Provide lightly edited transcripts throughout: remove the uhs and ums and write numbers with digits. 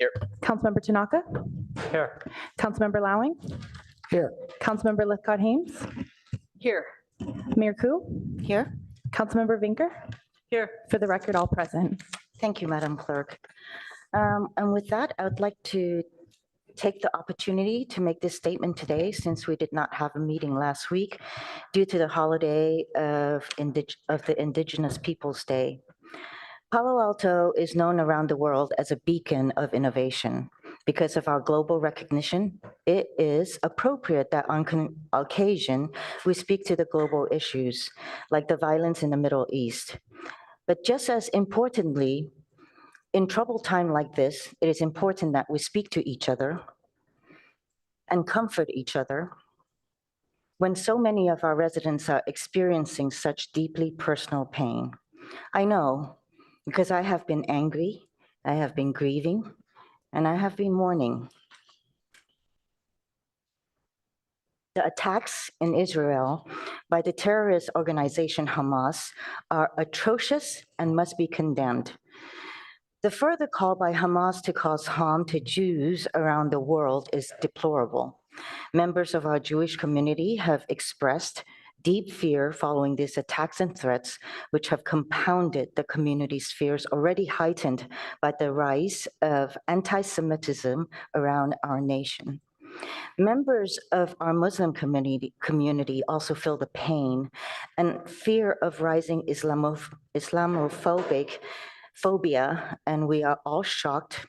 Here. Councilmember Tanaka, Here. Councilmember Lowing, Here. Councilmember Lithcott-Hames, Here. Mayor Koo, Here. Councilmember Vinker. Here. For the record, all present. Thank you, Madam Clerk. And with that, I would like to take the opportunity to make this statement today, since we did not have a meeting last week due to the holiday of the Indigenous Peoples' Day. Palo Alto is known around the world as a beacon of innovation. Because of our global recognition, it is appropriate that on occasion, we speak to the global issues, like the violence in the Middle East. But just as importantly, in troubled time like this, it is important that we speak to each other and comfort each other when so many of our residents are experiencing such deeply personal pain. I know, because I have been angry, I have been grieving, and I have been mourning. The attacks in Israel by the terrorist organization Hamas are atrocious and must be condemned. The further call by Hamas to cause harm to Jews around the world is deplorable. Members of our Jewish community have expressed deep fear following these attacks and threats, which have compounded the community's fears already heightened by the rise of anti-Semitism around our nation. Members of our Muslim community also feel the pain and fear of rising Islamophobic phobia, and we are all shocked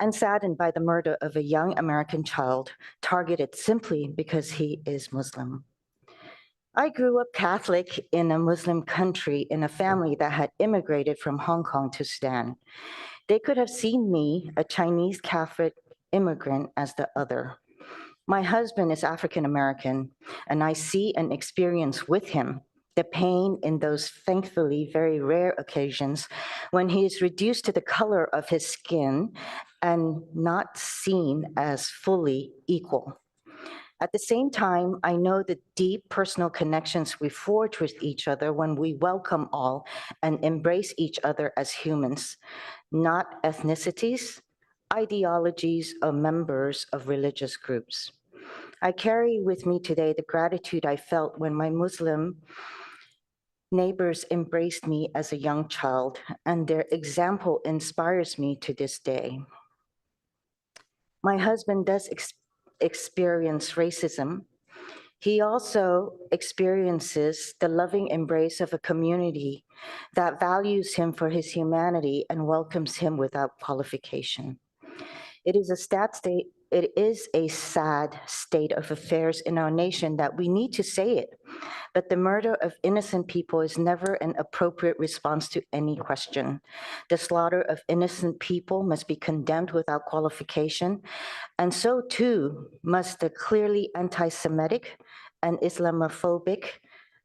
and saddened by the murder of a young American child targeted simply because he is Muslim. I grew up Catholic in a Muslim country in a family that had immigrated from Hong Kong to Sudan. They could have seen me, a Chinese Catholic immigrant, as the other. My husband is African American, and I see and experience with him the pain in those thankfully very rare occasions when he is reduced to the color of his skin and not seen as fully equal. At the same time, I know the deep personal connections we forge with each other when we welcome all and embrace each other as humans, not ethnicities, ideologies, or members of religious groups. I carry with me today the gratitude I felt when my Muslim neighbors embraced me as a young child, and their example inspires me to this day. My husband does experience racism. He also experiences the loving embrace of a community that values him for his humanity and welcomes him without qualification. It is a sad state of affairs in our nation that we need to say it, but the murder of innocent people is never an appropriate response to any question. The slaughter of innocent people must be condemned without qualification, and so too must the clearly anti-Semitic and Islamophobic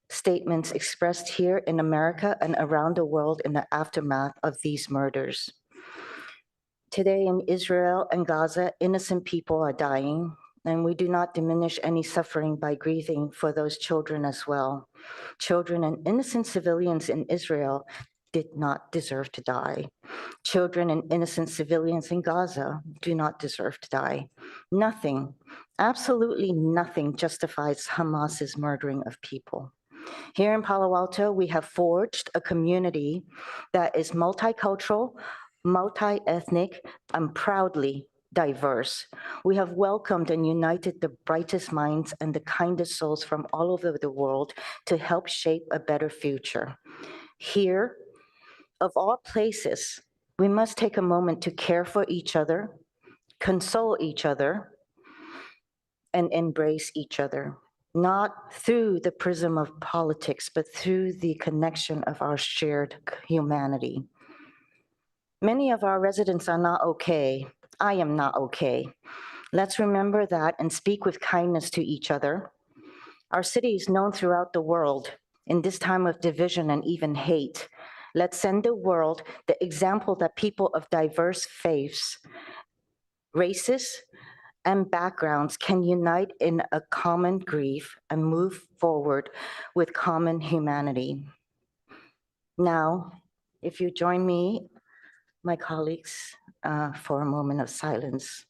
statements expressed here in America and around the world in the aftermath of these murders. Today in Israel and Gaza, innocent people are dying, and we do not diminish any suffering by grieving for those children as well. Children and innocent civilians in Israel did not deserve to die. Children and innocent civilians in Gaza do not deserve to die. Nothing, absolutely nothing justifies Hamas's murdering of people. Here in Palo Alto, we have forged a community that is multicultural, multi-ethnic, and proudly diverse. We have welcomed and united the brightest minds and the kindest souls from all over the world to help shape a better future. Here, of all places, we must take a moment to care for each other, console each other, and embrace each other, not through the prism of politics, but through the connection of our shared humanity. Many of our residents are not okay. I am not okay. Let's remember that and speak with kindness to each other. Our city is known throughout the world in this time of division and even hate. Let's send the world the example that people of diverse faiths, races, and backgrounds can unite in a common grief and move forward with common humanity. Now, if you join me, my colleagues, for a moment of silence.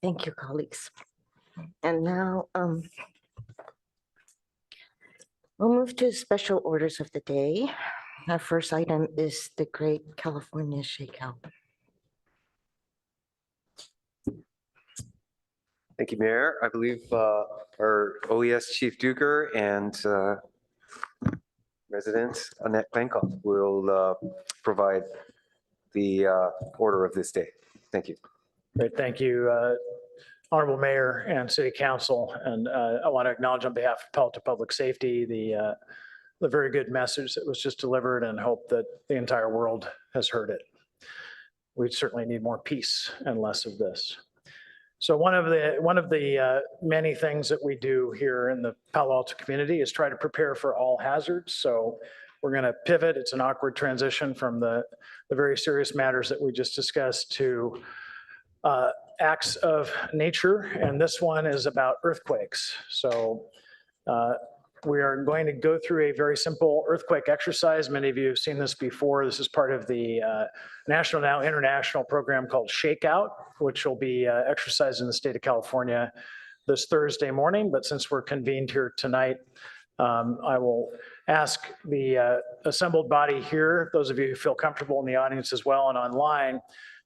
Thank you, colleagues. And now we'll move to special orders of the day. Our first item is the Great California Shakeout. Thank you, Mayor. I believe our OES Chief Duker and resident Annette Klenkoff will provide the order of this day. Thank you. Great, thank you, Honorable Mayor and City Council. And I want to acknowledge on behalf of Palo Alto Public Safety the very good message that was just delivered, and hope that the entire world has heard it. We certainly need more peace and less of this. So one of the many things that we do here in the Palo Alto community is try to prepare for all hazards. So we're going to pivot. It's an awkward transition from the very serious matters that we just discussed to acts of nature. And this one is about earthquakes. So we are going to go through a very simple earthquake exercise. Many of you have seen this before. This is part of the national, now international program called Shakeout, which will be exercised in the state of California this Thursday morning. But since we're convened here tonight, I will ask the assembled body here, those of you who feel comfortable in the audience as well and online,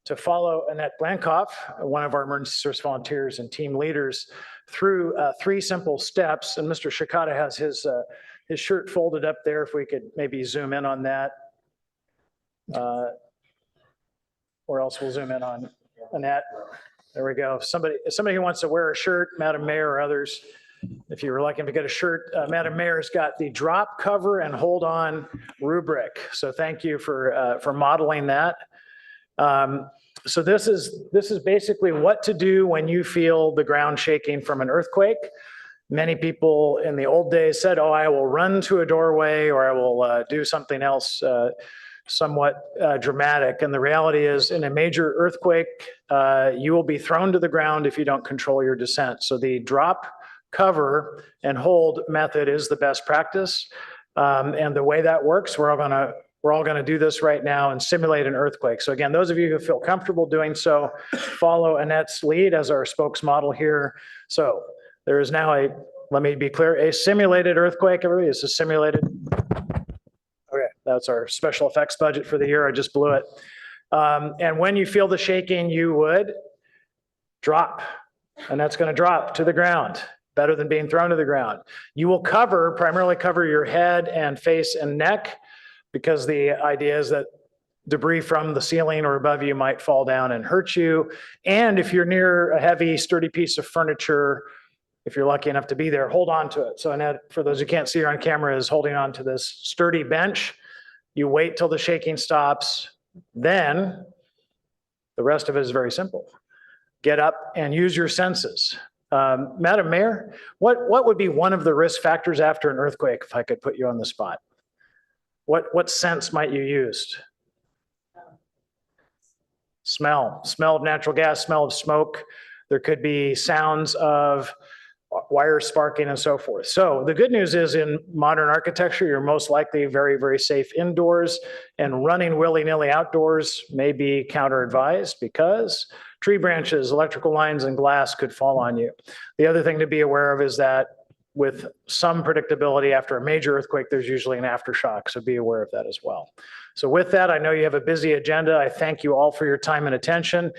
to follow Annette Klenkoff, one of our emergency service volunteers and team leaders, through 3 simple steps. And Mr. Shikata has his shirt folded up there. If we could maybe zoom in on that. Or else we'll zoom in on Annette. There we go. Somebody who wants to wear a shirt, Madam Mayor or others, if you were lucky to get a shirt, Madam Mayor's got the drop, cover, and hold on rubric. So thank you for modeling that. So this is basically what to do when you feel the ground shaking from an earthquake. Many people in the old days said, oh, I will run to a doorway, or I will do something else somewhat dramatic. And the reality is, in a major earthquake, you will be thrown to the ground if you don't control your descent. So the drop, cover, and hold method is the best practice. And the way that works, we're all going to do this right now and simulate an earthquake. So again, those of you who feel comfortable doing so, follow Annette's lead as our spokesmodel here. So there is now let me be clear, a simulated earthquake. Everybody, this is simulated. Okay, that's our special effects budget for the year. I just blew it. And when you feel the shaking, you would drop, and that's going to drop to the ground. Better than being thrown to the ground. You will primarily cover your head and face and neck, because the idea is that debris from the ceiling or above you might fall down and hurt you. And if you're near a heavy, sturdy piece of furniture, if you're lucky enough to be there, hold on to it. So Annette, for those who can't see her on camera, is holding on to this sturdy bench. You wait till the shaking stops. Then the rest of it is very simple. Get up and use your senses. Madam Mayor, what would be one of the risk factors after an earthquake, if I could put you on the spot? What sense might you use? Smell of natural gas, smell of smoke. There could be sounds of wire sparking and so forth. So the good news is in modern architecture, you're most likely very, very safe indoors, and running willy-nilly outdoors may be counter-advised because tree branches, electrical lines, and glass could fall on you. The other thing to be aware of is that with some predictability after a major earthquake, there's usually an aftershock, so be aware of that as well. So with that, I know you have a busy agenda. I thank you all for your time and attention.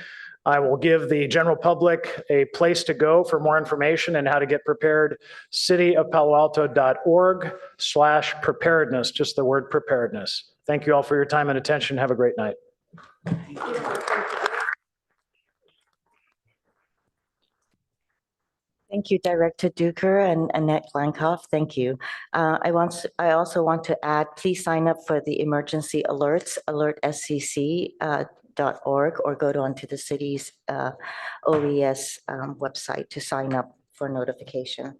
I will give the general public a place to go for more information and how to get prepared. cityofpaloalto.org/preparedness, just the word preparedness. Thank you all for your time and attention. Have a great night. Thank you, Director Duker and Annette Blankoff. Thank you. I also want to add, please sign up for the emergency alerts, alertscc.org, or go onto the city's OES website to sign up for notification.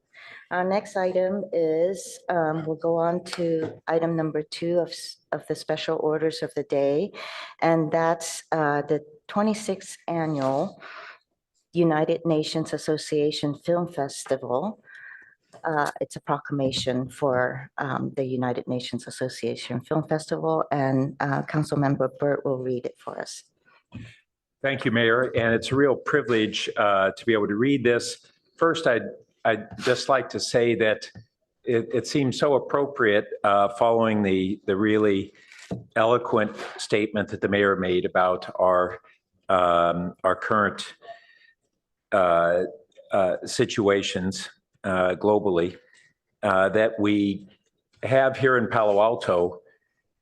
Our next item is, we'll go on to item number 2 of the special orders of the day, and that's the 26th annual United Nations Association Film Festival. It's a proclamation for the United Nations Association Film Festival, and Councilmember Burt will read it for us. Thank you, Mayor, and it's a real privilege to be able to read this. First, I'd just like to say that it seems so appropriate following the really eloquent statement that the mayor made about our current situations globally, that we have here in Palo Alto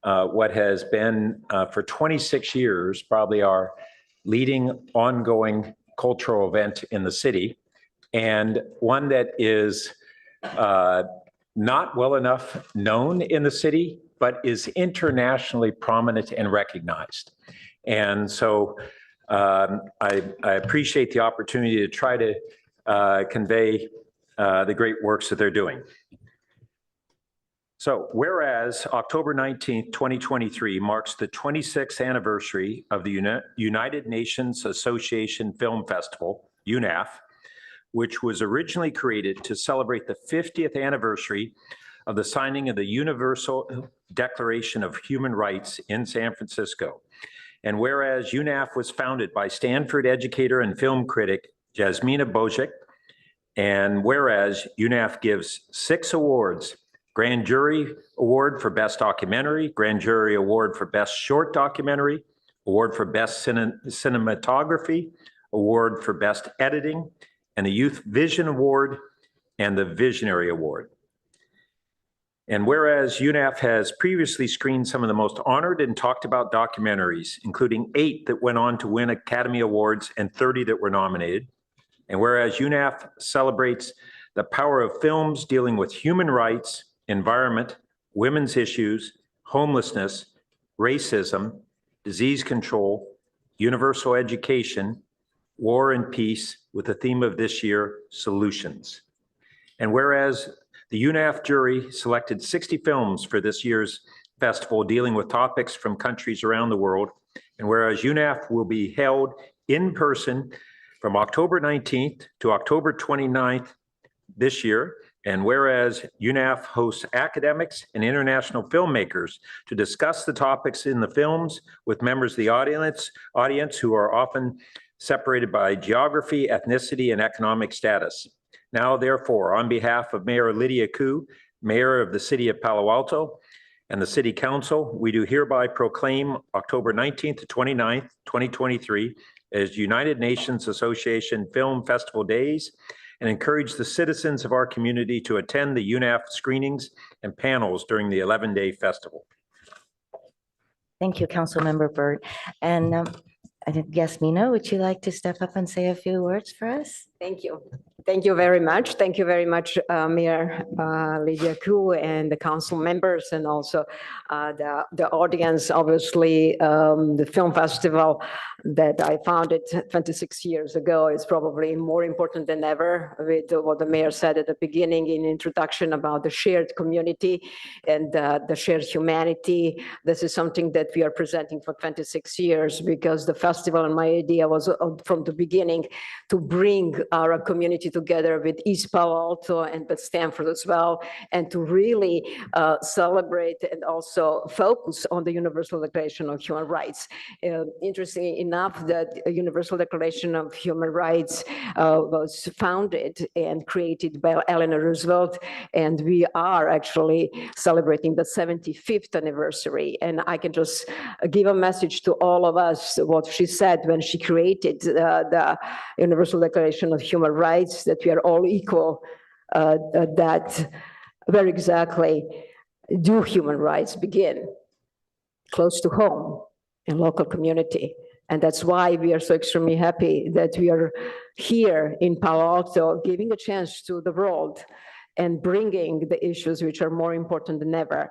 what has been for 26 years probably our leading ongoing cultural event in the city, and one that is not well enough known in the city, but is internationally prominent and recognized. And so I appreciate the opportunity to try to convey the great works that they're doing. So whereas October 19th, 2023 marks the 26th anniversary of the United Nations Association Film Festival, UNAF, which was originally created to celebrate the 50th anniversary of the signing of the Universal Declaration of Human Rights in San Francisco. And whereas UNAF was founded by Stanford educator and film critic Jasmina Bojic, and whereas UNAF gives 6 awards: Grand Jury Award for Best Documentary, Grand Jury Award for Best Short Documentary, Award for Best Cinematography, Award for Best Editing, and the Youth Vision Award and the Visionary Award. And whereas UNAF has previously screened some of the most honored and talked about documentaries, including 8 that went on to win Academy Awards and 30 that were nominated. And whereas UNAF celebrates the power of films dealing with human rights, environment, women's issues, homelessness, racism, disease control, universal education, war and peace, with the theme of this year, solutions. And whereas the UNAF jury selected 60 films for this year's festival dealing with topics from countries around the world, and whereas UNAF will be held in person from October 19th to October 29th this year, and whereas UNAF hosts academics and international filmmakers to discuss the topics in the films with members of the audience who are often separated by geography, ethnicity, and economic status. Now, therefore, on behalf of Mayor Lydia Koo, Mayor of the City of Palo Alto, and the City Council, we do hereby proclaim October 19th to 29th, 2023 as United Nations Association Film Festival Days, and encourage the citizens of our community to attend the UNAF screenings and panels during the 11-day festival. Thank you, Councilmember Burt. And I think Yasmina, would you like to step up and say a few words for us? Thank you. Thank you very much. Thank you very much, Mayor Lydia Koo and the council members, and also the audience. Obviously, the film festival that I founded 26 years ago is probably more important than ever, with what the mayor said at the beginning in introduction about the shared community and the shared humanity. This is something that we are presenting for 26 years because the festival, and my idea was from the beginning to bring our community together with East Palo Alto and with Stanford as well, and to really celebrate and also focus on the Universal Declaration of Human Rights. Interesting enough, that Universal Declaration of Human Rights was founded and created by Eleanor Roosevelt, and we are actually celebrating the 75th anniversary. And I can just give a message to all of us, what she said when she created the Universal Declaration of Human Rights, that we are all equal, that very exactly do human rights begin close to home in local community. And that's why we are so extremely happy that we are here in Palo Alto, giving a chance to the world and bringing the issues which are more important than ever.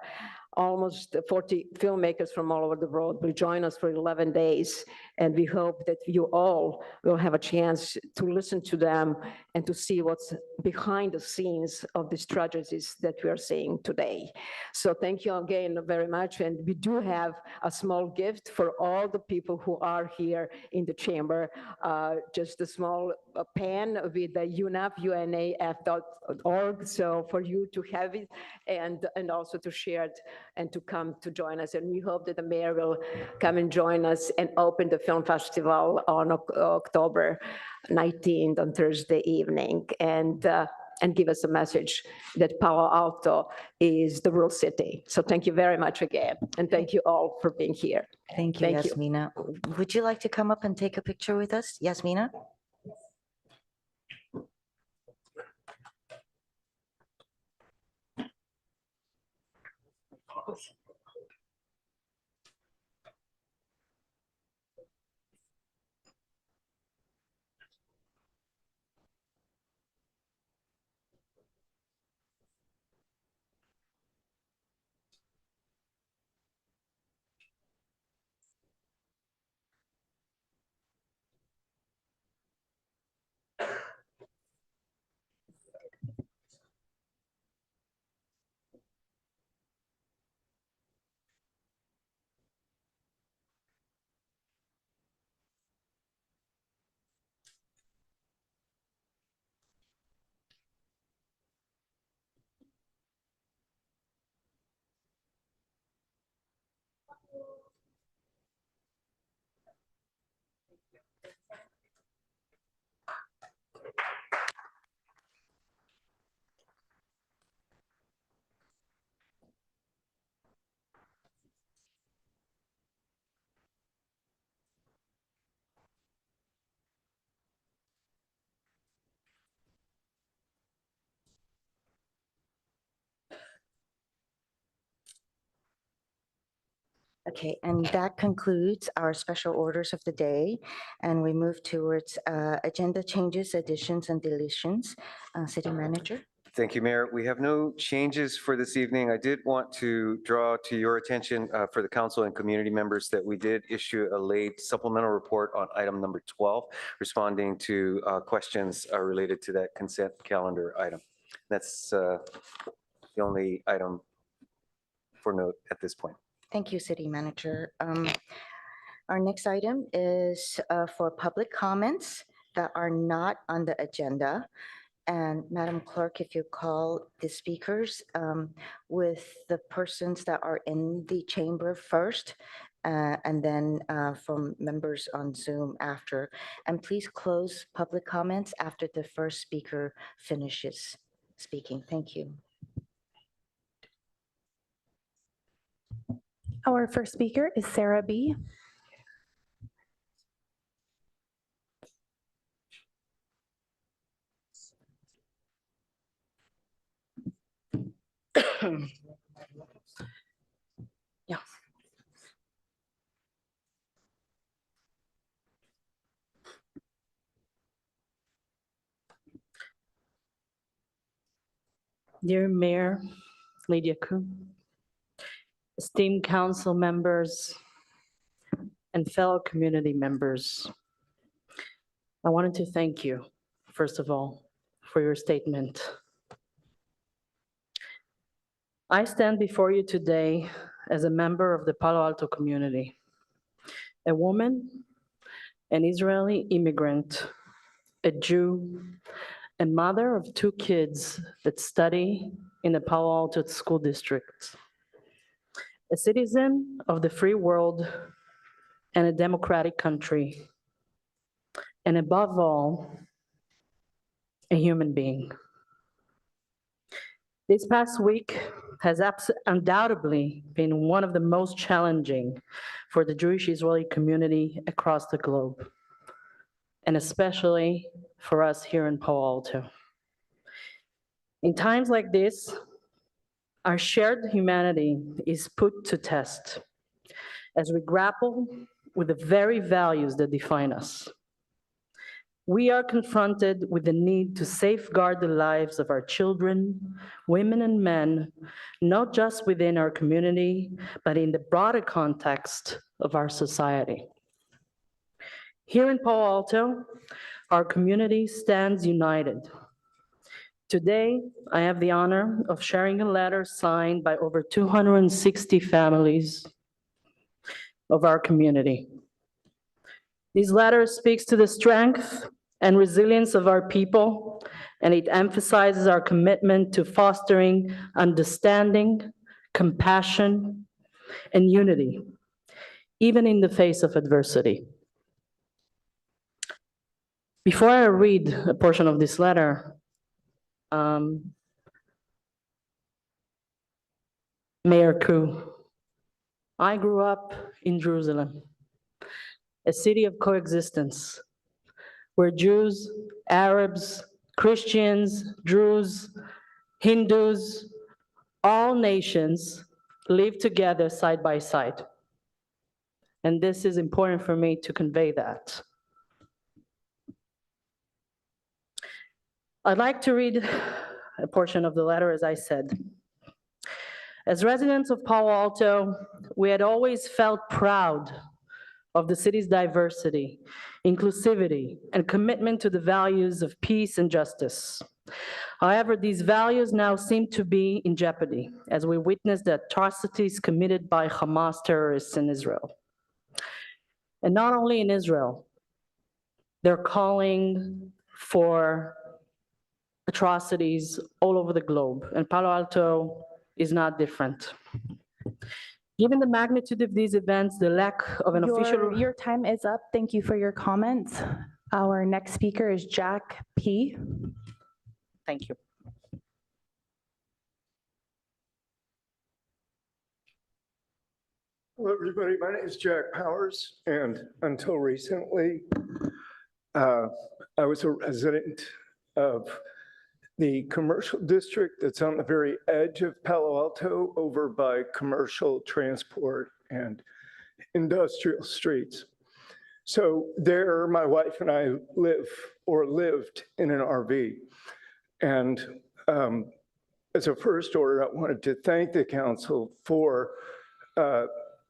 Almost 40 filmmakers from all over the world will join us for 11 days. And we hope that you all will have a chance to listen to them and to see what's behind the scenes of these tragedies that we are seeing today. So thank you again very much. And we do have a small gift for all the people who are here in the chamber, just a small pen with the UNAF, UNAF.org. So for you to have it and also to share it and to come to join us. And we hope that the mayor will come and join us and open the film festival on October 19th on Thursday evening, and give us a message that Palo Alto is the real city. So thank you very much again. And thank you all for being here. Thank you, Thank you. Yasmina. Would you like to come up and take a picture with us, Yasmina? Okay, and that concludes our special orders of the day. And we move towards agenda changes, additions, and deletions. City Manager? Thank you, Mayor. We have no changes for this evening. I did want to draw to your attention for the council and community members that we did issue a late supplemental report on item number 12, responding to questions related to that consent calendar item. That's the only item for note at this point. Thank you, City Manager. Our next item is for public comments that are not on the agenda. And Madam Clerk, if you call the speakers with the persons that are in the chamber first, and then from members on Zoom after. And please close public comments after the first speaker finishes speaking. Thank you. Our first speaker is Sarah B. Yeah. Dear Mayor Lydia Ku, esteemed council members, and fellow community members, I wanted to thank you, first of all, for your statement. I stand before you today as a member of the Palo Alto community, a woman, an Israeli immigrant, a Jew, a mother of 2 kids that study in the Palo Alto School District, a citizen of the free world and a democratic country, and above all, a human being. This past week has undoubtedly been one of the most challenging for the Jewish Israeli community across the globe, and especially for us here in Palo Alto. In times like this, our shared humanity is put to test as we grapple with the very values that define us. We are confronted with the need to safeguard the lives of our children, women, and men, not just within our community, but in the broader context of our society. Here in Palo Alto, our community stands united. Today, I have the honor of sharing a letter signed by over 260 families of our community. This letter speaks to the strength and resilience of our people, and it emphasizes our commitment to fostering understanding, compassion, and unity, even in the face of adversity. Before I read a portion of this letter, Mayor Koo, I grew up in Jerusalem, a city of coexistence, where Jews, Arabs, Christians, Druze, Hindus, all nations live together side by side. And this is important for me to convey that. I'd like to read a portion of the letter, as I said. As residents of Palo Alto, we had always felt proud of the city's diversity, inclusivity, and commitment to the values of peace and justice. However, these values now seem to be in jeopardy as we witness the atrocities committed by Hamas terrorists in Israel. And not only in Israel, they're calling for atrocities all over the globe, and Palo Alto is not different. Given the magnitude of these events, the lack of an official... Your time is up. Thank you for your comments. Our next speaker is Jack P. Thank you. Hello, everybody. My name is Jack Powers, and until recently, I was a resident of the commercial district that's on the very edge of Palo Alto over by commercial transport and industrial streets. So there, my wife and I live or lived in an RV. And as a first order, I wanted to thank the council for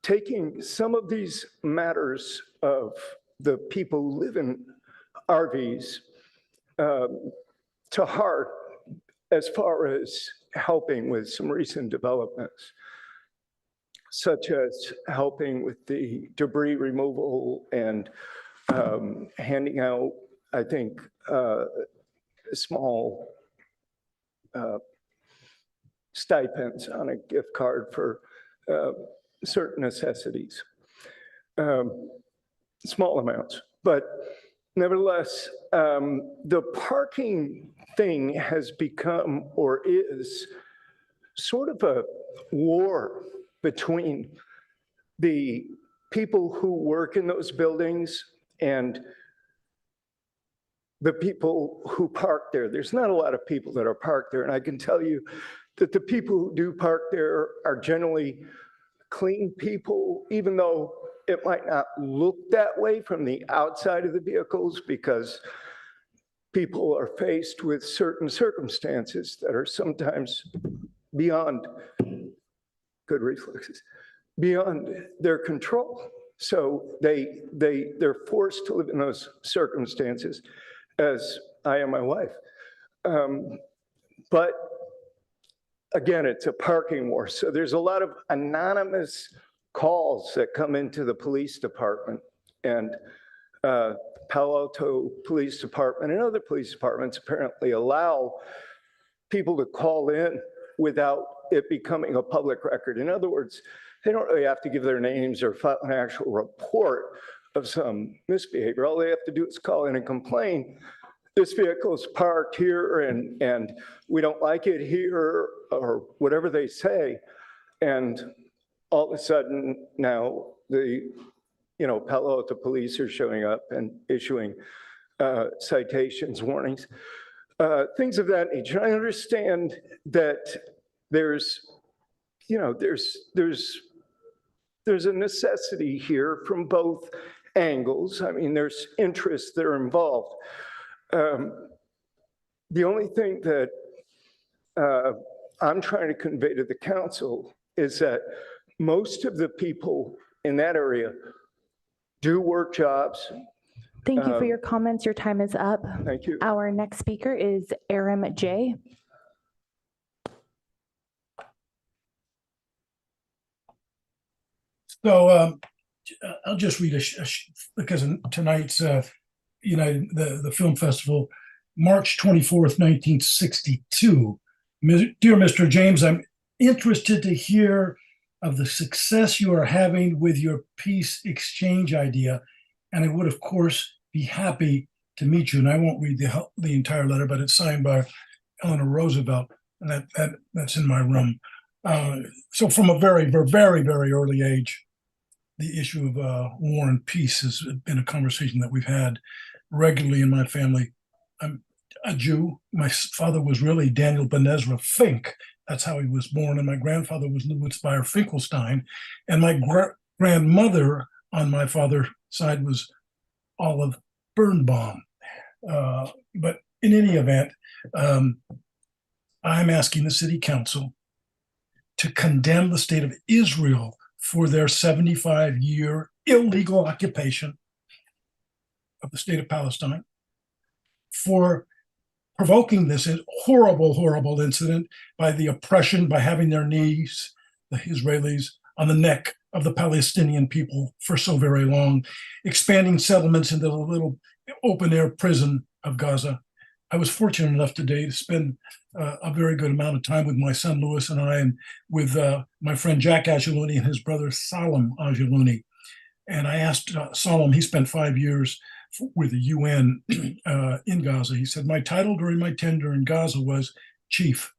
taking some of these matters of the people who live in RVs to heart as far as helping with some recent developments, such as helping with the debris removal and handing out, I think, small stipends on a gift card for certain necessities, small amounts. But nevertheless, the parking thing has become, or is, sort of a war between the people who work in those buildings and the people who park there. There's not a lot of people that are parked there, and I can tell you that the people who do park there are generally clean people, even though it might not look that way from the outside of the vehicles, because people are faced with certain circumstances that are sometimes beyond, good reflexes, beyond their control. So they're forced to live in those circumstances, as I and my wife. But again, it's a parking war. So there's a lot of anonymous calls that come into the police department. And Palo Alto Police Department and other police departments apparently allow people to call in without it becoming a public record. In other words, they don't really have to give their names or file an actual report of some misbehavior. All they have to do is call in and complain. This vehicle is parked here and we don't like it here, or whatever they say. And all of a sudden now the Palo Alto police are showing up and issuing citations, warnings, things of that nature. I understand that there's a necessity here from both angles. I mean, there's interests that are involved. The only thing that I'm trying to convey to the council is that most of the people in that area do work jobs. Thank you for your comments. Your time is up. Thank you. Our next speaker is Aram J. So I'll just read because tonight's the film festival, March 24th, 1962. Dear Mr. James, I'm interested to hear of the success you are having with your peace exchange idea, and I would, of course, be happy to meet you. And I won't read the entire letter, but it's signed by Eleanor Roosevelt, and that's in my room. So from a very, very, very, very early age, the issue of war and peace has been a conversation that we've had regularly in my family. I'm a Jew. My father was really Daniel Ben Ezra Fink. That's how he was born. And my grandfather was Ludwig Finkelstein. And my grandmother on my father's side was Olive Birnbaum. But in any event, I'm asking the city council to condemn the state of Israel for their 75-year illegal occupation of the state of Palestine, for provoking this horrible, horrible incident by the oppression, by having their knees, the Israelis, on the neck of the Palestinian people for so very long, expanding settlements into the little open-air prison of Gaza. I was fortunate enough today to spend a very good amount of time with my son Louis and I, and with my friend Jack Angeloni and his brother Salam Angeloni. And I asked Salam, he spent 5 years with the UN in Gaza. He said, my title during my tenure in Gaza was Chief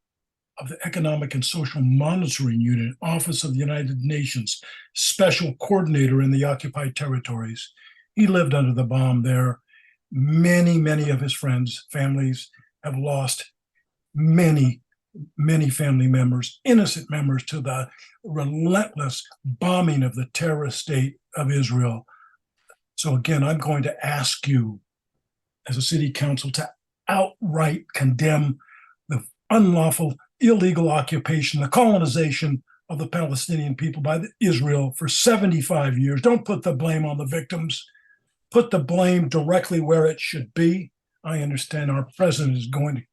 of the Economic and Social Monitoring Unit, Office of the United Nations, Special Coordinator in the occupied territories. He lived under the bomb there. Many, many of his friends, families have lost many, many family members, innocent members, to the relentless bombing of the terrorist state of Israel. So again, I'm going to ask you as a city council to outright condemn the unlawful, illegal occupation, the colonization of the Palestinian people by Israel for 75 years. Don't put the blame on the victims. Put the blame directly where it should be. I understand our president is going to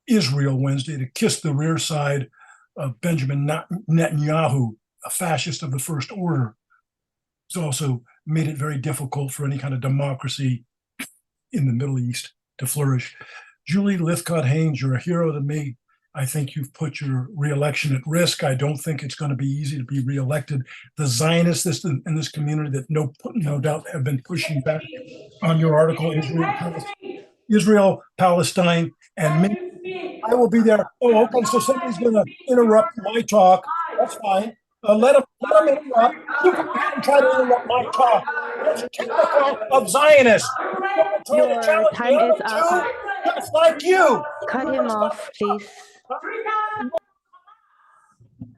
Israel Wednesday to kiss the rear side of Benjamin Netanyahu, a fascist of the first order. It's also made it very difficult for any kind of democracy in the Middle East to flourish. Julie Lithcott-Haynes, you're a hero to me. I think you've put your reelection at risk. I don't think it's going to be easy to be reelected. The Zionists in this community that no doubt have been pushing back on your article, Israel, Palestine, and me. I will be there. Oh, okay, so somebody's going to interrupt my talk. That's fine. Let them interrupt. You can try to interrupt my talk. That's typical of Zionists. Your time is up. Just like you. Cut him off, please.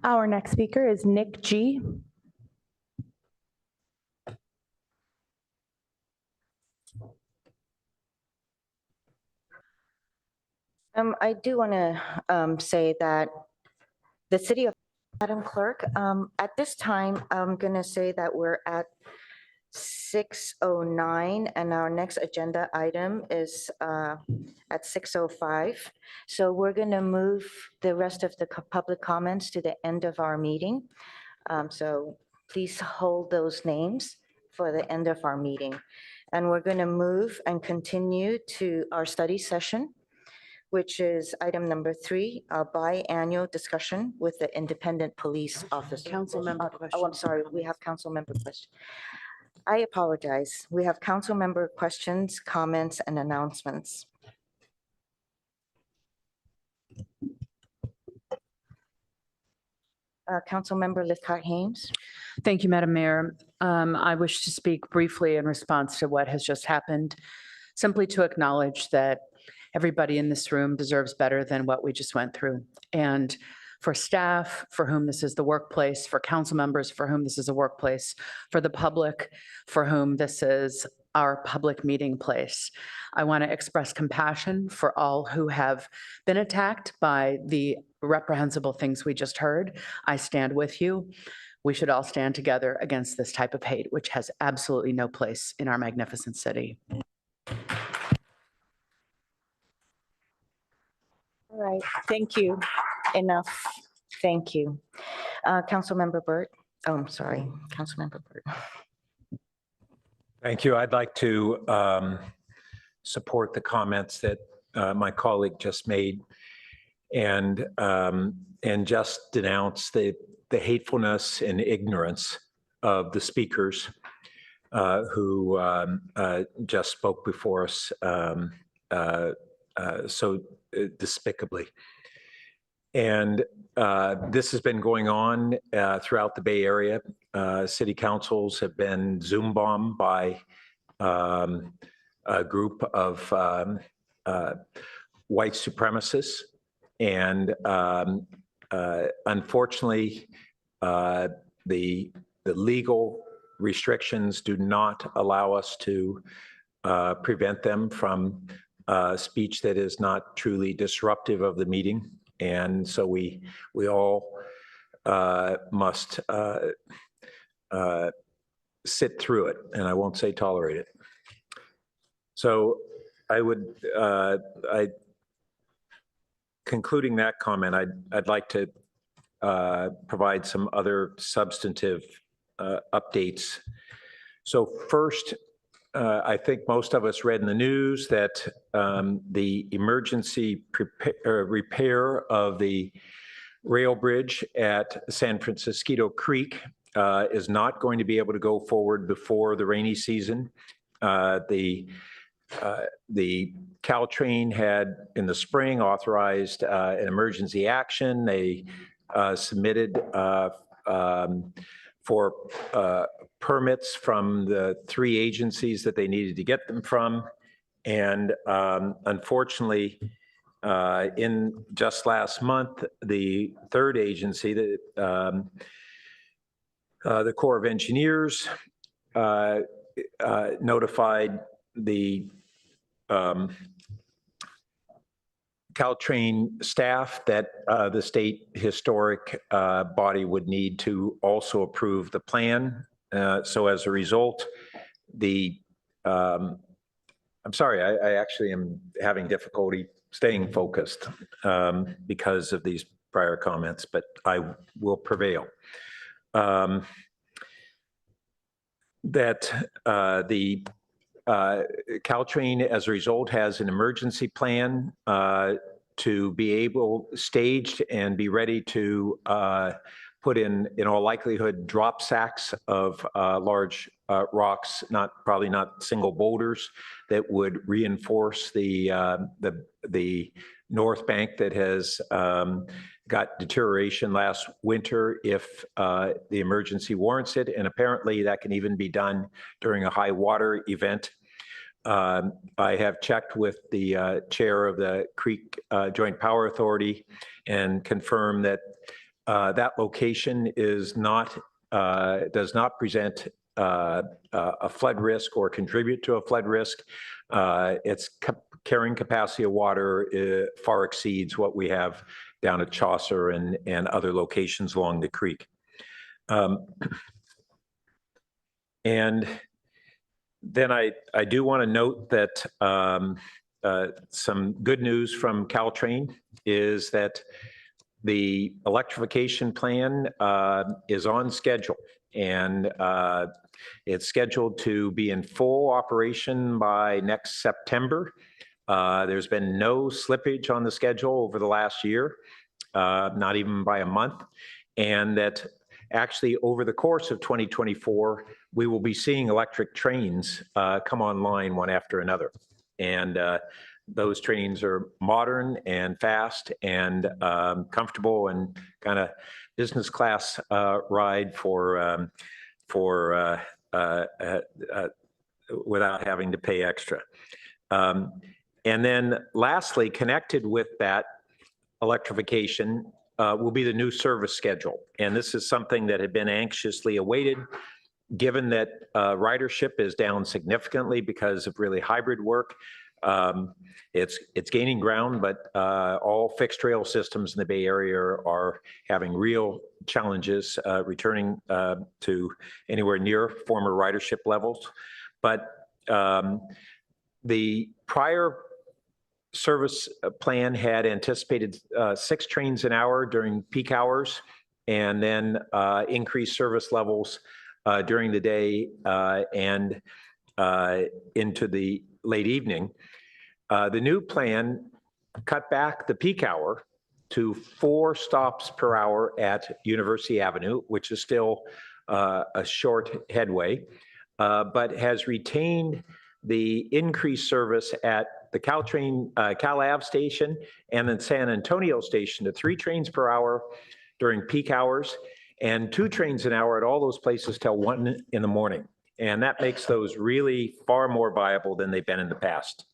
Our next speaker is Nick G. I do want to say that the city of Madam Clerk, at this time, I'm going to say that we're at 6:09 and our next agenda item is at 6:05. So we're going to move the rest of the public comments to the end of our meeting. So please hold those names for the end of our meeting. And we're going to move and continue to our study session, which is item number 3, our biannual discussion with the independent police officer. Council member Oh, I'm sorry, we have council member question. I apologize. We have council member questions, comments, and announcements. Councilmember Lithcott Haynes. Thank you, Madam Mayor. I wish to speak briefly in response to what has just happened, simply to acknowledge that everybody in this room deserves better than what we just went through. And for staff, for whom this is the workplace, for council members, for whom this is a workplace, for the public, for whom this is our public meeting place, I want to express compassion for all who have been attacked by the reprehensible things we just heard. I stand with you. We should all stand together against this type of hate, which has absolutely no place in our magnificent city. All right, thank you. Enough. Thank you. Councilmember Burt. Oh, I'm sorry, Councilmember Burt. Thank you. I'd like to support the comments that my colleague just made and just denounce the hatefulness and ignorance of the speakers who just spoke before us so despicably. And this has been going on throughout the Bay Area. City councils have been Zoom bombed by a group of white supremacists. And unfortunately, the legal restrictions do not allow us to prevent them from speech that is not truly disruptive of the meeting. And so we all must sit through it, and I won't say tolerate it. So I would, concluding that comment, I'd like to provide some other substantive updates. So first, I think most of us read in the news that the emergency repair of the rail bridge at San Francisco Creek is not going to be able to go forward before the rainy season. The Caltrain had in the spring authorized an emergency action. They submitted for permits from the 3 agencies that they needed to get them from. And unfortunately, in just last month, the 3rd agency, the Corps of Engineers, notified the Caltrain staff that the state historic body would need to also approve the plan. So as a result, I'm sorry, I actually am having difficulty staying focused because of these prior comments, but I will prevail. That the Caltrain, as a result, has an emergency plan to be able, staged and be ready to put in all likelihood, drop sacks of large rocks, probably not single boulders, that would reinforce the north bank that has got deterioration last winter if the emergency warrants it. And apparently that can even be done during a high water event. I have checked with the chair of the Creek Joint Power Authority and confirmed that that location is not, does not present a flood risk or contribute to a flood risk. Its carrying capacity of water far exceeds what we have down at Chaucer and other locations along the creek. And then I do want to note that some good news from Caltrain is that the electrification plan is on schedule, and It's scheduled to be in full operation by next September. There's been no slippage on the schedule over the last year, not even by a month. And that actually over the course of 2024, we will be seeing electric trains come online one after another. And those trains are modern and fast and comfortable and kind of business class ride without having to pay extra. And then lastly, connected with that electrification will be the new service schedule. And this is something that had been anxiously awaited, given that ridership is down significantly because of really hybrid work. It's gaining ground, but all fixed rail systems in the Bay Area are having real challenges returning to anywhere near former ridership levels. But the prior service plan had anticipated 6 trains an hour during peak hours, and then increased service levels during the day and into the late evening. The new plan cut back the peak hour to 4 stops per hour at University Avenue, which is still a short headway, but has retained the increased service at the Cal Ave station and then San Antonio station to 3 trains per hour during peak hours and 2 trains an hour at all those places till 1 in the morning. And that makes those really far more viable than they've been in the past.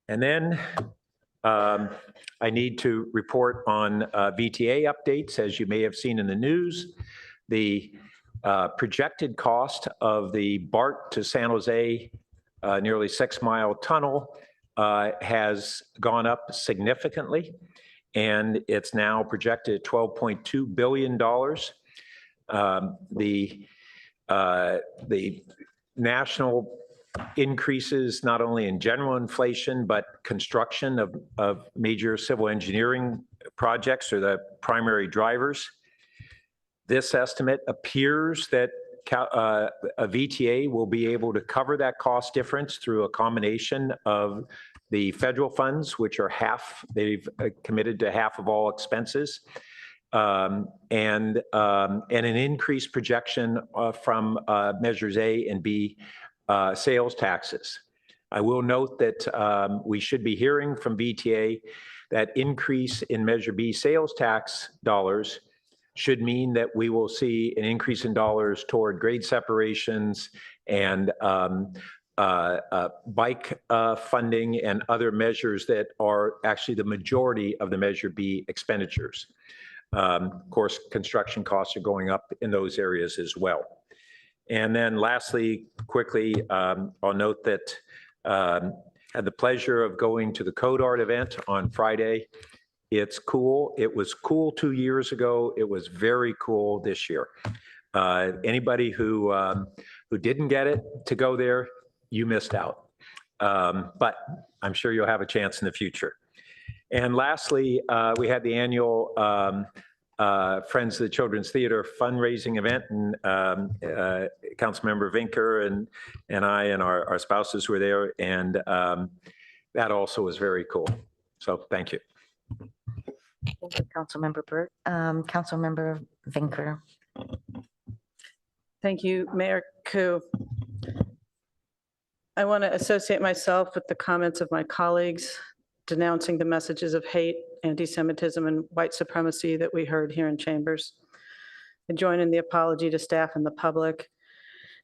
And then I need to report on VTA updates. As you may have seen in the news, the projected cost of the BART to San Jose nearly 6-mile tunnel has gone up significantly, and it's now projected at $12.2 billion. The national increases not only in general inflation, but construction of major civil engineering projects are the primary drivers. This estimate appears that a VTA will be able to cover that cost difference through a combination of the federal funds, which are half, they've committed to half of all expenses, and an increased projection from measures A and B sales taxes. I will note that we should be hearing from VTA that increase in Measure B sales tax dollars should mean that we will see an increase in dollars toward grade separations and bike funding and other measures that are actually the majority of the Measure B expenditures. Of course, construction costs are going up in those areas as well. And then lastly, quickly, I'll note that had the pleasure of going to the Code Art event on Friday. It's cool. It was cool 2 years ago. It was very cool this year. Anybody who didn't get it to go there, you missed out. But I'm sure you'll have a chance in the future. And lastly, we had the annual Friends of the Children's Theater fundraising event, and Councilmember Vinker and I and our spouses were there, and that also was very cool. So thank you. Thank you, Councilmember Burt. Councilmember Vinker. Thank you, Mayor Ku. I want to associate myself with the comments of my colleagues denouncing the messages of hate, anti-Semitism, and white supremacy that we heard here in chambers. I join in the apology to staff and the public.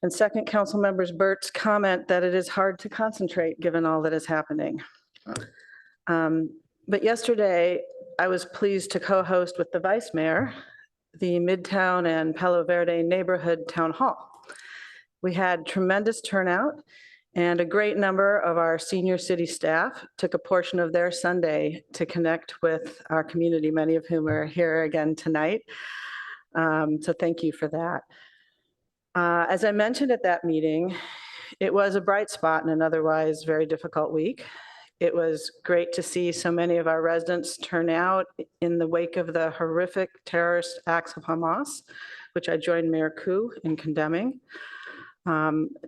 And second, Councilmember Burt's comment that it is hard to concentrate given all that is happening. But yesterday, I was pleased to co-host with the Vice Mayor the Midtown and Palo Verde Neighborhood Town Hall. We had tremendous turnout, and a great number of our senior city staff took a portion of their Sunday to connect with our community, many of whom are here again tonight. So thank you for that. As I mentioned at that meeting, it was a bright spot in an otherwise very difficult week. It was great to see so many of our residents turn out in the wake of the horrific terrorist acts of Hamas, which I joined Mayor Ku in condemning.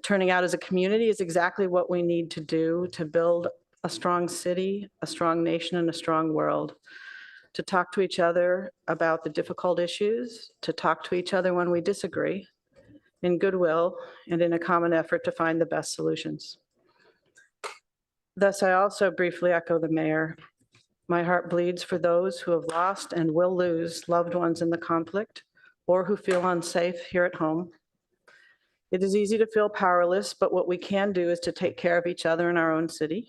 Turning out as a community is exactly what we need to do to build a strong city, a strong nation, and a strong world. To talk to each other about the difficult issues, to talk to each other when we disagree, in goodwill and in a common effort to find the best solutions. Thus, I also briefly echo the mayor. My heart bleeds for those who have lost and will lose loved ones in the conflict or who feel unsafe here at home. It is easy to feel powerless, but what we can do is to take care of each other in our own city.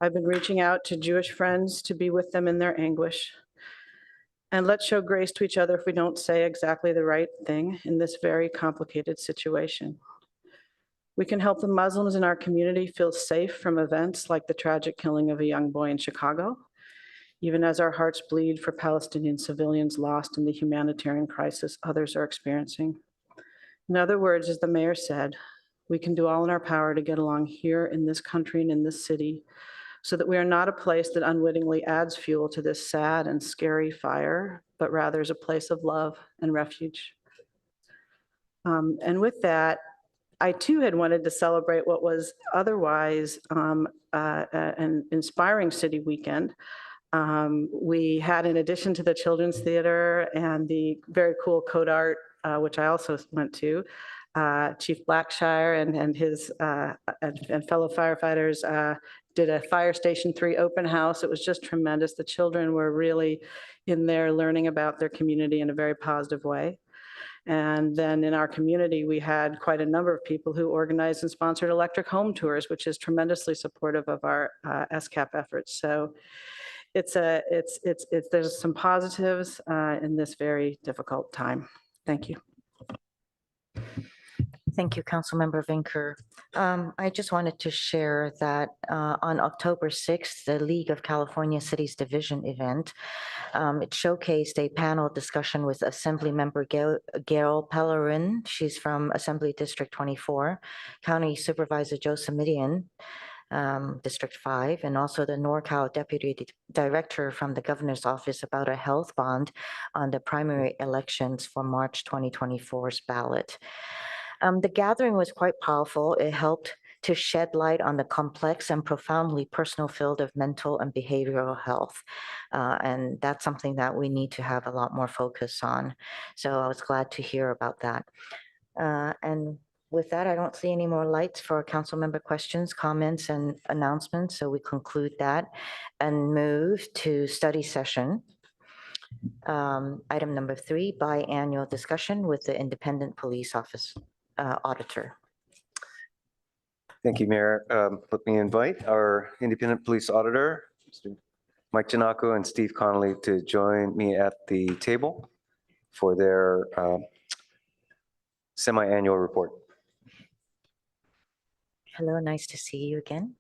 I've been reaching out to Jewish friends to be with them in their anguish. And let's show grace to each other if we don't say exactly the right thing in this very complicated situation. We can help the Muslims in our community feel safe from events like the tragic killing of a young boy in Chicago, even as our hearts bleed for Palestinian civilians lost in the humanitarian crisis others are experiencing. In other words, as the mayor said, we can do all in our power to get along here in this country and in this city so that we are not a place that unwittingly adds fuel to this sad and scary fire, but rather is a place of love and refuge. And with that, I too had wanted to celebrate what was otherwise an inspiring city weekend. We had, in addition to the Children's Theater and the very cool Code Art, which I also went to, Chief Blackshire and his and fellow firefighters did a Fire Station 3 open house. It was just tremendous. The children were really in there learning about their community in a very positive way. And then in our community, we had quite a number of people who organized and sponsored electric home tours, which is tremendously supportive of our SCAP efforts. So there's some positives in this very difficult time. Thank you. Thank you, Councilmember Vinker. I just wanted to share that on October 6th, the League of California Cities Division event, it showcased a panel discussion with Assemblymember Gail Pellerin. She's from Assembly District 24, County Supervisor Joe Samidian, District 5, and also the NorCal Deputy Director from the Governor's Office about a health bond on the primary elections for March 2024's ballot. The gathering was quite powerful. It helped to shed light on the complex and profoundly personal field of mental and behavioral health. And that's something that we need to have a lot more focus on. So I was glad to hear about that. And with that, I don't see any more lights for council member questions, comments, and announcements. So we conclude that and move to study session. Item number 3, biannual discussion with the Independent Police Office Auditor. Thank you, Mayor. Let me invite our Independent Police Auditor, Mr. Mike Giannacco and Steve Connolly, to join me at the table for their semi-annual report. Hello, nice to see you again.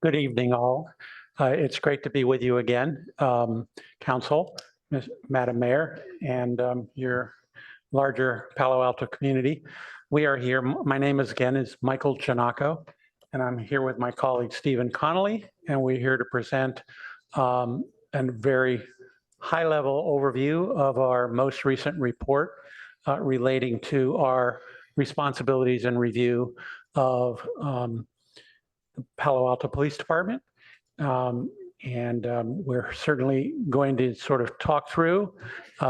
Good evening, all. It's great to be with you again, Council, Madam Mayor, and your larger Palo Alto community. We are here. My name is Michael Giannacco, and I'm here with my colleague Stephen Connolly, and we're here to present a very high-level overview of our most recent report relating to our responsibilities and review of Palo Alto Police Department. We're certainly going to sort of talk through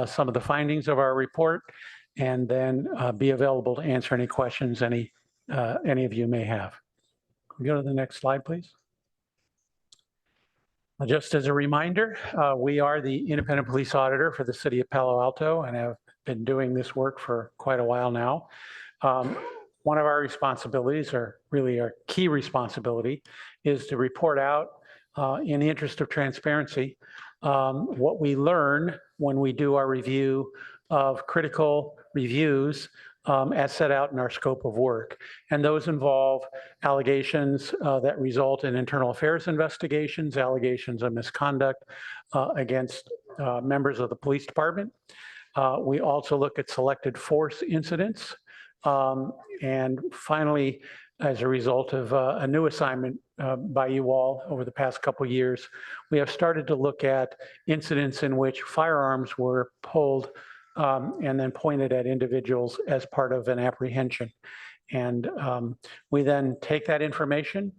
some of the findings of our report and then be available to answer any questions any of you may have. Go to the next slide, please. Just as a reminder, we are the independent police auditor for the city of Palo Alto and have been doing this work for quite a while now. One of our responsibilities, or really our key responsibility, is to report out in the interest of transparency what we learn when we do our review of critical reviews as set out in our scope of work. And those involve allegations that result in internal affairs investigations, allegations of misconduct against members of the police department. We also look at selected force incidents. And finally, as a result of a new assignment by you all over the past couple of years, we have started to look at incidents in which firearms were pulled and then pointed at individuals as part of an apprehension. And we then take that information,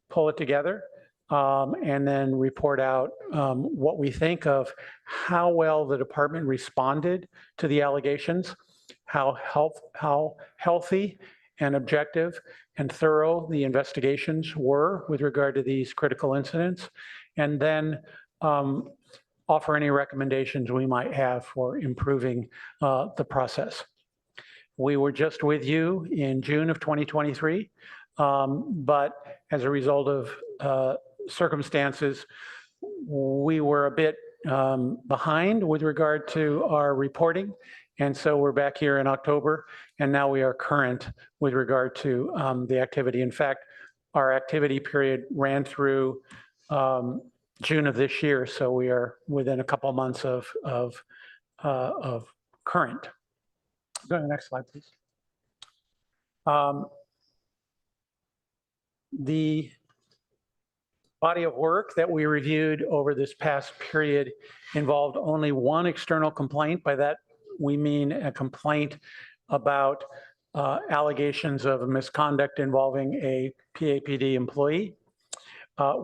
pull it together, and then report out what we think of how well the department responded to the allegations, how healthy and objective and thorough the investigations were with regard to these critical incidents, and then offer any recommendations we might have for improving the process. We were just with you in June of 2023, but as a result of circumstances, we were a bit behind with regard to our reporting. And so we're back here in October, and now we are current with regard to the activity. In fact, our activity period ran through June of this year, so we are within a couple months of current. Go to the next slide, please. The body of work that we reviewed over this past period involved only one external complaint. By that, we mean a complaint about allegations of misconduct involving a PAPD employee.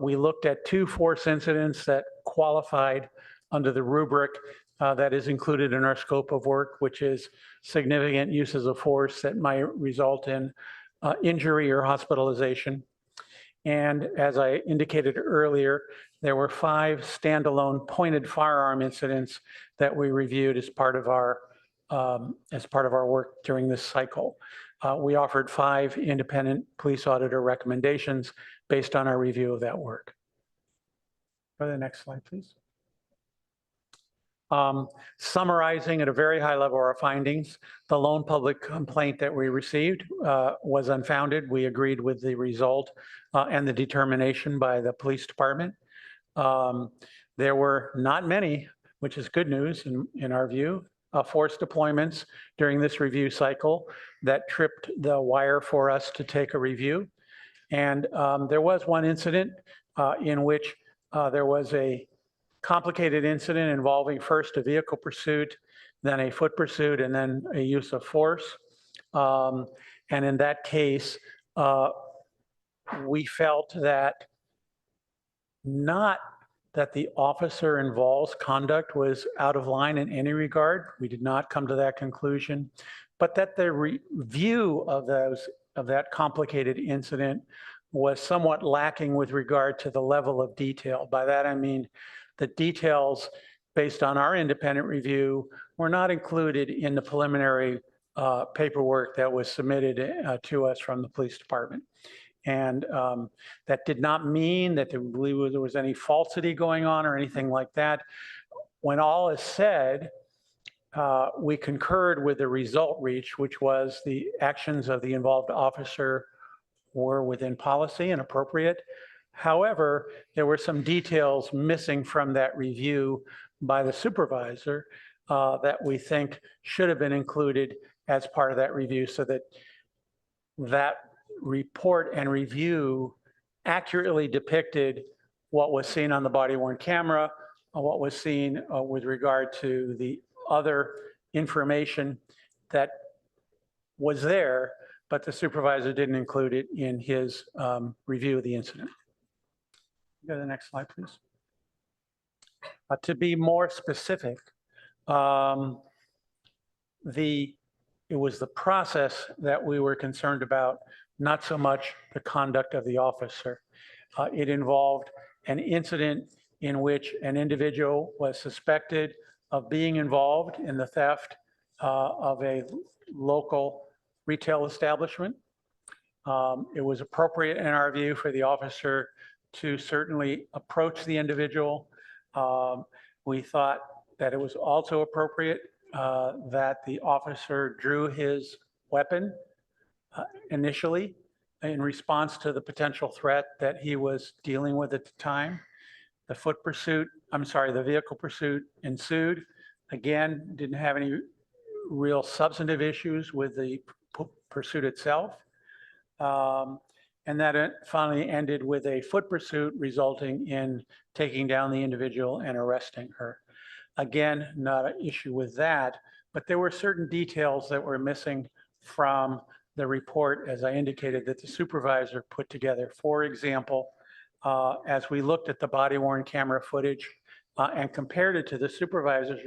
We looked at 2 force incidents that qualified under the rubric that is included in our scope of work, which is significant uses of force that might result in injury or hospitalization. And as I indicated earlier, there were 5 standalone pointed firearm incidents that we reviewed as part of our work during this cycle. We offered 5 independent police auditor recommendations based on our review of that work. Go to the next slide, please. Summarizing at a very high level our findings, the lone public complaint that we received was unfounded. We agreed with the result and the determination by the police department. There were not many, which is good news in our view, force deployments during this review cycle that tripped the wire for us to take a review. And there was one incident in which there was a complicated incident involving first a vehicle pursuit, then a foot pursuit, and then a use of force. And in that case, we felt that not that the officer involved's conduct was out of line in any regard. We did not come to that conclusion, but that the review of that complicated incident was somewhat lacking with regard to the level of detail. By that, I mean the details based on our independent review were not included in the preliminary paperwork that was submitted to us from the police department. And that did not mean that there was any falsity going on or anything like that. When all is said, we concurred with the result reached, which was the actions of the involved officer were within policy and appropriate. However, there were some details missing from that review by the supervisor that we think should have been included as part of that review, so that that report and review accurately depicted what was seen on the body-worn camera, what was seen with regard to the other information that was there, but the supervisor didn't include it in his review of the incident. Go to the next slide, please. To be more specific, it was the process that we were concerned about, not so much the conduct of the officer. It involved an incident in which an individual was suspected of being involved in the theft of a local retail establishment. It was appropriate in our view for the officer to certainly approach the individual. We thought that it was also appropriate that the officer drew his weapon initially in response to the potential threat that he was dealing with at the time. The vehicle pursuit ensued. Again, didn't have any real substantive issues with the pursuit itself. And that it finally ended with a foot pursuit resulting in taking down the individual and arresting her. Again, not an issue with that, but there were certain details that were missing from the report, as I indicated, that the supervisor put together. For example, as we looked at the body-worn camera footage and compared it to the supervisor's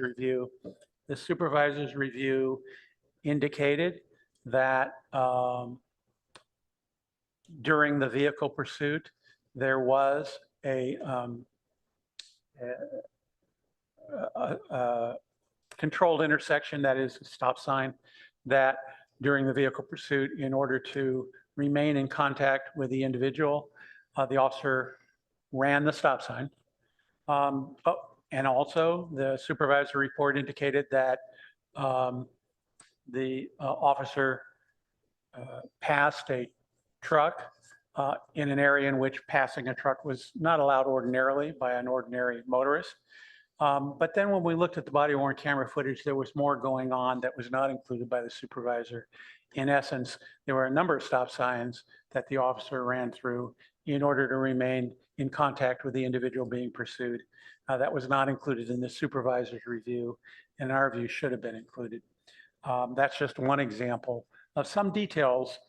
review indicated that during the vehicle pursuit, there was a controlled intersection, that is a stop sign, that during the vehicle pursuit, in order to remain in contact with the individual, the officer ran the stop sign. And also the supervisor report indicated that the officer passed a truck in an area in which passing a truck was not allowed ordinarily by an ordinary motorist. But then when we looked at the body-worn camera footage, there was more going on that was not included by the supervisor. In essence, there were a number of stop signs that the officer ran through in order to remain in contact with the individual being pursued. That was not included in the supervisor's review, and in our view should have been included. That's just one example of some details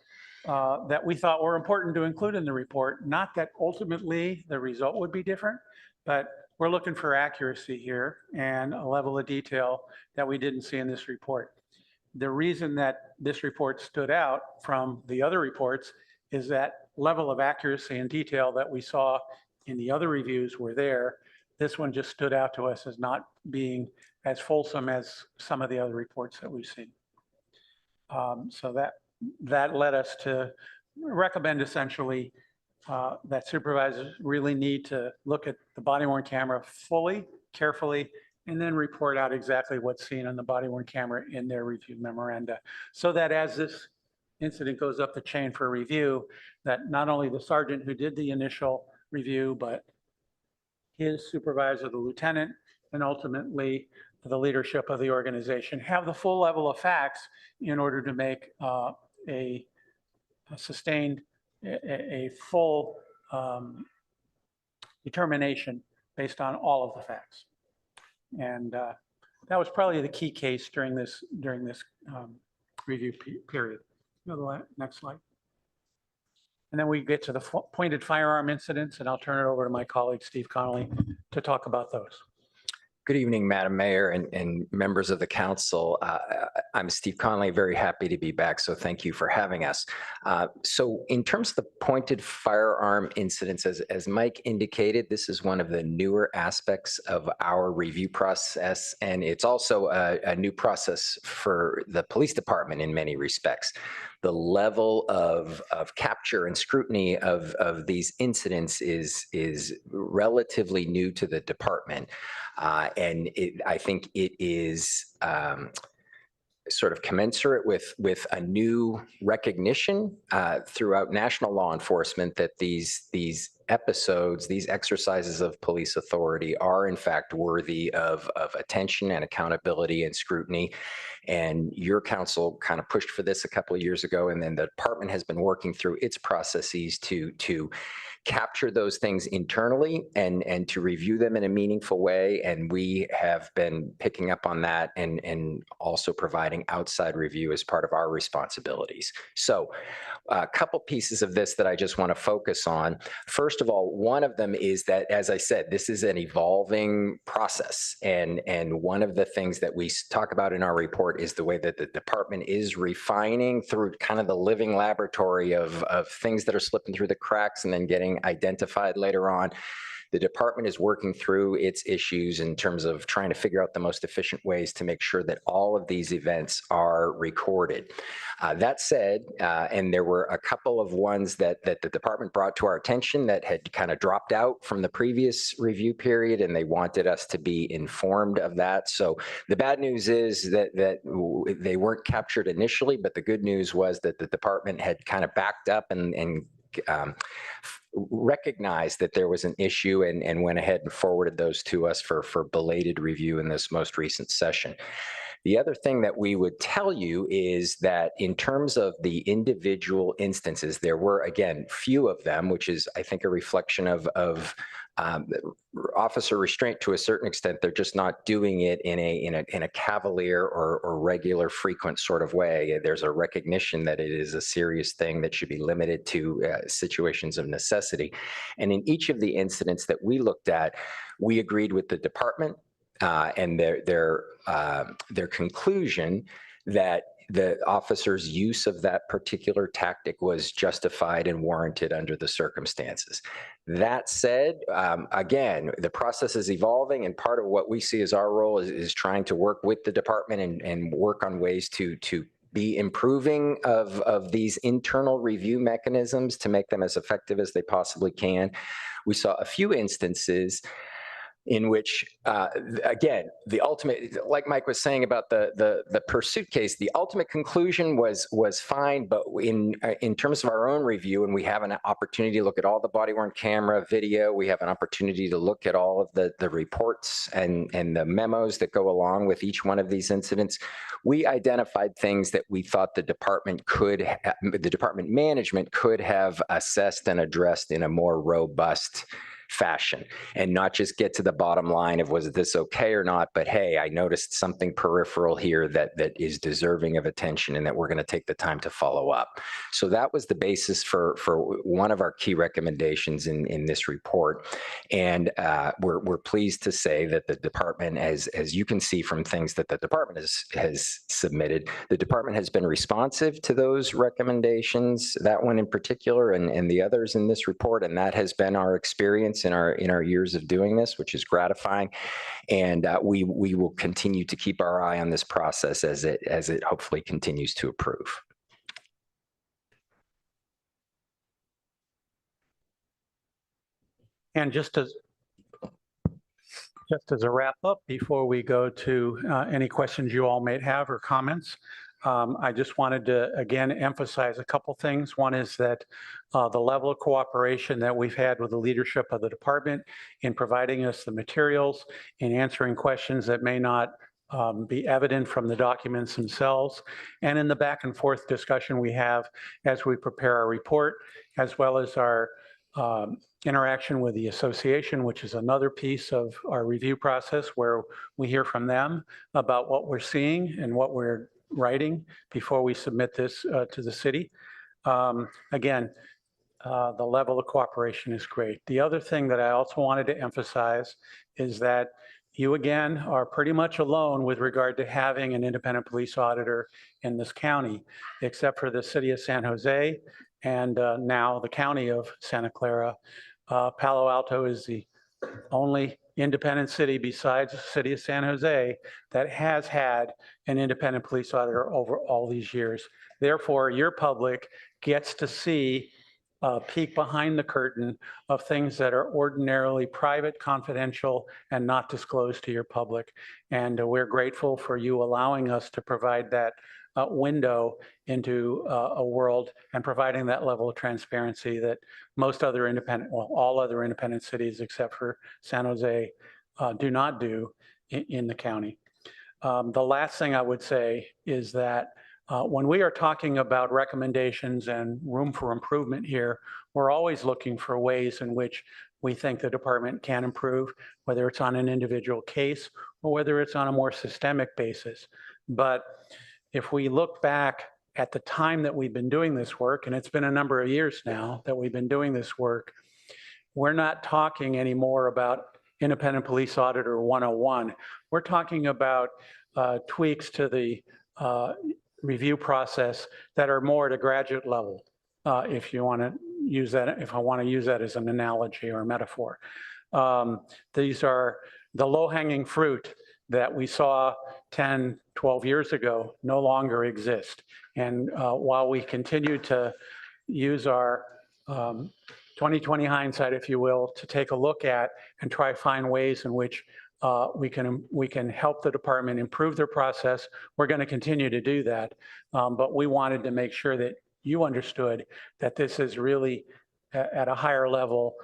that we thought were important to include in the report. Not that ultimately the result would be different, but we're looking for accuracy here and a level of detail that we didn't see in this report. The reason that this report stood out from the other reports is that level of accuracy and detail that we saw in the other reviews were there. This one just stood out to us as not being as fulsome as some of the other reports that we've seen. So that led us to recommend essentially that supervisors really need to look at the body-worn camera fully, carefully, and then report out exactly what's seen on the body-worn camera in their review memoranda. So that as this incident goes up the chain for review, that not only the sergeant who did the initial review, but his supervisor, the lieutenant, and ultimately the leadership of the organization have the full level of facts in order to make a sustained, a full determination based on all of the facts. And that was probably the key case during this review period. Go to the next slide. And then we get to the pointed firearm incidents, and I'll turn it over to my colleague, Steve Connolly, to talk about those. Good evening, Madam Mayor and members of the council. I'm Steve Connolly, very happy to be back, so thank you for having us. So in terms of the pointed firearm incidents, as Mike indicated, this is one of the newer aspects of our review process, and it's also a new process for the police department in many respects. The level of capture and scrutiny of these incidents is relatively new to the department. And I think it is sort of commensurate with a new recognition throughout national law enforcement that these episodes, these exercises of police authority are in fact worthy of attention and accountability and scrutiny. And your council kind of pushed for this a couple of years ago, and then the department has been working through its processes to capture those things internally and to review them in a meaningful way. And we have been picking up on that and also providing outside review as part of our responsibilities. So a couple pieces of this that I just want to focus on. First of all, one of them is that, as I said, this is an evolving process. And one of the things that we talk about in our report is the way that the department is refining through kind of the living laboratory of things that are slipping through the cracks and then getting identified later on, The department is working through its issues in terms of trying to figure out the most efficient ways to make sure that all of these events are recorded. That said, and there were a couple of ones that the department brought to our attention that had kind of dropped out from the previous review period, and they wanted us to be informed of that. So the bad news is that they weren't captured initially, but the good news was that the department had kind of backed up and recognized that there was an issue and went ahead and forwarded those to us for belated review in this most recent session. The other thing that we would tell you is that in terms of the individual instances, there were, again, few of them, which is, I think, a reflection of officer restraint to a certain extent. They're just not doing it in a cavalier or regular frequent sort of way. There's a recognition that it is a serious thing that should be limited to situations of necessity. And in each of the incidents that we looked at, we agreed with the department and their conclusion that the officer's use of that particular tactic was justified and warranted under the circumstances. That said, again, the process is evolving, and part of what we see as our role is trying to work with the department and work on ways to be improving of these internal review mechanisms to make them as effective as they possibly can. We saw a few instances in which, again, the ultimate, like Mike was saying about the pursuit case, the ultimate conclusion was fine, but in terms of our own review, and we have an opportunity to look at all the body-worn camera video, we have an opportunity to look at all of the reports and the memos that go along with each one of these incidents. We identified things that we thought the department management could have assessed and addressed in a more robust fashion, and not just get to the bottom line of was this okay or not, but hey, I noticed something peripheral here that is deserving of attention and that we're going to take the time to follow up. So that was the basis for one of our key recommendations in this report. And we're pleased to say that the department, as you can see from things that the department has submitted, the department has been responsive to those recommendations, that one in particular, and the others in this report, and that has been our experience in our years of doing this, which is gratifying. And we will continue to keep our eye on this process as it hopefully continues to improve. And just as a wrap up, before we go to any questions you all may have or comments, I just wanted to, again, emphasize a couple things. One is that the level of cooperation that we've had with the leadership of the department in providing us the materials, in answering questions that may not be evident from the documents themselves, and in the back and forth discussion we have as we prepare our report, as well as our interaction with the association, which is another piece of our review process where we hear from them about what we're seeing and what we're writing before we submit this to the city. Again, the level of cooperation is great. The other thing that I also wanted to emphasize is that you, again, are pretty much alone with regard to having an independent police auditor in this county, except for the city of San Jose and now the county of Santa Clara. Palo Alto is the only independent city besides the city of San Jose that has had an independent police auditor over all these years. Therefore, your public gets to see a peek behind the curtain of things that are ordinarily private, confidential, and not disclosed to your public. And we're grateful for you allowing us to provide that window into a world and providing that level of transparency that most other independent, well, all other independent cities except for San Jose do not do in the county. The last thing I would say is that when we are talking about recommendations and room for improvement here, we're always looking for ways in which we think the department can improve, whether it's on an individual case or whether it's on a more systemic basis. But if we look back at the time that we've been doing this work, and it's been a number of years now that we've been doing this work, we're not talking anymore about independent police auditor 101. We're talking about tweaks to the review process that are more at a graduate level, if you want to use that, if I want to use that as an analogy or a metaphor. These are the low-hanging fruit that we saw 10, 12 years ago no longer exist. And while we continue to use our 2020 hindsight, if you will, to take a look at and try to find ways in which we can help the department improve their process, we're going to continue to do that. But we wanted to make sure that you understood that this is really at a higher level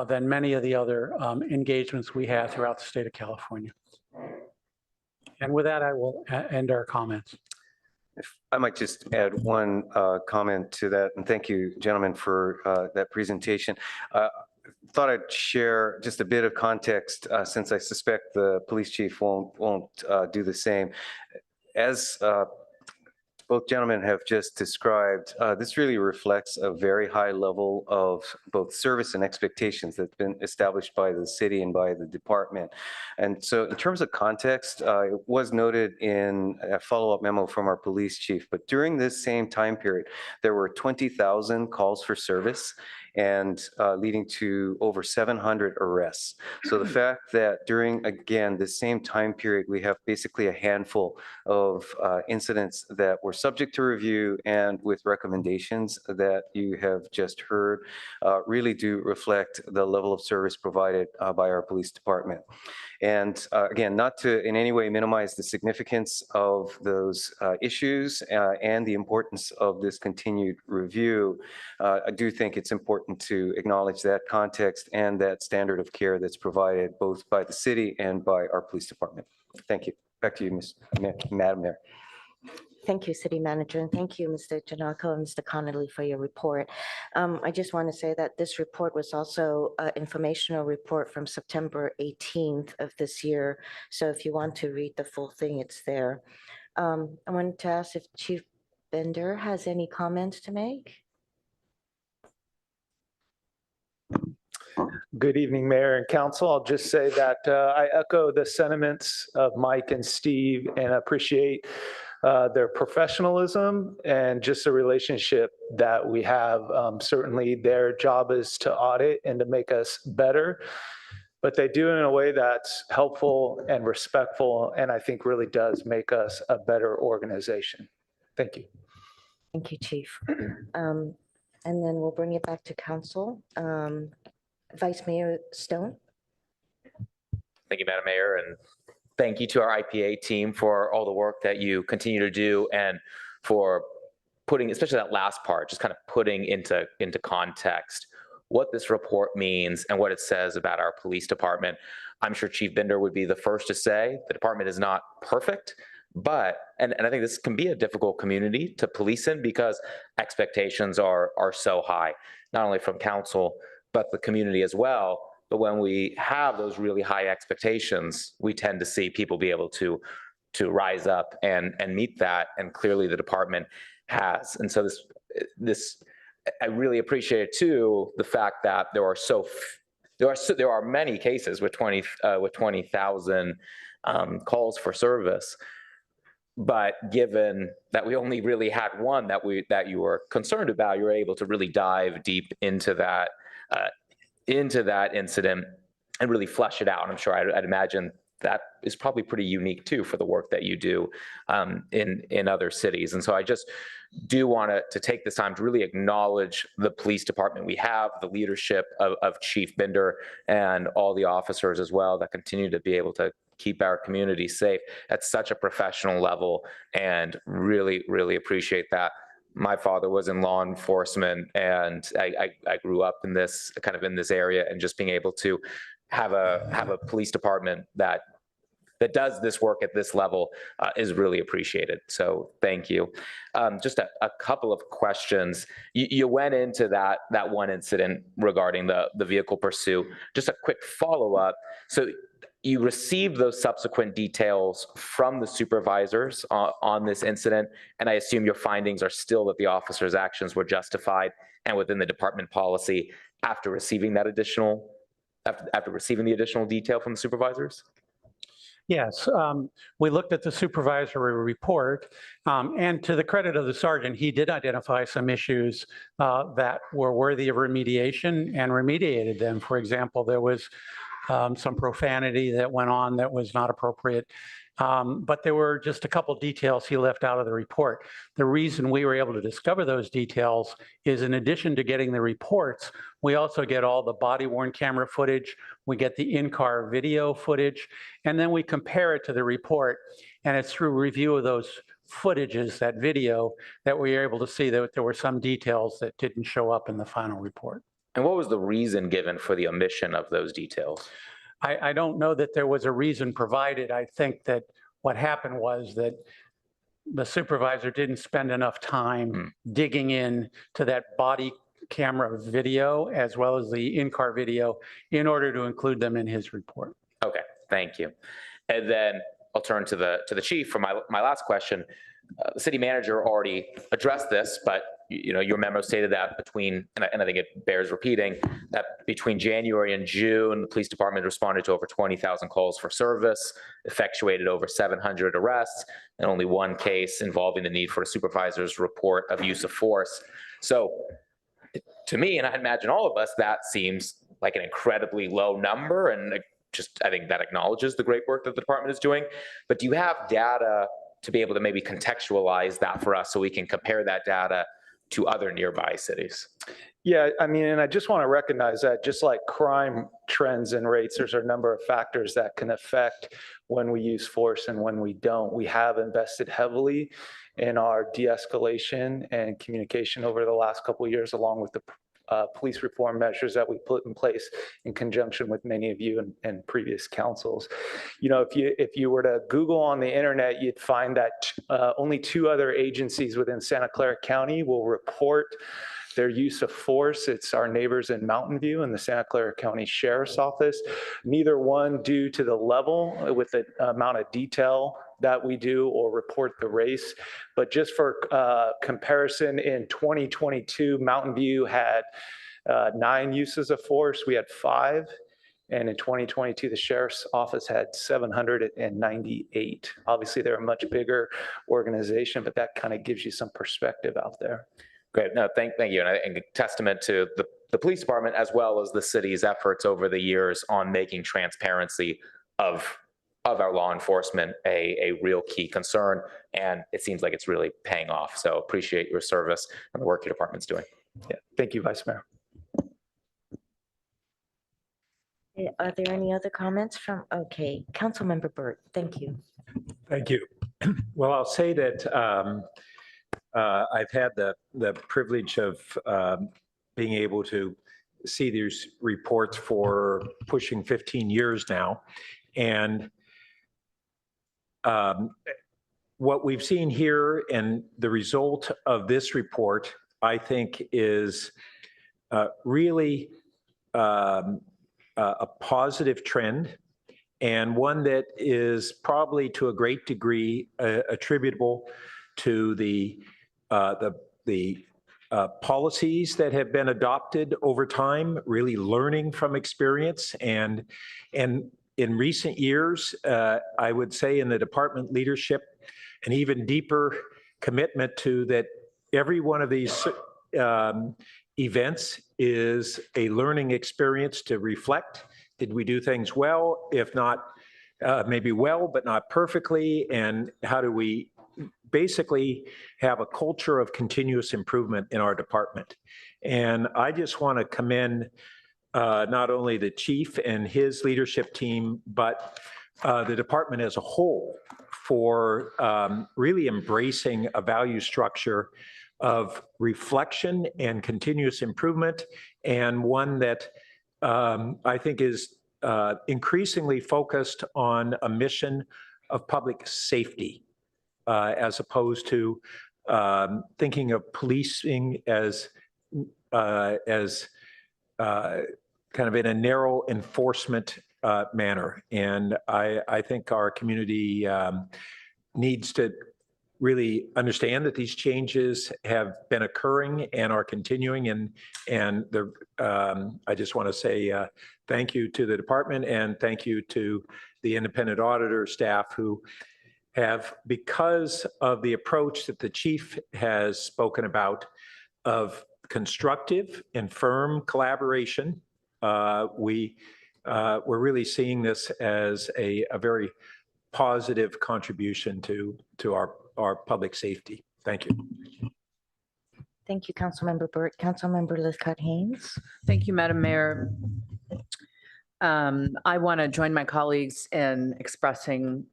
than many of the other engagements we have throughout the state of California. And with that, I will end our comments. If I might just add one comment to that, and thank you, gentlemen, for that presentation. Thought I'd share just a bit of context since I suspect the police chief won't do the same. As both gentlemen have just described, this really reflects a very high level of both service and expectations that's been established by the city and by the department. And so in terms of context, it was noted in a follow-up memo from our police chief, but during this same time period, there were 20,000 calls for service and leading to over 700 arrests. So the fact that during, again, the same time period, we have basically a handful of incidents that were subject to review and with recommendations that you have just heard really do reflect the level of service provided by our police department. And again, not to in any way minimize the significance of those issues and the importance of this continued review, I do think it's important to acknowledge that context and that standard of care that's provided both by the city and by our police department. Thank you. Back to you, Madam Mayor. Thank you, City Manager, and thank you, Mr. Janako and Mr. Connolly, for your report. I just want to say that this report was also an informational report from September 18th of this year. So if you want to read the full thing, it's there. I wanted to ask if Chief Bender has any comments to make. Good evening, Mayor and Council. I'll just say that I echo the sentiments of Mike and Steve and appreciate their professionalism and just the relationship that we have. Certainly their job is to audit and to make us better, but they do it in a way that's helpful and respectful, and I think really does make us a better organization. Thank you. Thank you, Chief. And then we'll bring it back to Council. Vice Mayor Stone. Thank you, Madam Mayor, and thank you to our IPA team for all the work that you continue to do and for putting, especially that last part, just kind of putting into context what this report means and what it says about our police department. I'm sure Chief Binder would be the first to say the department is not perfect, but, and I think this can be a difficult community to police in because expectations are so high, not only from council, but the community as well. But when we have those really high expectations, we tend to see people be able to rise up and meet that. And clearly the department has. And so this I really appreciate too, the fact that there are many cases with 20,000 calls for service. But given that we only really had one that you were concerned about, you were able to really dive deep into that incident and really flesh it out. And I'm sure I'd imagine that is probably pretty unique too for the work that you do in other cities. And so I just do want to take this time to really acknowledge the police department we have, the leadership of Chief Binder and all the officers as well that continue to be able to keep our community safe at such a professional level, and really, really appreciate that. My father was in law enforcement, and I grew up in this area, and just being able to have a police department that does this work at this level is really appreciated. So thank you. Just a couple of questions. You went into that one incident regarding the vehicle pursuit. Just a quick follow-up. So you received those subsequent details from the supervisors on this incident, and I assume your findings are still that the officer's actions were justified and within the department policy after receiving the additional detail from the supervisors? Yes, we looked at the supervisory report, and to the credit of the sergeant, he did identify some issues that were worthy of remediation and remediated them. For example, there was some profanity that went on that was not appropriate. But there were just a couple details he left out of the report. The reason we were able to discover those details is, in addition to getting the reports, we also get all the body-worn camera footage, we get the in-car video footage, and then we compare it to the report. And it's through review of those footages, that video, that we were able to see that there were some details that didn't show up in the final report. And what was the reason given for the omission of those details? I don't know that there was a reason provided. I think that what happened was that the supervisor didn't spend enough time digging in to that body camera video as well as the in-car video in order to include them in his report. Okay, thank you. And then I'll turn to the chief for my last question. The city manager already addressed this, but your memo stated that between, and I think it bears repeating, that between January and June, the police department responded to over 20,000 calls for service, effectuated over 700 arrests, and only one case involving the need for a supervisor's report of use of force. So to me, and I imagine all of us, that seems like an incredibly low number, and I think that acknowledges the great work that the department is doing. But do you have data to be able to maybe contextualize that for us so we can compare that data to other nearby cities? Yeah, I mean, and I just want to recognize that just like crime trends and rates, there's a number of factors that can affect when we use force and when we don't. We have invested heavily in our de-escalation and communication over the last couple of years, along with the police reform measures that we put in place in conjunction with many of you and previous councils. If you were to Google on the internet, you'd find that only 2 other agencies within Santa Clara County will report their use of force. It's our neighbors in Mountain View and the Santa Clara County Sheriff's Office. Neither one due to the level with the amount of detail that we do or report the race. But just for comparison, in 2022, Mountain View had 9 uses of force. We had 5. And in 2022, the Sheriff's Office had 798. Obviously, they're a much bigger organization, but that kind of gives you some perspective out there. Great. No, thank you. And I think a testament to the police department as well as the city's efforts over the years on making transparency of our law enforcement a real key concern. And it seems like it's really paying off. So appreciate your service and the work your department's doing. Yeah. Thank you, Vice Mayor. Are there any other comments from, okay, Councilmember Burt, thank you. Thank you. Well, I'll say that I've had the privilege of being able to see these reports for pushing 15 years now. And what we've seen here and the result of this report, I think, is really a positive trend, and one that is probably to a great degree attributable to the policies that have been adopted over time, really learning from experience. And in recent years, I would say in the department leadership, an even deeper commitment to that every one of these events is a learning experience to reflect. Did we do things well? If not, maybe well, but not perfectly. And how do we basically have a culture of continuous improvement in our department? And I just want to commend not only the chief and his leadership team, but the department as a whole for really embracing a value structure of reflection and continuous improvement, and one that I think is increasingly focused on a mission of public safety, as opposed to thinking of policing as kind of in a narrow enforcement manner. And I think our community needs to really understand that these changes have been occurring and are continuing. And I just want to say thank you to the department and thank you to the independent auditor staff who have, because of the approach that the chief has spoken about of constructive and firm collaboration, we we're really seeing this as a very positive contribution to our public safety. Thank you. Thank you, Councilmember Burt. Councilmember Liscott Haynes. Thank you, Madam Mayor. I want to join my colleagues in expressing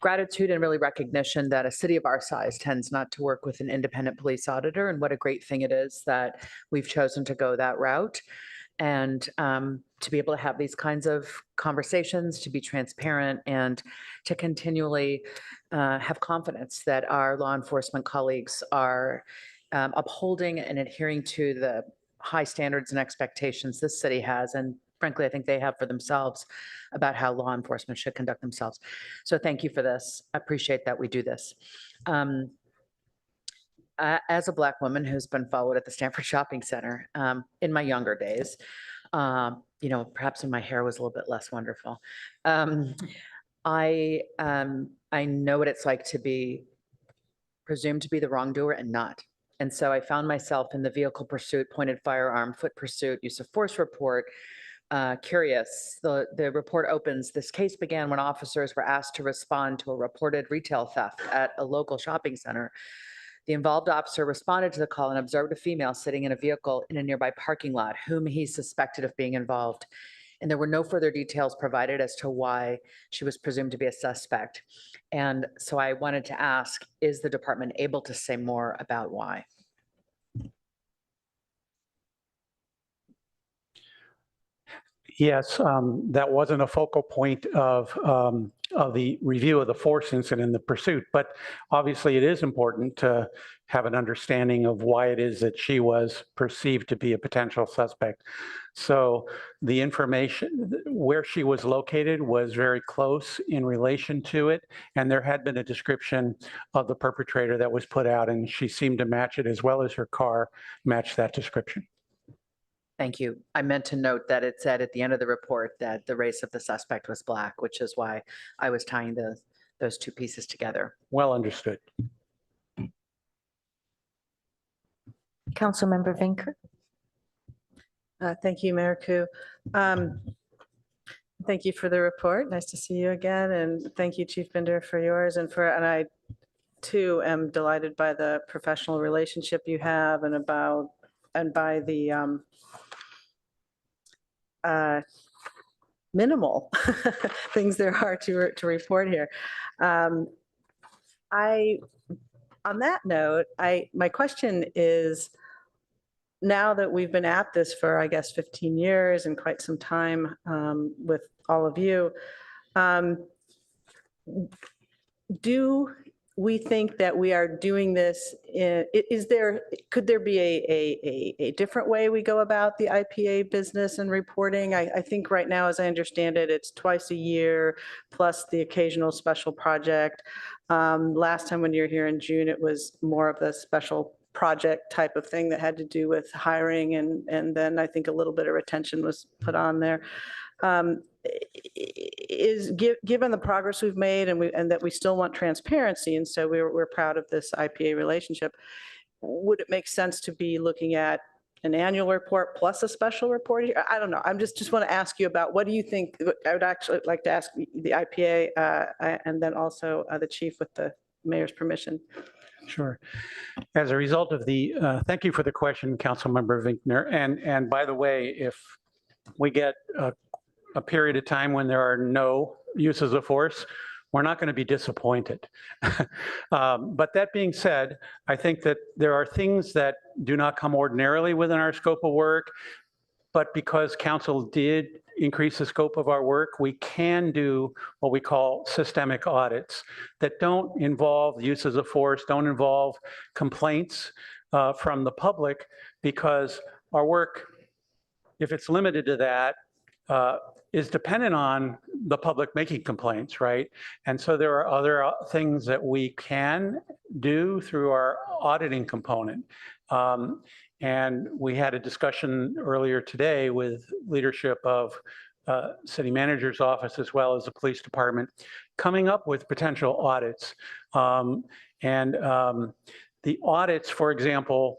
gratitude and really recognition that a city of our size tends not to work with an independent police auditor, and what a great thing it is that we've chosen to go that route. And to be able to have these kinds of conversations, to be transparent, and to continually have confidence that our law enforcement colleagues are upholding and adhering to the high standards and expectations this city has, and frankly, I think they have for themselves about how law enforcement should conduct themselves. So thank you for this. I appreciate that we do this. As a Black woman who's been followed at the Stanford Shopping Center in my younger days, perhaps when my hair was a little bit less wonderful, I know what it's like to be presumed to be the wrongdoer and not. And so I found myself in the vehicle pursuit, pointed firearm, foot pursuit, use of force report, curious. The report opens, this case began when officers were asked to respond to a reported retail theft at a local shopping center. The involved officer responded to the call and observed a female sitting in a vehicle in a nearby parking lot whom he suspected of being involved. And there were no further details provided as to why she was presumed to be a suspect. And so I wanted to ask, is the department able to say more about why? Yes, that wasn't a focal point of the review of the force incident in the pursuit, but obviously it is important to have an understanding of why it is that she was perceived to be a potential suspect. So the information where she was located was very close in relation to it, and there had been a description of the perpetrator that was put out, and she seemed to match it as well as her car matched that description. Thank you. I meant to note that it said at the end of the report that the race of the suspect was Black, which is why I was tying those two pieces together. Well understood. Councilmember Vinker. Thank you, Mayor Koo. Thank you for the report. Nice to see you again. And thank you, Chief Binder, for yours. And I too am delighted by the professional relationship you have and by the minimal things there are to report here. On that note, my question is, now that we've been at this for, I guess, 15 years and quite some time with all of you, do we think that we are doing this? Could there be a different way we go about the IPA business and reporting? I think right now, as I understand it, it's twice a year plus the occasional special project. Last time when you were here in June, it was more of a special project type of thing that had to do with hiring, and then I think a little bit of retention was put on there. Given the progress we've made and that we still want transparency, and so we're proud of this IPA relationship, would it make sense to be looking at an annual report plus a special report? I don't know. I'm just want to ask you about, what do you think? I would actually like to ask the IPA and then also the chief, with the mayor's permission. Sure. As a result of thank you for the question, Councilmember Vinkner. And by the way, if we get a period of time when there are no uses of force, we're not going to be disappointed. But that being said, I think that there are things that do not come ordinarily within our scope of work, but because council did increase the scope of our work, we can do what we call systemic audits that don't involve uses of force, don't involve complaints from the public, because our work, if it's limited to that, is dependent on the public making complaints, right? And so there are other things that we can do through our auditing component. And we had a discussion earlier today with leadership of city manager's office as well as the police department, coming up with potential audits. The audits, for example,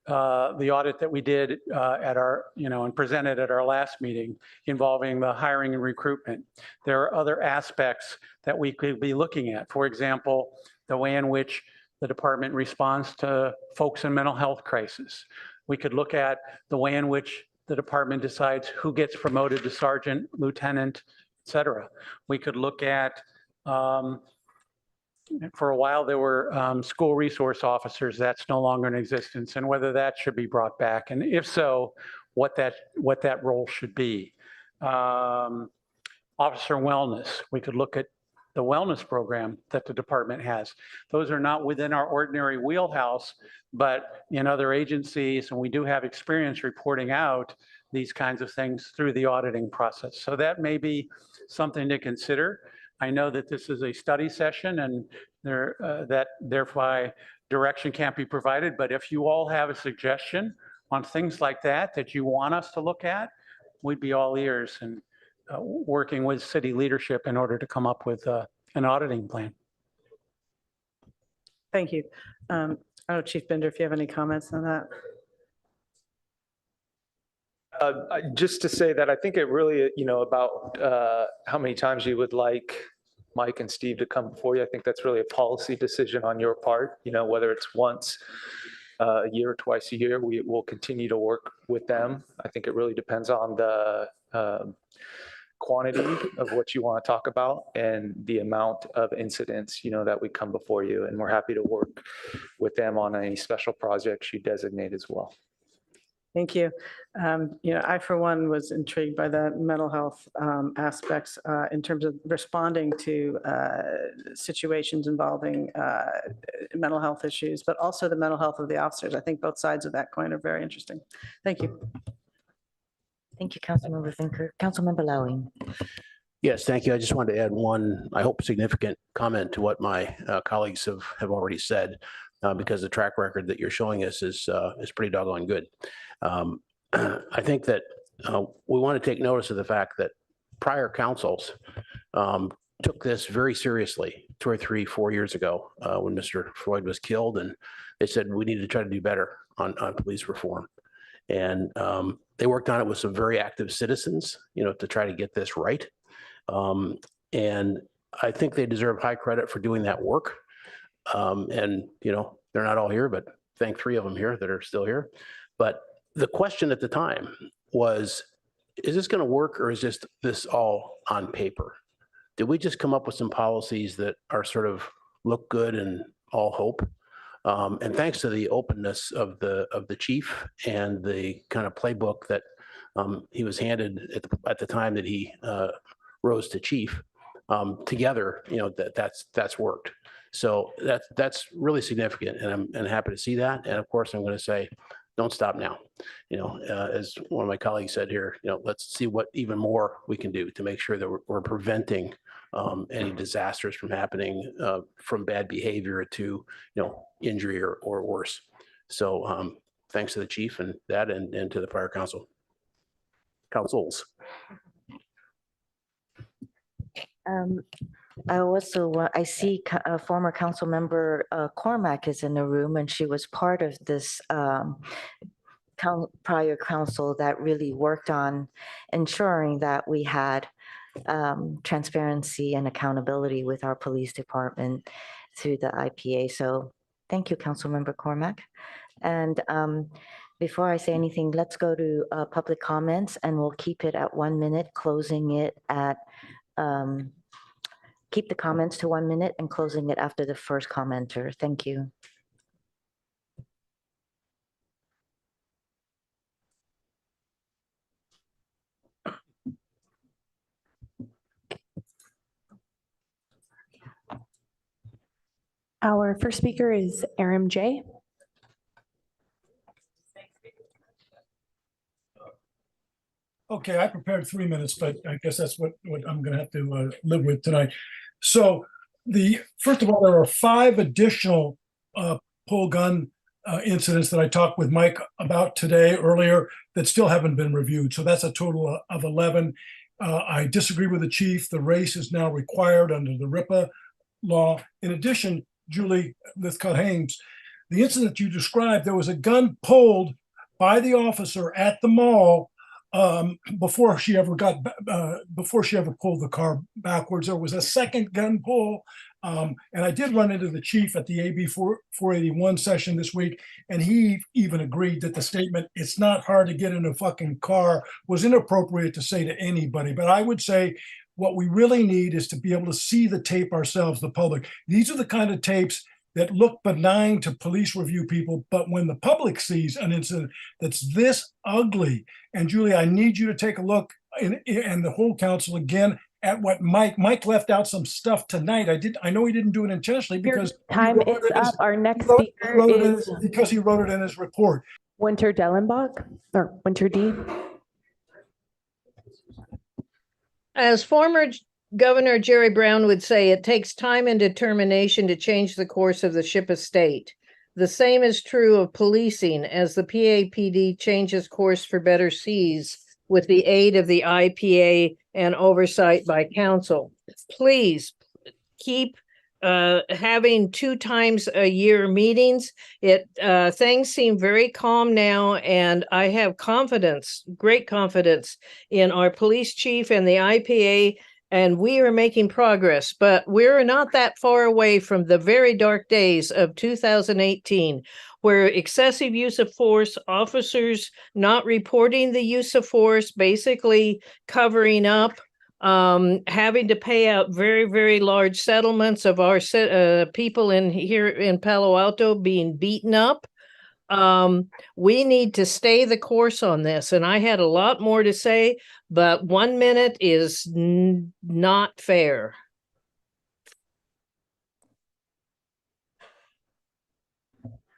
the audit that we did at our, and presented at our last meeting involving the hiring and recruitment. There are other aspects that we could be looking at. For example, the way in which the department responds to folks in mental health crisis. We could look at the way in which the department decides who gets promoted to sergeant, lieutenant, et cetera. We could look at, for a while, there were school resource officers. That's no longer in existence, and whether that should be brought back. And if so, what that role should be. Officer wellness. We could look at the wellness program that the department has. Those are not within our ordinary wheelhouse, but in other agencies, and we do have experience reporting out these kinds of things through the auditing process. So that may be something to consider. I know that this is a study session and that therefore direction can't be provided, but if you all have a suggestion on things like that you want us to look at, we'd be all ears and working with city leadership in order to come up with an auditing plan. Thank you. I don't know, Chief Bender, if you have any comments on that. Just to say that I think it really, about how many times you would like Mike and Steve to come before you. I think that's really a policy decision on your part, whether it's once a year or twice a year, we will continue to work with them. I think it really depends on the quantity of what you want to talk about and the amount of incidents, that we come before you. And we're happy to work with them on any special projects you designate as well. Thank you. I, for one, was intrigued by the mental health aspects in terms of responding to situations involving mental health issues, but also the mental health of the officers. I think both sides of that coin are very interesting. Thank you. Thank you, Councilmember Finker. Councilmember Lowing. Yes, thank you. I just wanted to add one, I hope, significant comment to what my colleagues have already said, because the track record that you're showing us is pretty doggone good. I think that we want to take notice of the fact that prior councils took this very seriously 2 or 3, 4 years ago when Mr. Floyd was killed, and they said we need to try to do better on police reform. And they worked on it with some very active citizens, to try to get this right. And I think they deserve high credit for doing that work. And, they're not all here, but thank 3 of them here that are still here. But the question at the time was, is this going to work, or is this all on paper? Did we just come up with some policies that are sort of look good and all hope? And thanks to the openness of the chief and the kind of playbook that he was handed at the time that he rose to chief, together, that's worked. So that's really significant, and I'm happy to see that. And of course, I'm going to say, don't stop now. As one of my colleagues said here, let's see what even more we can do to make sure that we're preventing any disasters from happening, from bad behavior to, injury or worse. So thanks to the chief and to the prior councils. I see former council member Cormack is in the room, and she was part of this prior council that really worked on ensuring that we had transparency and accountability with our police department through the IPA. So thank you, Councilmember Cormack. And before I say anything, let's go to public comments, and we'll keep it at 1 minute, closing it at keep the comments to 1 minute and closing it after the first commenter. Thank you. Our first speaker is Aram J. Okay, I prepared 3 minutes, but I guess that's what I'm going to have to live with tonight. So first of all, there are 5 additional pull gun incidents that I talked with Mike about today earlier that still haven't been reviewed. So that's a total of 11. I disagree with the chief. The race is now required under the RIPA law. In addition, Julie Lithcott-Haynes, the incident you described, there was a gun pulled by the officer at the mall before she ever pulled the car backwards. There was a second gun pull. And I did run into the chief at the AB 481 session this week, and he even agreed that the statement, "It's not hard to get in a fucking car," was inappropriate to say to anybody. But I would say what we really need is to be able to see the tape ourselves, the public. These are the kind of tapes that look benign to police review people, but when the public sees an incident that's this ugly, and Julie, I need you to take a look, and the whole council again, at what Mike left out some stuff tonight. I know he didn't do it intentionally because time is up. Our next speaker is because he wrote it in his report. Winter Dellenbach or Winter D. As former Governor Jerry Brown would say, it takes time and determination to change the course of the ship of state. The same is true of policing as the PAPD changes course for better seas with the aid of the IPA and oversight by council. Please keep having 2 times a year meetings. Things seem very calm now, and I have confidence, great confidence in our police chief and the IPA, and we are making progress, but we're not that far away from the very dark days of 2018, where excessive use of force, officers not reporting the use of force, basically covering up, having to pay out very, very large settlements of our people here in Palo Alto being beaten up. We need to stay the course on this. And I had a lot more to say, but 1 minute is not fair.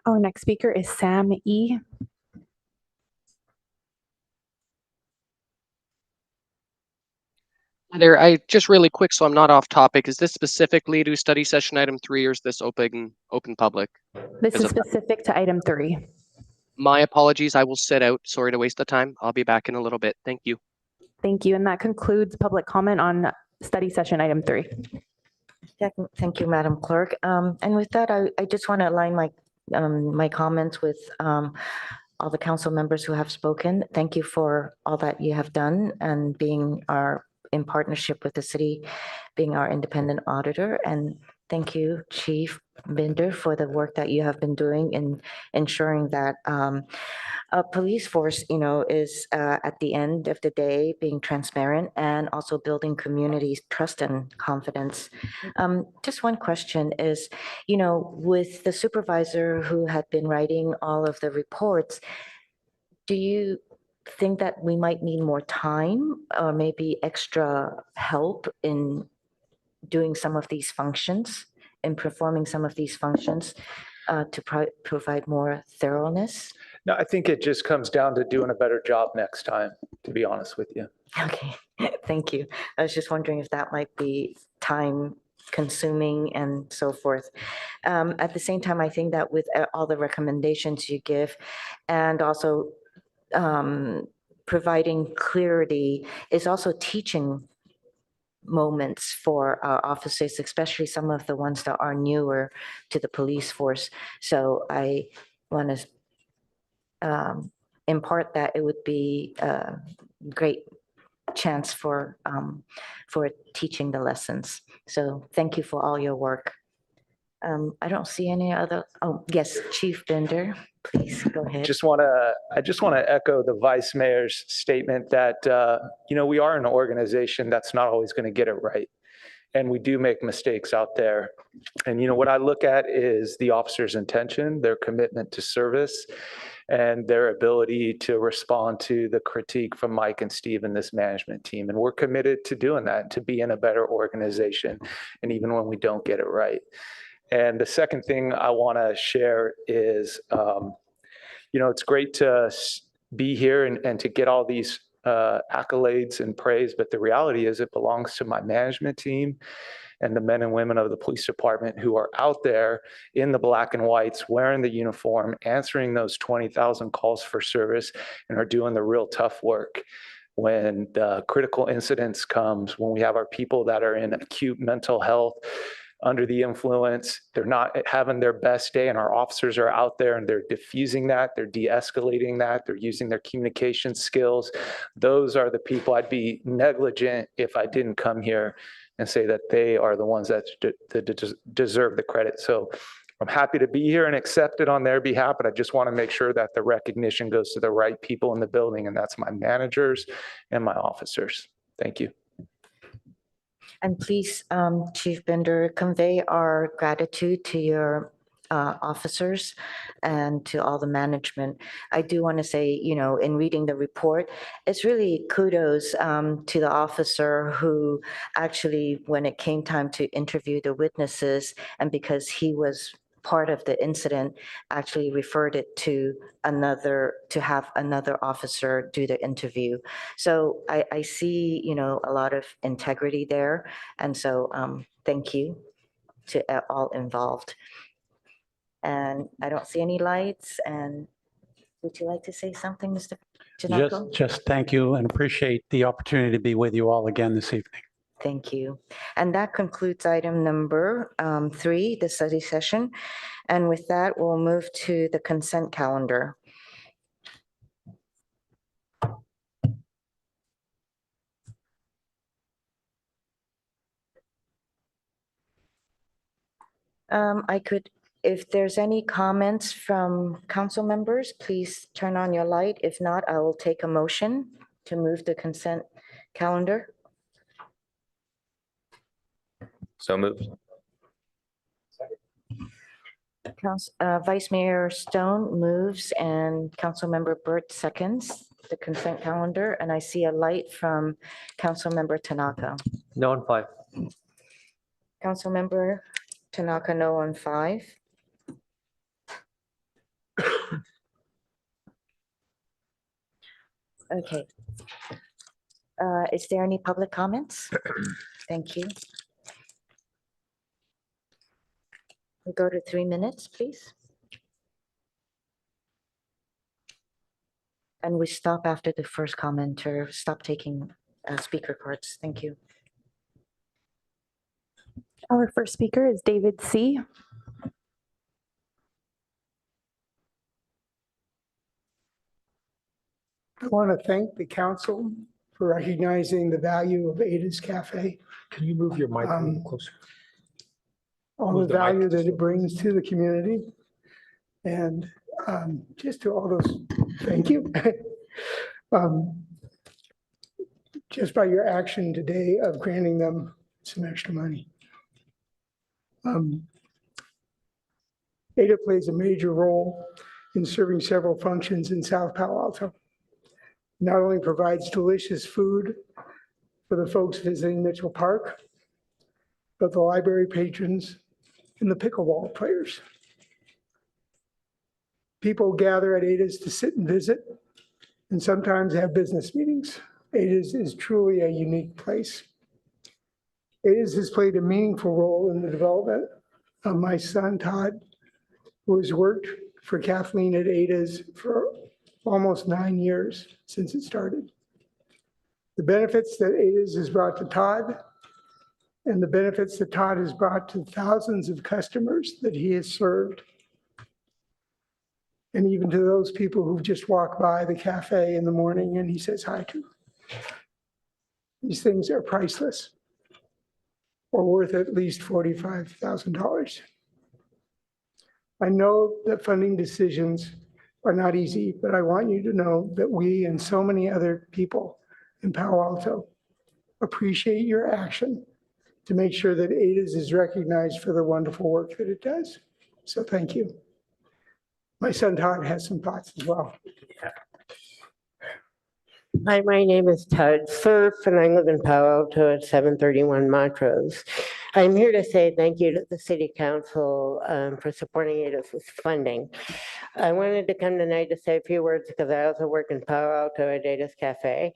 Our next speaker is Sam E. Hi there, just really quick, so I'm not off topic. Is this specifically to study session item 3, or is this open public? This is specific to item 3. My apologies, I will sit out. Sorry to waste the time. I'll be back in a little bit. Thank you. Thank you. And that concludes public comment on study session item 3. Thank you, Madam Clerk. And with that, I just want to align my comments with all the council members who have spoken. Thank you for all that you have done and being in partnership with the city, being our independent auditor. And thank you, Chief Binder, for the work that you have been doing in ensuring that a police force, is at the end of the day being transparent and also building communities' trust and confidence. Just one question is, with the supervisor who had been writing all of the reports, do you think that we might need more time or maybe extra help in doing some of these functions and performing some of these functions to provide more thoroughness? No, I think it just comes down to doing a better job next time, to be honest with you. Okay, thank you. I was just wondering if that might be time consuming and so forth. At the same time, I think that with all the recommendations you give and also providing clarity is also teaching moments for our officers, especially some of the ones that are newer to the police force. So I want to impart that it would be a great chance for teaching the lessons. So thank you for all your work. I don't see any other. Oh, yes, Chief Bender, please go ahead. I just want to echo the Vice Mayor's statement that, we are an organization that's not always going to get it right. And we do make mistakes out there. And, what I look at is the officer's intention, their commitment to service, and their ability to respond to the critique from Mike and Steve and this management team. And we're committed to doing that, to be in a better organization, and even when we don't get it right. And the second thing I want to share is, it's great to be here and to get all these accolades and praise, but the reality is it belongs to my management team and the men and women of the police department who are out there in the black and whites, wearing the uniform, answering those 20,000 calls for service, and are doing the real tough work. When the critical incidents comes, when we have our people that are in acute mental health under the influence. They're not having their best day, and our officers are out there and they're diffusing that, they're de-escalating that, they're using their communication skills. Those are the people. I'd be negligent if I didn't come here and say that they are the ones that deserve the credit. So I'm happy to be here and accept it on their behalf, but I just want to make sure that the recognition goes to the right people in the building, and that's my managers and my officers. Thank you. And please, Chief Bender, convey our gratitude to your officers and to all the management. I do want to say, in reading the report, it's really kudos to the officer who actually, when it came time to interview the witnesses, and because he was part of the incident, actually referred it to have another officer do the interview. So I see, a lot of integrity there. And so thank you to all involved. And I don't see any lights. And would you like to say something, Mr. Janako? Just thank you and appreciate the opportunity to be with you all again this evening. Thank you. And that concludes item number 3, the study session. And with that, we'll move to the consent calendar. If there's any comments from council members, please turn on your light. If not, I will take a motion to move the consent calendar. So moved. Vice Mayor Stone moves and Councilmember Burt seconds the consent calendar. And I see a light from Councilmember Tanaka. No on 5. Councilmember Tanaka, no on 5. Okay. Is there any public comments? Thank you. We go to 3 minutes, please. And we stop after the first commenter. Stop taking speaker cards. Thank you. Our first speaker is David C. I want to thank the council for recognizing the value of Ada's Cafe. Can you move your mic a little closer? All Move the the mic value that it brings to the community. And just to all those, thank you. Just by your action today of granting them some extra money. Ada plays a major role in serving several functions in South Palo Alto. Not only provides delicious food for the folks visiting Mitchell Park, but the library patrons and the pickleball players. People gather at Ada's to sit and visit, and sometimes have business meetings. Ada's is truly a unique place. Ada's has played a meaningful role in the development of my son, Todd, who has worked for Kathleen at Ada's for almost 9 years since it started. The benefits that Ada's has brought to Todd and the benefits that Todd has brought to thousands of customers that he has served, and even to those people who just walk by the cafe in the morning and he says hi to. These things are priceless or worth at least $45,000. I know that funding decisions are not easy, but I want you to know that we and so many other people in Palo Alto appreciate your action to make sure that Ada's is recognized for the wonderful work that it does. So thank you. My son Todd has some thoughts as well. Hi, my name is Todd Surf, and I live in Palo Alto at 731 Montrose. I'm here to say thank you to the City Council for supporting Ada's with funding. I wanted to come tonight to say a few words because I also work in Palo Alto at Ada's Cafe.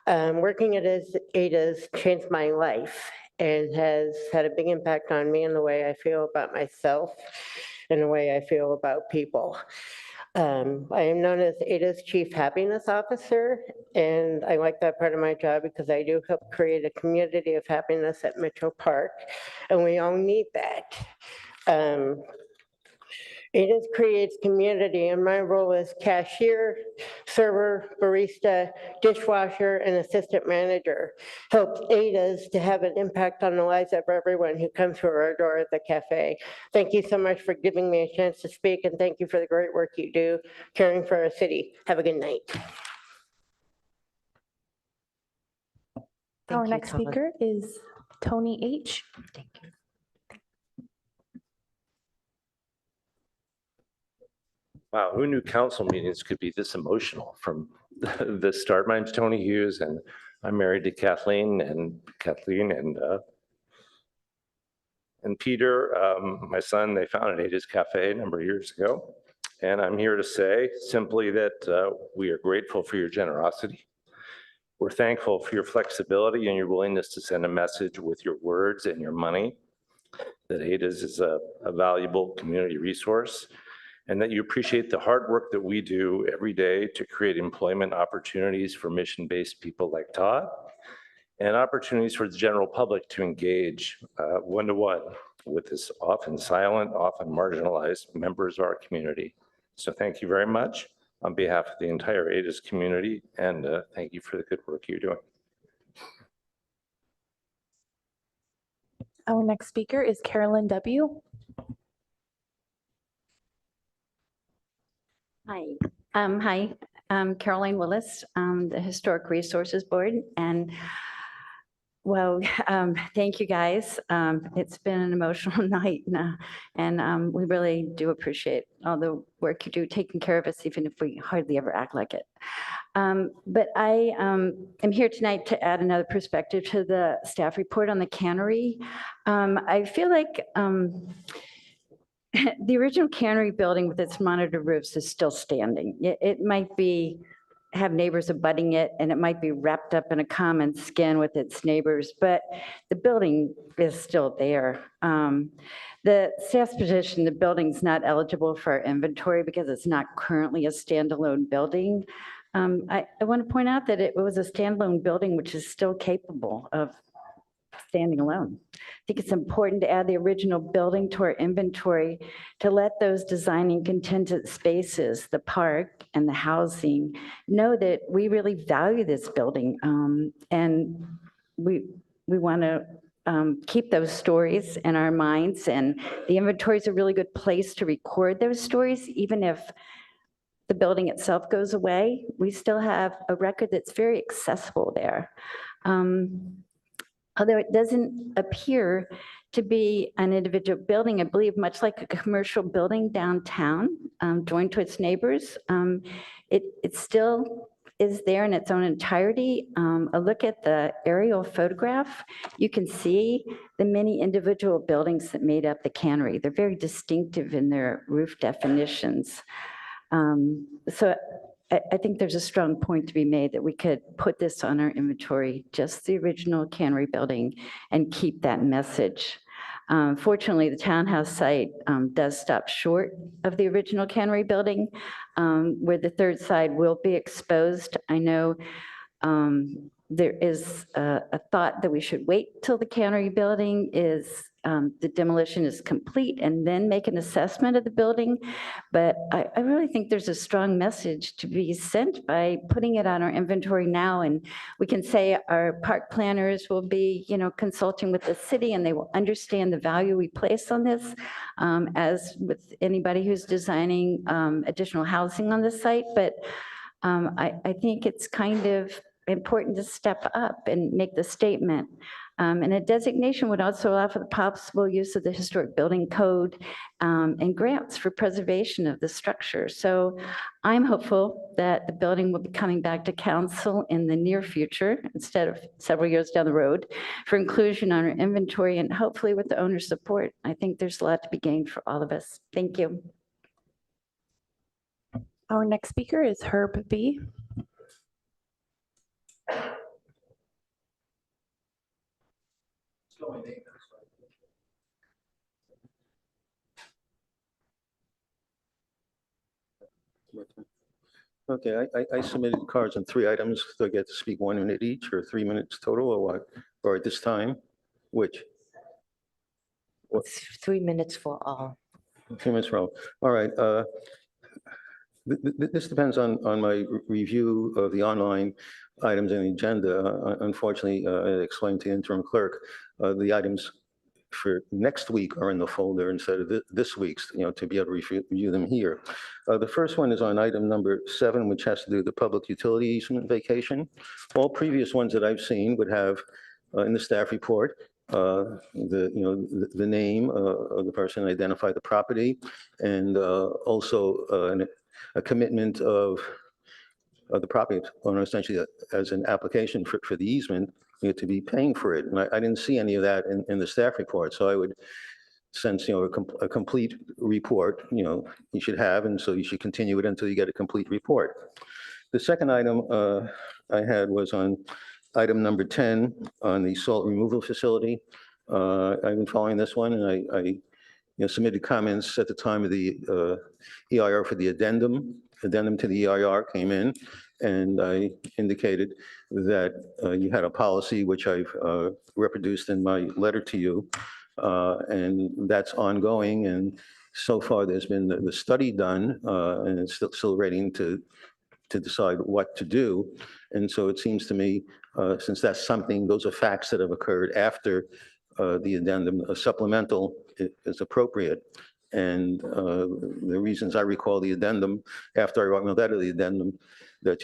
Working at Ada's changed my life and has had a big impact on me in the way I feel about myself and the way I feel about people. I am known as Ada's Chief Happiness Officer, and I like that part of my job because I do help create a community of happiness at Metro Park, and we all need that. It creates community, and my role as cashier, server, barista, dishwasher, and assistant manager helps Ada's to have an impact on the lives of everyone who comes through our door at the cafe. Thank you so much for giving me a chance to speak, and thank you for the great work you do caring for our city. Have a good night. Our next speaker is Tony H. Wow, who knew council meetings could be this emotional from the start? My name's Tony Hughes, and I'm married to Kathleen and Peter, my son. They founded Ada's Cafe a number of years ago. And I'm here to say simply that we are grateful for your generosity. We're thankful for your flexibility and your willingness to send a message with your words and your money that Ada's is a valuable community resource, and that you appreciate the hard work that we do every day to create employment opportunities for mission-based people like Todd, and opportunities for the general public to engage one-to-one with this often silent, often marginalized members of our community. So thank you very much on behalf of the entire Ada's community, and thank you for the good work you're doing. Our next speaker is Carolyn W. Hi, I'm Caroline Willis, the Historic Resources Board, and well, thank you guys. It's been an emotional night, and we really do appreciate all the work you do taking care of us, even if we hardly ever act like it. But I am here tonight to add another perspective to the staff report on the cannery. I feel like the original cannery building with its monitor roofs is still standing. It might have neighbors abutting it, and it might be wrapped up in a common skin with its neighbors, but the building is still there. The staff's position, the building's not eligible for our inventory because it's not currently a standalone building. I want to point out that it was a standalone building, which is still capable of standing alone. I think it's important to add the original building to our inventory to let those designing contingent spaces, the park and the housing, know that we really value this building. And we want to keep those stories in our minds, and the inventory is a really good place to record those stories. Even if the building itself goes away, we still have a record that's very accessible there. Although it doesn't appear to be an individual building, I believe much like a commercial building downtown, joined to its neighbors, it still is there in its own entirety. A look at the aerial photograph, you can see the many individual buildings that made up the cannery. They're very distinctive in their roof definitions. So I think there's a strong point to be made that we could put this on our inventory, just the original cannery building, and keep that message. Fortunately, the townhouse site does stop short of the original cannery building, where the third side will be exposed. I know there is a thought that we should wait till the cannery building is, the demolition is complete, and then make an assessment of the building. But I really think there's a strong message to be sent by putting it on our inventory now. And we can say our park planners will be, consulting with the city, and they will understand the value we place on this, as with anybody who's designing additional housing on the site. But I think it's kind of important to step up and make the statement. And a designation would also allow for the possible use of the historic building code and grants for preservation of the structure. So I'm hopeful that the building will be coming back to council in the near future instead of several years down the road for inclusion on our inventory, and hopefully with the owner's support. I think there's a lot to be gained for all of us. Thank you. Our next speaker is Herb B. Okay, I submitted cards on 3 items. Do I get to speak 1 minute each or 3 minutes total or what? Or at this time? Which? It's 3 minutes for all. 3 minutes for all. All right. This depends on my review of the online items in the agenda. Unfortunately, I explained to the interim clerk, the items for next week are in the folder instead of this week's, to be able to review them here. The first one is on item number 7, which has to do with the public utility easement vacation. All previous ones that I've seen would have in the staff report the name of the person, identify the property, and also a commitment of the property owner essentially as an application for the easement, to be paying for it. And I didn't see any of that in the staff report. So I would sense, a complete report, you should have, and so you should continue it until you get a complete report. The second item I had was on item number 10 on the salt removal facility. I've been following this one, and I submitted comments at the time of the EIR for the addendum. Addendum to the EIR came in, and I indicated that you had a policy, which I've reproduced in my letter to you, and that's ongoing. And so far, there's been the study done, and it's still waiting to decide what to do. And so it seems to me, since that's something, those are facts that have occurred after the addendum, a supplemental is appropriate. And the reasons I recall the addendum, after I wrote my letter to the addendum, that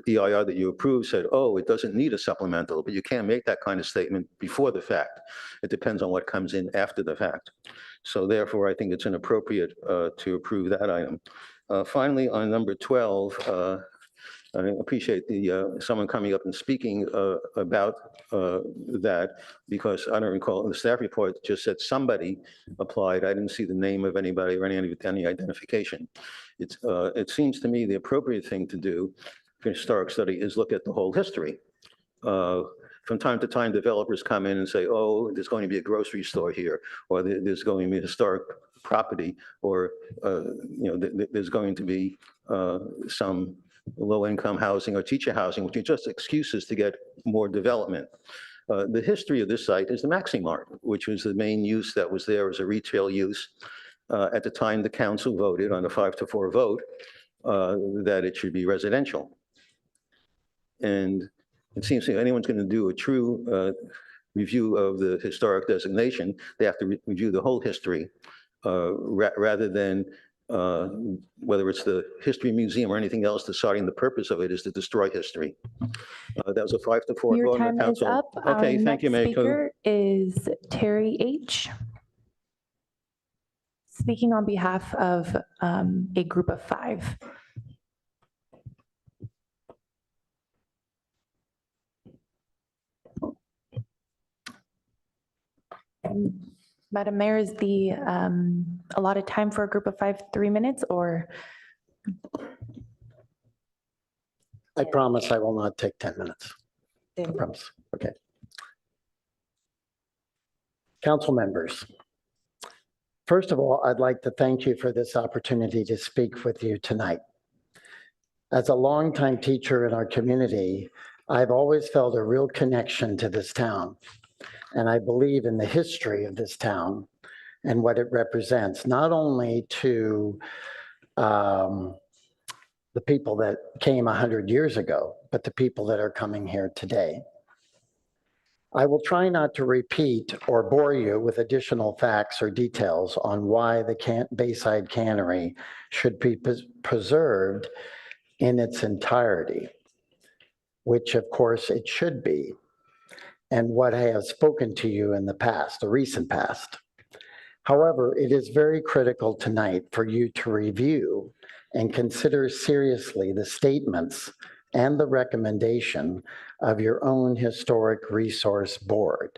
EIR that you approved said, oh, it doesn't need a supplemental, but you can't make that kind of statement before the fact. It depends on what comes in after the fact. So therefore, I think it's inappropriate to approve that item. Finally, on number 12, I appreciate someone coming up and speaking about that, because I don't recall, the staff report just said somebody applied. I didn't see the name of anybody or any identification. It seems to me the appropriate thing to do for historic study is look at the whole history. From time to time, developers come in and say, oh, there's going to be a grocery store here, or there's going to be a historic property, or there's going to be some low-income housing or teacher housing, which are just excuses to get more development. The history of this site is the Maxi Mart, which was the main use that was there as a retail use. At the time, the council voted on a 5-4 vote that it should be residential. And it seems to me anyone's going to do a true review of the historic designation, they have to review the whole history rather than whether it's the history museum or anything else, deciding the purpose of it is to destroy history. That was a 5-4 Your vote on time the is council. up. Okay, Our thank you, next Mayor. speaker is Terry H. Speaking on behalf of a group of 5. Madam Mayor, is the allotted time for a group of 5 3 minutes, or? I promise I will not take 10 minutes. I 10 promise. Okay. Council members, first of all, I'd like to thank you for this opportunity to speak with you tonight. As a longtime teacher in our community, I've always felt a real connection to this town. And I believe in the history of this town and what it represents, not only to the people that came 100 years ago, but the people that are coming here today. I will try not to repeat or bore you with additional facts or details on why the Bayside Cannery should be preserved in its entirety, which of course it should be, and what I have spoken to you in the past, the recent past. However, it is very critical tonight for you to review and consider seriously the statements and the recommendation of your own Historic Resource Board,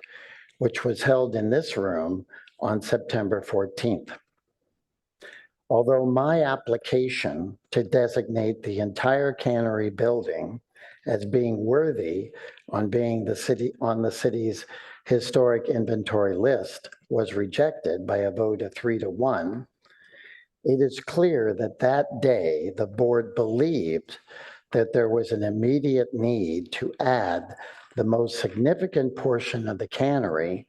which was held in this room on September 14th. Although my application to designate the entire cannery building as being worthy on being on the city's historic inventory list was rejected by a vote of 3-1, It is clear that that day, the board believed that there was an immediate need to add the most significant portion of the cannery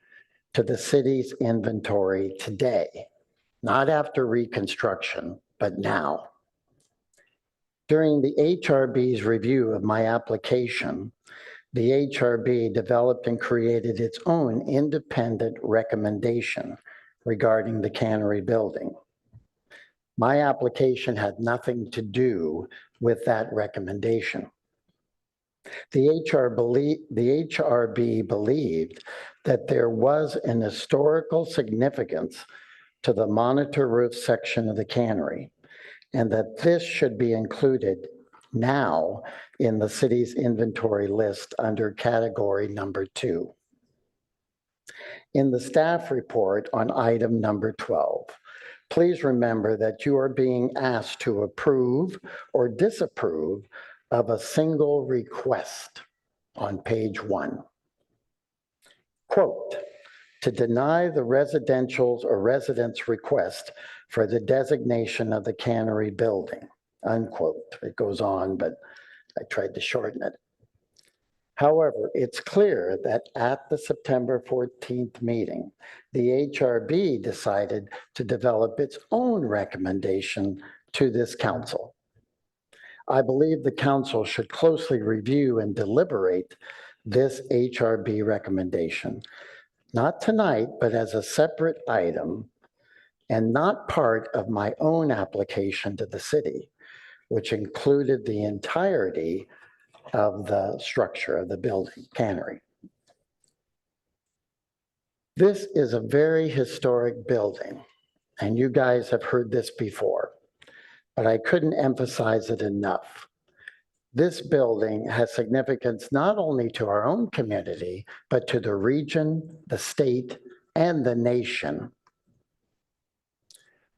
to the city's inventory today, not after reconstruction, but now. During the HRB's review of my application, the HRB developed and created its own independent recommendation regarding the cannery building. My application had nothing to do with that recommendation. The HRB believed that there was an historical significance to the monitor roof section of the cannery, and that this should be included now in the city's inventory list under category number 2. In the staff report on item number 12, please remember that you are being asked to approve or disapprove of a single request on page 1. Quote, to deny the residential's or residents' request for the designation of the cannery building, unquote. It goes on, but I tried to shorten it. However, it's clear that at the September 14th meeting, the HRB decided to develop its own recommendation to this council. I believe the council should closely review and deliberate this HRB recommendation, not tonight, but as a separate item and not part of my own application to the city, which included the entirety of the structure of the building, cannery. This is a very historic building, and you guys have heard this before, but I couldn't emphasize it enough. This building has significance not only to our own community, but to the region, the state, and the nation.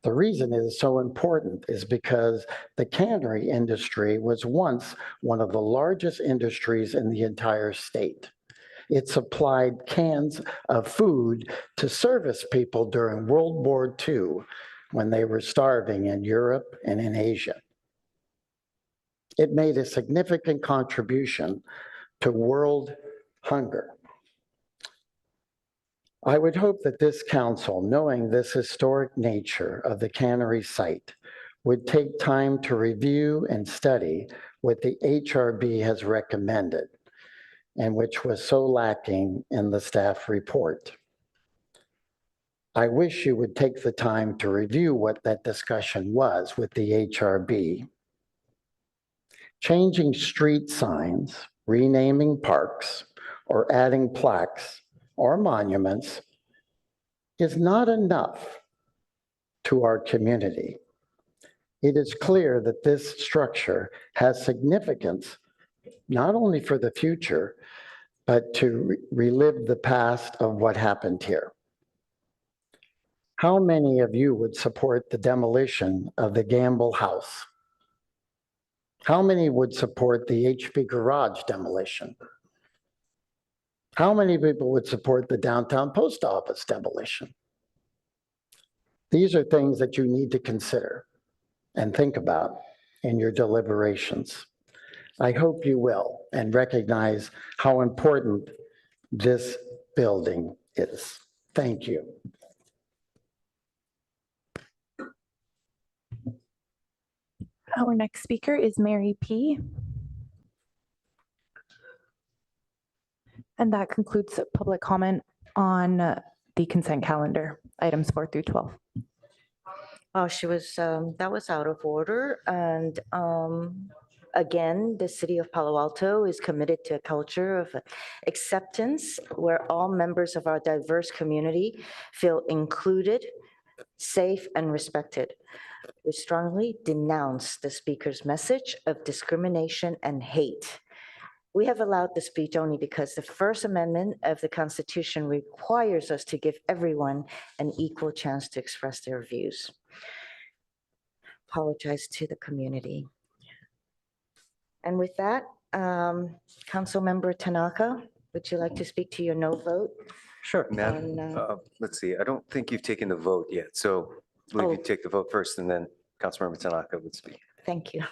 The reason it is so important is because the cannery industry was once one of the largest industries in the entire state. It supplied cans of food to service people during World War II when they were starving in Europe and in Asia. It made a significant contribution to world hunger. I would hope that this council, knowing this historic nature of the cannery site, would take time to review and study what the HRB has recommended and which was so lacking in the staff report. I wish you would take the time to review what that discussion was with the HRB. Changing street signs, renaming parks, or adding plaques or monuments is not enough to our community. It is clear that this structure has significance not only for the future, but to relive the past of what happened here. How many of you would support the demolition of the Gamble House? How many would support the HP Garage demolition? How many people would support the downtown post office demolition? These are things that you need to consider and think about in your deliberations. I hope you will and recognize how important this building is. Thank you. Our next speaker is Mary P. And that concludes public comment on the consent calendar, items 4 through 12. Oh, that was out of order. And again, the city of Palo Alto is committed to a culture of acceptance where all members of our diverse community feel included, safe, and respected. We strongly denounce the speaker's message of discrimination and hate. We have allowed the speech only because the First Amendment of the Constitution requires us to give everyone an equal chance to express their views. Apologize to the community. And with that, Councilmember Tanaka, would you like to speak to your no vote? Sure. Madam, let's see, I don't think you've taken the vote yet. So believe you Oh. take the vote first and then Councilmember Tanaka would speak. Thank you.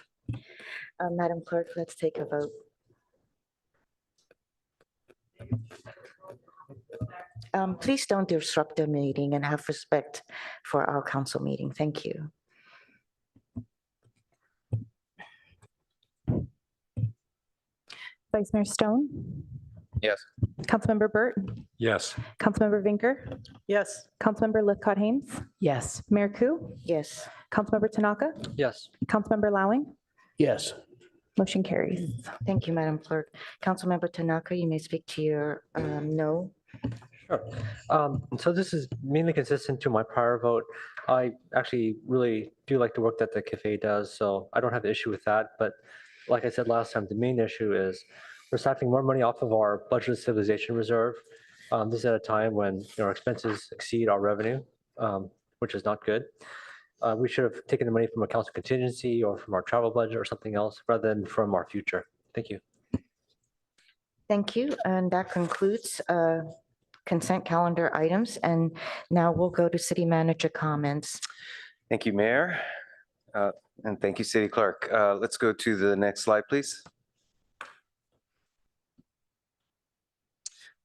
Madam Clerk, let's take a vote. Please don't disrupt the meeting and have respect for our council meeting. Thank you. Vice Mayor Stone, Yes. Councilmember Burt, Yes. Councilmember Vinker, Yes. Councilmember Lithcott Haynes, Yes. Mayor Ku, Yes. Councilmember Tanaka, Yes. Councilmember Lowing, Yes. motion carries. Thank you, Madam Clerk. Councilmember Tanaka, you may speak to your no. Sure. So this is mainly consistent to my prior vote. I actually really do like the work that the cafe does, so I don't have an issue with that. But like I said last time, the main issue is we're siphoning more money off of our budget stabilization reserve. This is at a time when our expenses exceed our revenue, which is not good. We should have taken the money from a council contingency or from our travel budget or something else rather than from our future. Thank you. Thank you. And that concludes consent calendar items. And now we'll go to city manager comments. Thank you, Mayor. And thank you, City Clerk. Let's go to the next slide, please.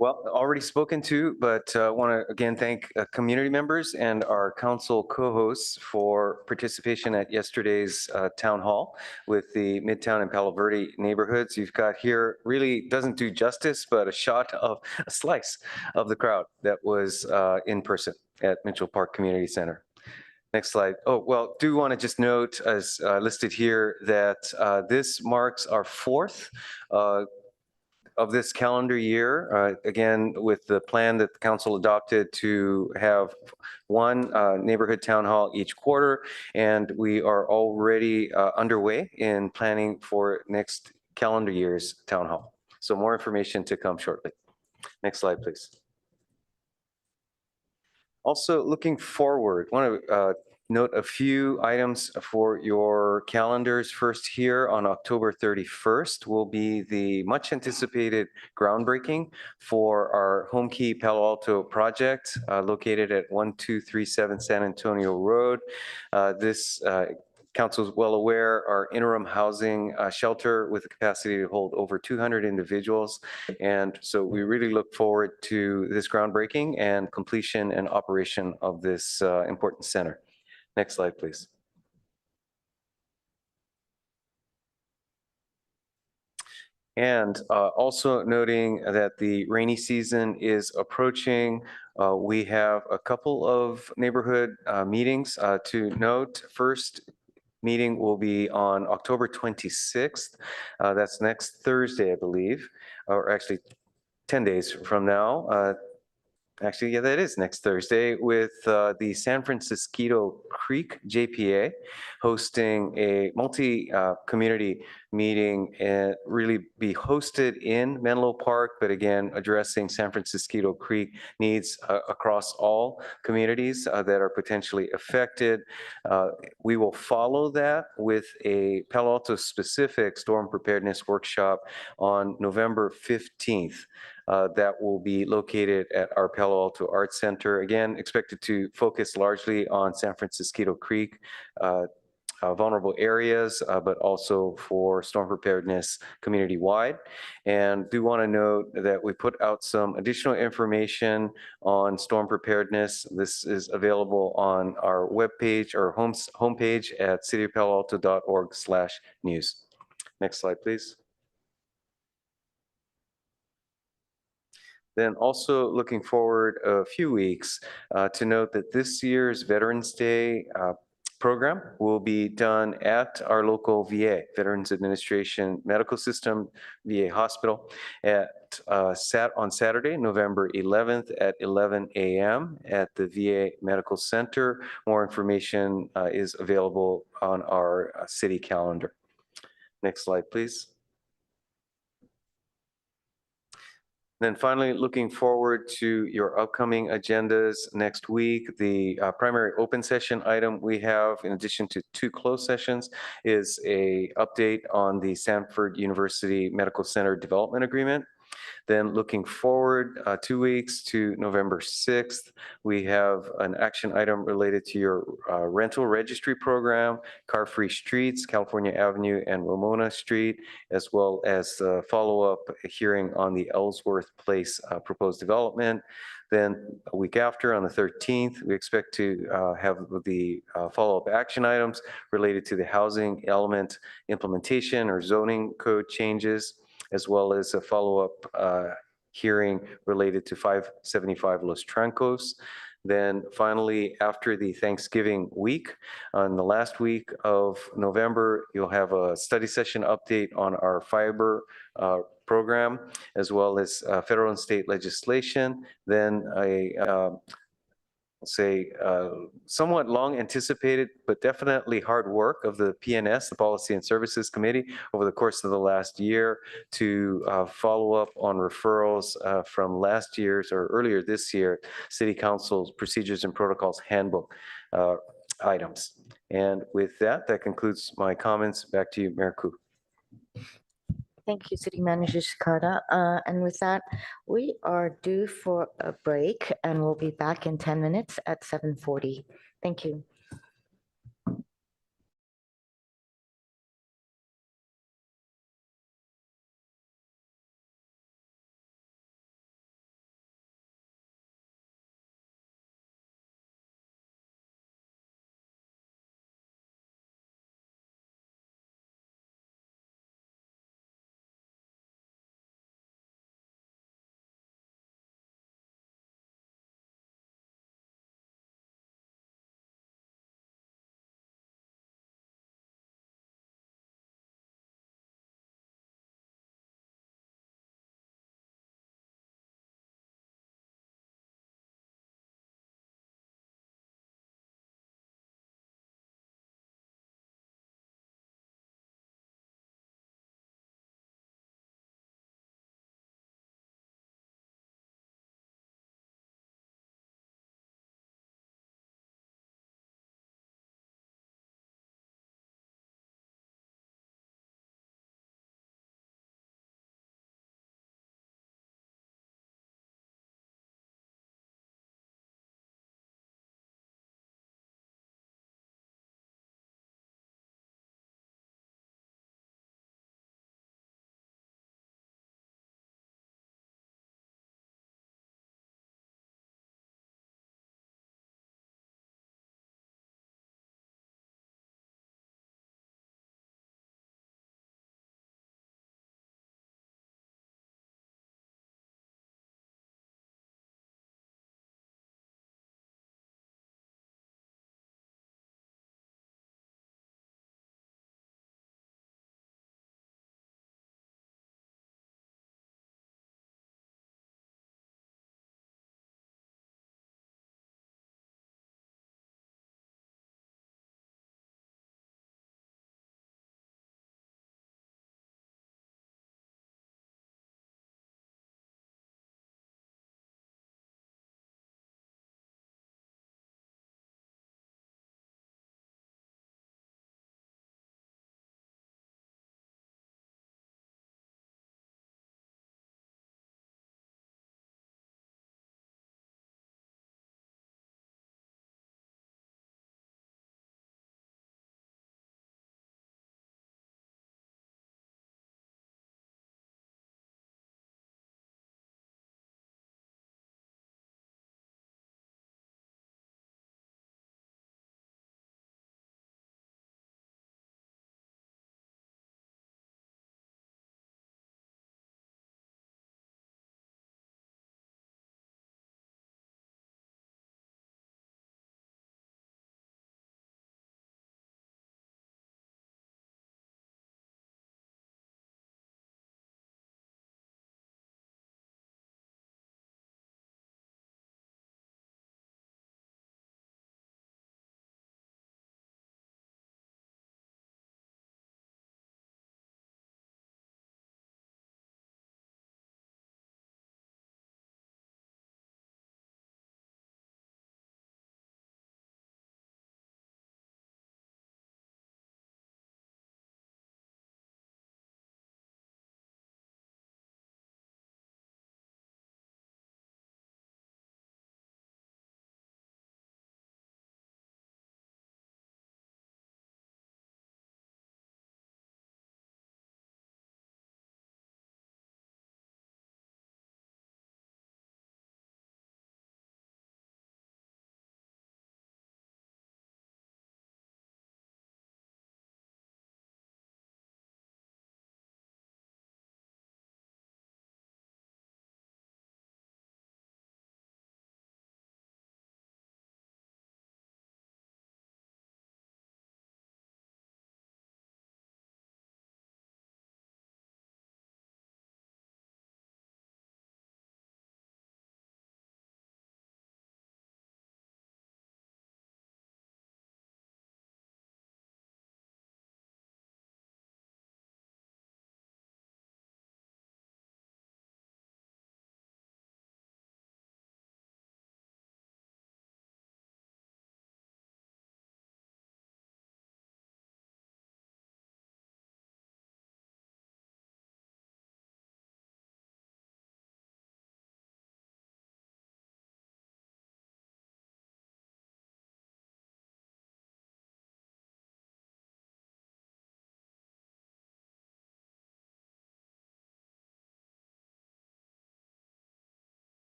Well, already spoken to, but I want to again thank community members and our council co-hosts for participation at yesterday's town hall with the Midtown and Palo Verde neighborhoods. You've got here really doesn't do justice, but a shot of a slice of the crowd that was in person at Mitchell Park Community Center. Next slide. Oh, well, do want to just note as listed here that this marks our fourth of this calendar year, again, with the plan that the council adopted to have one neighborhood town hall each quarter. And we are already underway in planning for next calendar year's town hall. So more information to come shortly. Next slide, please. Also looking forward, want to note a few items for your calendars. First, here on October 31st will be the much anticipated groundbreaking for our Home Key Palo Alto project located at 1237 San Antonio Road. This Council is well aware, our interim housing shelter with the capacity to hold over 200 individuals. And so we really look forward to this groundbreaking and completion and operation of this important center. Next slide, please. And also noting that the rainy season is approaching, we have a couple of neighborhood meetings to note. First, meeting will be on October 26th. That's next Thursday, I believe, or actually 10 days from now. Actually, yeah, that is next Thursday with the San Francisco Creek JPA hosting a multi-community meeting and really be hosted in Menlo Park, but again, addressing San Francisco Creek needs across all communities that are potentially affected. We will follow that with a Palo Alto specific storm preparedness workshop on November 15th. That will be located at our Palo Alto Arts Center. Again, expected to focus largely on San Francisco Creek vulnerable areas, but also for storm preparedness community-wide. And do want to note that we put out some additional information on storm preparedness. This is available on our webpage or homepage at cityofpaloalto.org/news. Next slide, please. Then also looking forward a few weeks to note that this year's Veterans Day program will be done at our local VA, Veterans Administration Medical System, VA Hospital, on Saturday, November 11th at 11 a.m. at the VA Medical Center. More information is available on our city calendar. Next slide, please. Then finally, looking forward to your upcoming agendas next week. The primary open session item we have, in addition to 2 closed sessions, is a update on the Stanford University Medical Center Development Agreement. Then looking forward 2 weeks to November 6th, we have an action item related to your rental registry program, Car-Free Streets, California Avenue and Ramona Street, as well as a follow-up hearing on the Ellsworth Place proposed development. Then a week after, on the 13th, we expect to have the follow-up action items related to the housing element implementation or zoning code changes, as well as a follow-up hearing related to 575 Los Trancos. Then finally, after the Thanksgiving week, on the last week of November, you'll have a study session update on our fiber program, as well as federal and state legislation. Then somewhat long anticipated, but definitely hard work of the PNS, the Policy and Services Committee, over the course of the last year to follow up on referrals from last year's or earlier this year, City Council's Procedures and Protocols Handbook items. And with that, that concludes my comments. Back to you, Mayor Koo. Thank you, City Manager Shikata. And with that, we are due for a break and we'll be back in 10 minutes at 7:40. Thank you.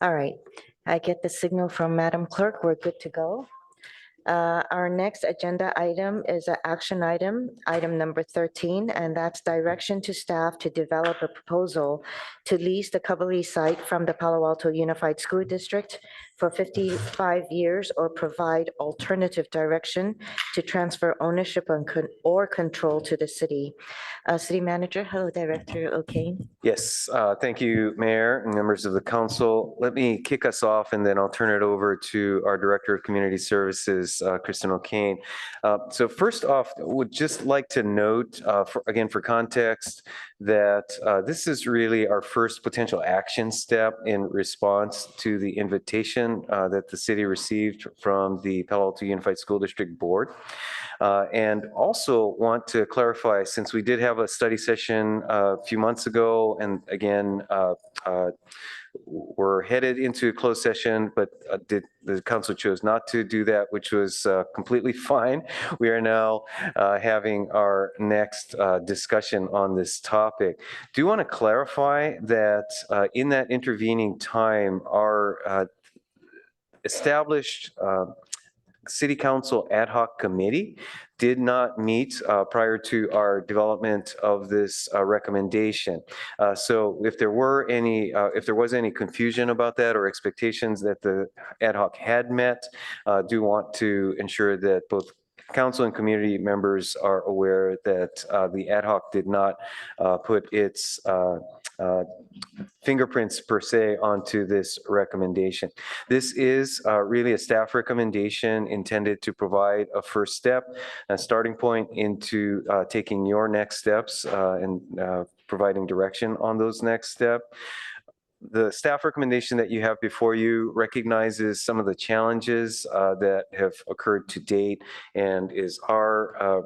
All right, I get the signal from Madam Clerk. We're good to go. Our next agenda item is an action item, item number 13, and that's direction to staff to develop a proposal to lease the Cubberly site from the Palo Alto Unified School District for 55 years or provide alternative direction to transfer ownership or control to the city. City Manager, hello, Director O'Kane. Yes, thank you, Mayor and members of the council. Let me kick us off and then I'll turn it over to our Director of Community Services, Kristen O'Kane. So first off, would just like to note, again, for context, that this is really our first potential action step in response to the invitation that the city received from the Palo Alto Unified School District Board. And also want to clarify, since we did have a study session a few months ago, and again, we're headed into a closed session, but the council chose not to do that, which was completely fine. We are now having our next discussion on this topic. Do want to clarify that in that intervening time, our established City Council ad hoc committee did not meet prior to our development of this recommendation. So if there was any confusion about that or expectations that the ad hoc had met, do want to ensure that both council and community members are aware that the ad hoc did not put its fingerprints per se onto this recommendation. This is really a staff recommendation intended to provide a first step, a starting point into taking your next steps and providing direction on those next steps. The staff recommendation that you have before you recognizes some of the challenges that have occurred to date and is our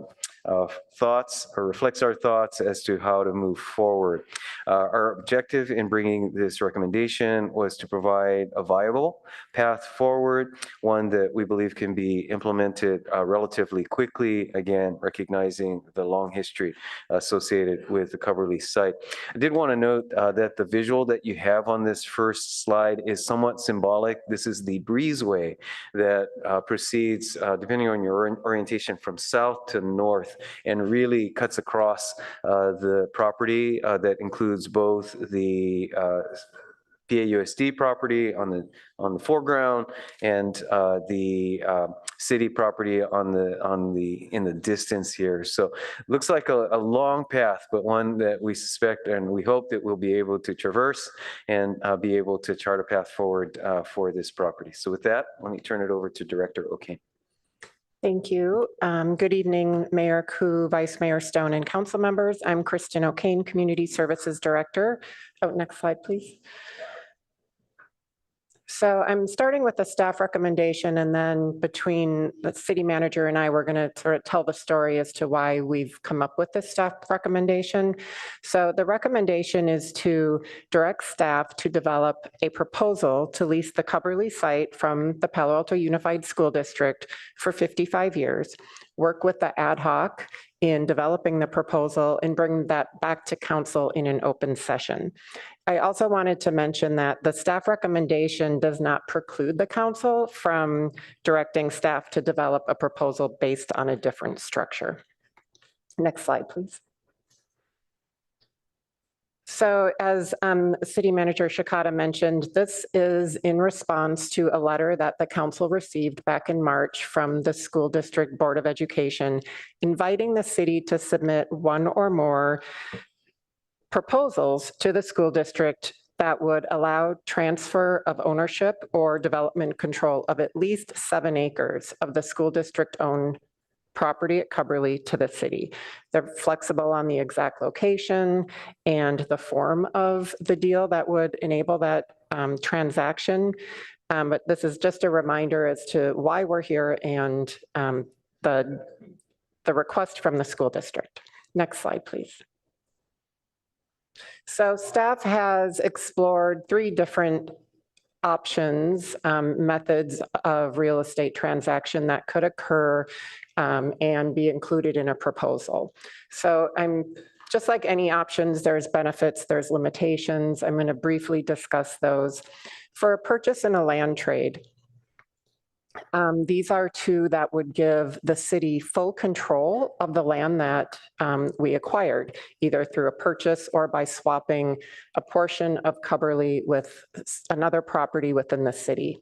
thoughts or reflects our thoughts as to how to move forward. Our objective in bringing this recommendation was to provide a viable path forward, one that we believe can be implemented relatively quickly, again, recognizing the long history associated with the Cubberly site. I did want to note that the visual that you have on this first slide is somewhat symbolic. This is the breezeway that proceeds, depending on your orientation, from south to north and really cuts across the property that includes both the PAUSD property on the foreground and the city property in the distance here. So it looks like a long path, but one that we suspect and we hope that we'll be able to traverse and be able to chart a path forward for this property. So with that, let me turn it over to Director O'Kane. Thank you. Good evening, Mayor Koo, Vice Mayor Stone, and council members. I'm Kristen O'Kane, Community Services Director. Oh, next slide, please. So I'm starting with the staff recommendation, and then between the city manager and I, we're going to sort of tell the story as to why we've come up with this staff recommendation. So the recommendation is to direct staff to develop a proposal to lease the Cubberly site from the Palo Alto Unified School District for 55 years, work with the ad hoc in developing the proposal and bring that back to council in an open session. I also wanted to mention that the staff recommendation does not preclude the council from directing staff to develop a proposal based on a different structure. Next slide, please. So as City Manager Shikata mentioned, this is in response to a letter that the council received back in March from the School District Board of Education, inviting the city to submit one or more proposals to the school district that would allow transfer of ownership or development control of at least 7 acres of the school district-owned property at Cubberly to the city. They're flexible on the exact location and the form of the deal that would enable that transaction. But this is just a reminder as to why we're here and the request from the school district. Next slide, please. So staff has explored 3 different options, methods of real estate transaction that could occur and be included in a proposal. So I'm just like any options, there's benefits, there's limitations. I'm going to briefly discuss those. For a purchase in a land trade, these are two that would give the city full control of the land that we acquired, either through a purchase or by swapping a portion of Cubberly with another property within the city.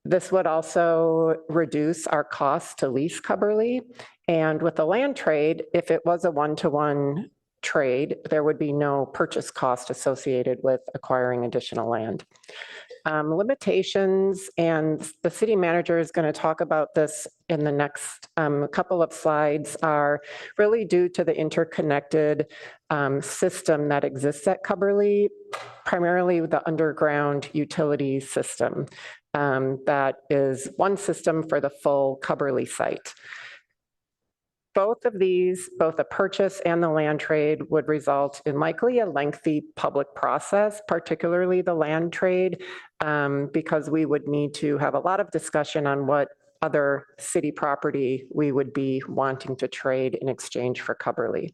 This would also reduce our cost to lease Cubberly. And with the land trade, if it was a one-to-one trade, there would be no purchase cost associated with acquiring additional land. Limitations, and the city manager is going to talk about this in the next couple of slides, are really due to the interconnected system that exists at Cubberly, primarily the underground utility system. That is one system for the full Cubberly site. Both of these, both the purchase and the land trade, would result in likely a lengthy public process, particularly the land trade, because we would need to have a lot of discussion on what other city property we would be wanting to trade in exchange for Cubberly.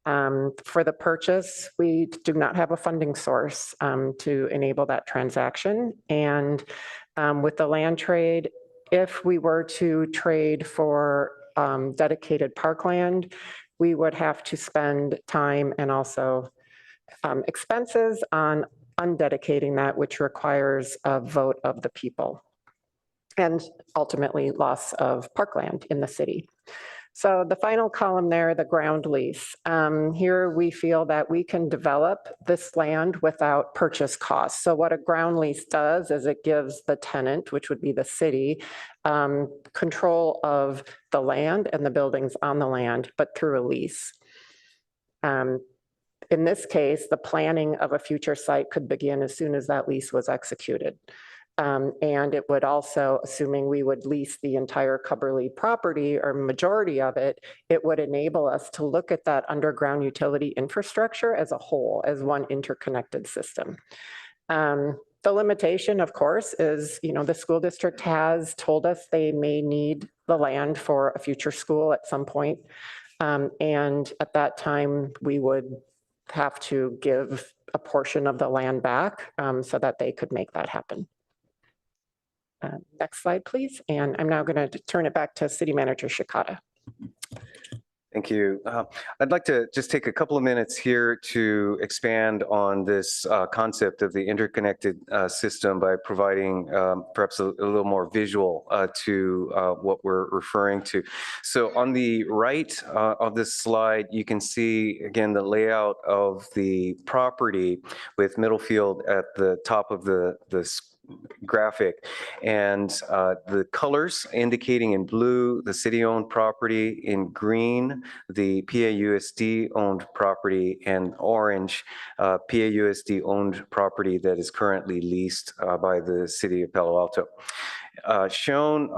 For the purchase, we do not have a funding source to enable that transaction. And with the land trade, if we were to trade for dedicated parkland, we would have to spend time and also expenses on undedicating that, which requires a vote of the people and ultimately loss of parkland in the city. So the final column there, the ground lease. Here we feel that we can develop this land without purchase costs. So what a ground lease does is it gives the tenant, which would be the city, control of the land and the buildings on the land, but through a lease. In this case, the planning of a future site could begin as soon as that lease was executed. And it would also, assuming we would lease the entire Cubberly property or majority of it, it would enable us to look at that underground utility infrastructure as a whole, as one interconnected system. The limitation, of course, is, the school district has told us they may need the land for a future school at some point. And at that time, we would have to give a portion of the land back so that they could make that happen. Next slide, please. And I'm now going to turn it back to City Manager Shikata. Thank you. I'd like to just take a couple of minutes here to expand on this concept of the interconnected system by providing perhaps a little more visual to what we're referring to. So on the right of this slide, you can see, again, the layout of the property with Middlefield at the top of the graphic, and the colors indicating in blue the city-owned property, in green the PAUSD-owned property, and orange PAUSD-owned property that is currently leased by the city of Palo Alto. Shown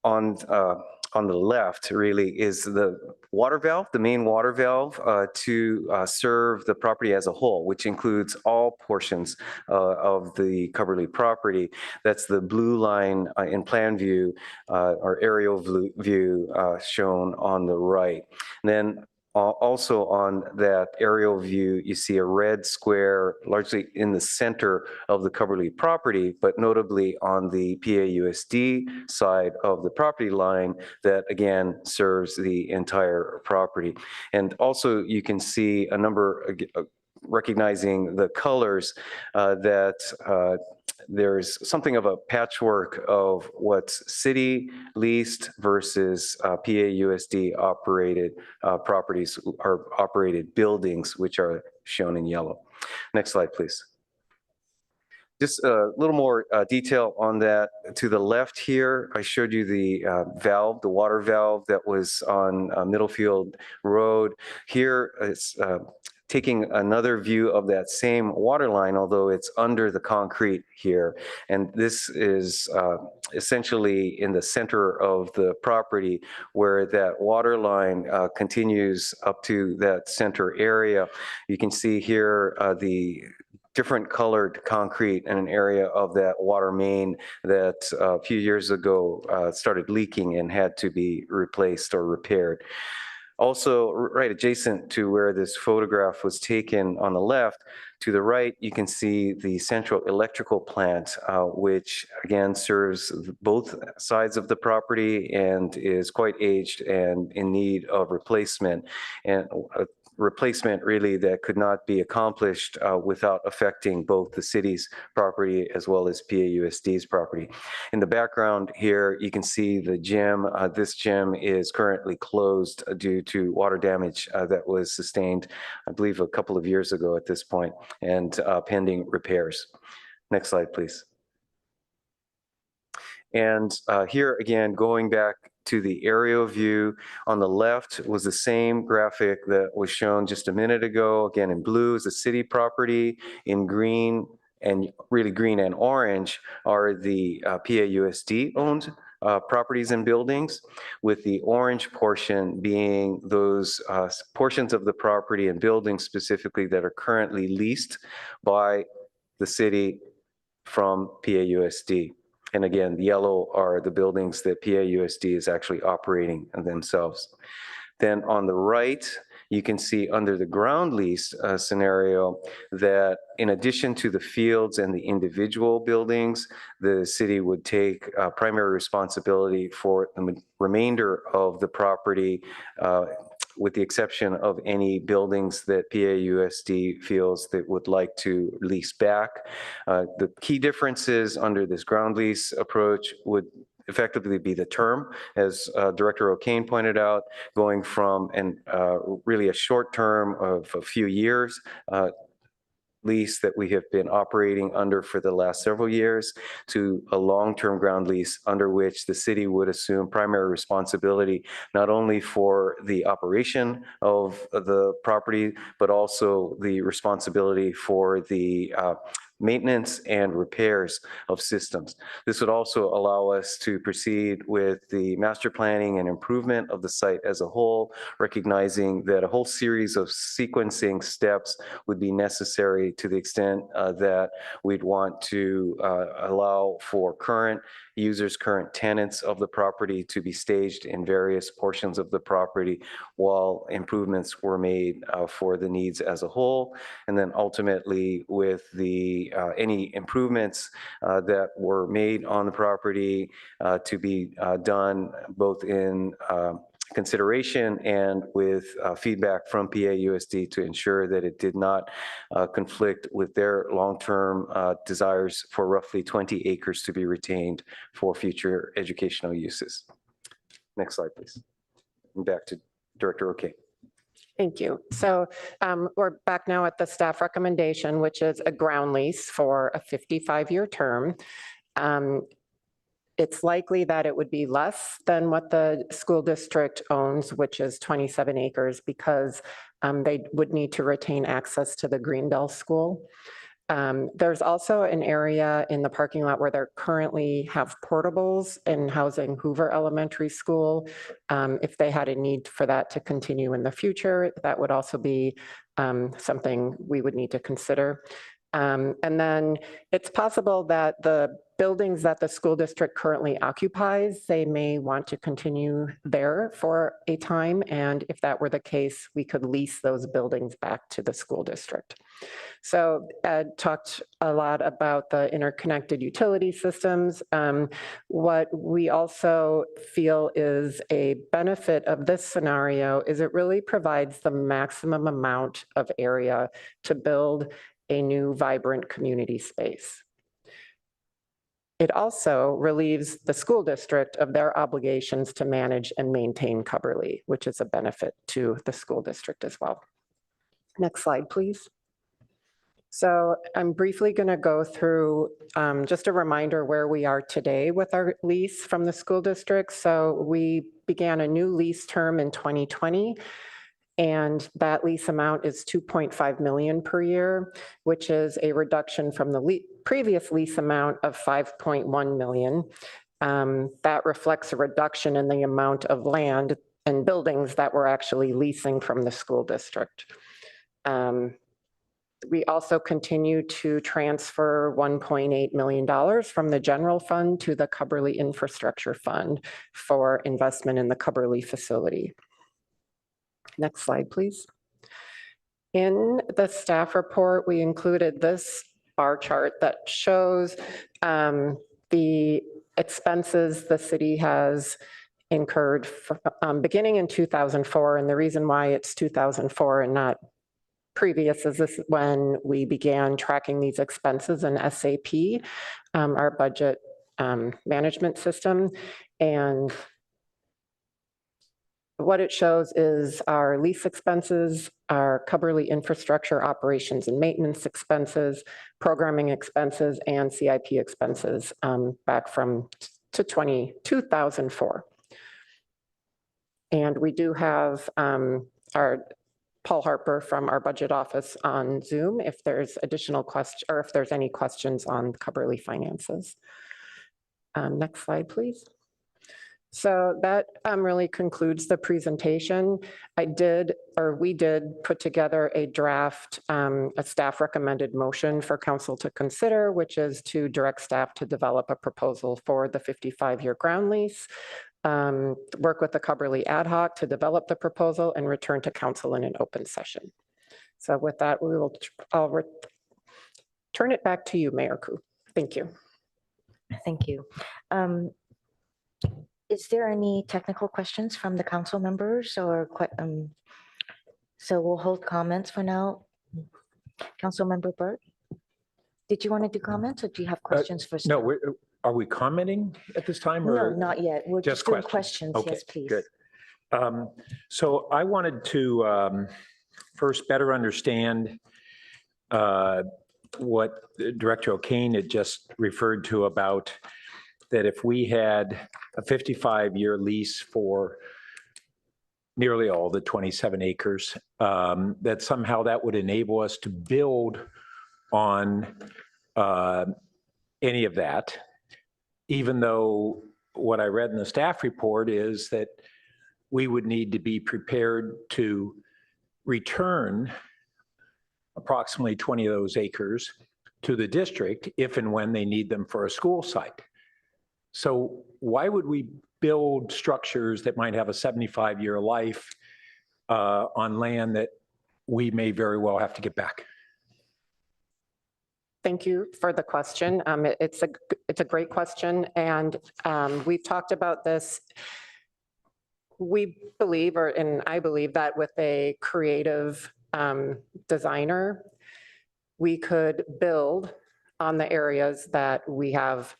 on the left really is the water valve, the main water valve to serve the property as a whole, which includes all portions of the Cubberly property. That's the blue line in plan view or aerial view shown on the right. And then also on that aerial view, you see a red square largely in the center of the Cubberly property, but notably on the PAUSD side of the property line that again serves the entire property. And also you can see a number, recognizing the colors, that there's something of a patchwork of what's city leased versus PAUSD operated properties or operated buildings, which are shown in yellow. Next slide, please. Just a little more detail on that. To the left here, I showed you the valve, the water valve that was on Middlefield Road. Here it's taking another view of that same water line, although it's under the concrete here. And this is essentially in the center of the property where that water line continues up to that center area. You can see here the different colored concrete in an area of that water main that a few years ago started leaking and had to be replaced or repaired. Also, right adjacent to where this photograph was taken on the left, to the right, you can see the central electrical plant, which again serves both sides of the property and is quite aged and in need of replacement. And replacement really that could not be accomplished without affecting both the city's property as well as PAUSD's property. In the background here, you can see the gym. This gym is currently closed due to water damage that was sustained, I believe, a couple of years ago at this point, and pending repairs. Next slide, please. And here again, going back to the aerial view on the left was the same graphic that was shown just a minute ago. Again, in blue is the city property, in green, and really green and orange are the PAUSD owned properties and buildings, with the orange portion being those portions of the property and buildings specifically that are currently leased by the city from PAUSD. And again, the yellow are the buildings that PAUSD is actually operating themselves. Then on the right, you can see under the ground lease scenario that in addition to the fields and the individual buildings, the city would take primary responsibility for the remainder of the property, with the exception of any buildings that PAUSD feels that would like to lease back. The key differences under this ground lease approach would effectively be the term, as Director O'Kane pointed out, going from really a short term of a few years lease that we have been operating under for the last several years to a long-term ground lease under which the city would assume primary responsibility not only for the operation of the property, but also the responsibility for the maintenance and repairs of systems. This would also allow us to proceed with the master planning and improvement of the site as a whole, recognizing that a whole series of sequencing steps would be necessary to the extent that we'd want to allow for current users, current tenants of the property to be staged in various portions of the property while improvements were made for the needs as a whole. And then ultimately with the any improvements that were made on the property to be done both in consideration and with feedback from PAUSD to ensure that it did not conflict with their long-term desires for roughly 20 acres to be retained for future educational uses. Next slide, please. And back to Director O'Kane. Thank you. So we're back now at the staff recommendation, which is a ground lease for a 55-year term. It's likely that it would be less than what the school district owns, which is 27 acres, because they would need to retain access to the Greenbelt School. There's also an area in the parking lot where they currently have portables in housing Hoover Elementary School. If they had a need for that to continue in the future, that would also be something we would need to consider. And then it's possible that the buildings that the school district currently occupies, they may want to continue there for a time. And if that were the case, we could lease those buildings back to the school district. So Ed talked a lot about the interconnected utility systems. What we also feel is a benefit of this scenario is it really provides the maximum amount of area to build a new vibrant community space. It also relieves the school district of their obligations to manage and maintain Cubberly, which is a benefit to the school district as well. Next slide, please. So I'm briefly going to go through just a reminder where we are today with our lease from the school district. So we began a new lease term in 2020. And that lease amount is $2.5 million per year, which is a reduction from the previous lease amount of $5.1 million. That reflects a reduction in the amount of land and buildings that we're actually leasing from the school district. We also continue to transfer $1.8 million from the general fund to the Cubberly Infrastructure Fund for investment in the Cubberly facility. Next slide, please. In the staff report, we included this bar chart that shows the expenses the city has incurred beginning in 2004. And the reason why it's 2004 and not previous is this is when we began tracking these expenses in SAP, our budget management system. And what it shows is our lease expenses, our Cubberly infrastructure operations and maintenance expenses, programming expenses, and CIP expenses back from to 2004. And we do have our Paul Harper from our budget office on Zoom if there's additional questions or if there's any questions on Cubberly finances. Next slide, please. So that really concludes the presentation. We did put together a draft, a staff recommended motion for council to consider, which is to direct staff to develop a proposal for the 55-year ground lease, work with the Cubberly ad hoc to develop the proposal and return to council in an open session. So with that, I'll turn it back to you, Mayor Koo. Thank you. Thank you. Is there any technical questions from the council members or so we'll hold comments for now. Councilmember Burt, did you want to do comments or do you have questions for staff? No, are we commenting at this time? No, or not yet. We're just doing questions. Okay, Yes, please. good. So I wanted to first better understand what Director O'Kane had just referred to about that if we had a 55-year lease for nearly all the 27 acres, that somehow that would enable us to build on any of that, even though what I read in the staff report is that we would need to be prepared to return approximately 20 of those acres to the district if and when they need them for a school site. So why would we build structures that might have a 75-year life on land that we may very well have to get back? Thank you for the question. It's a great question, and we've talked about this. We believe, and I believe that with a creative designer, we could build on the areas that we have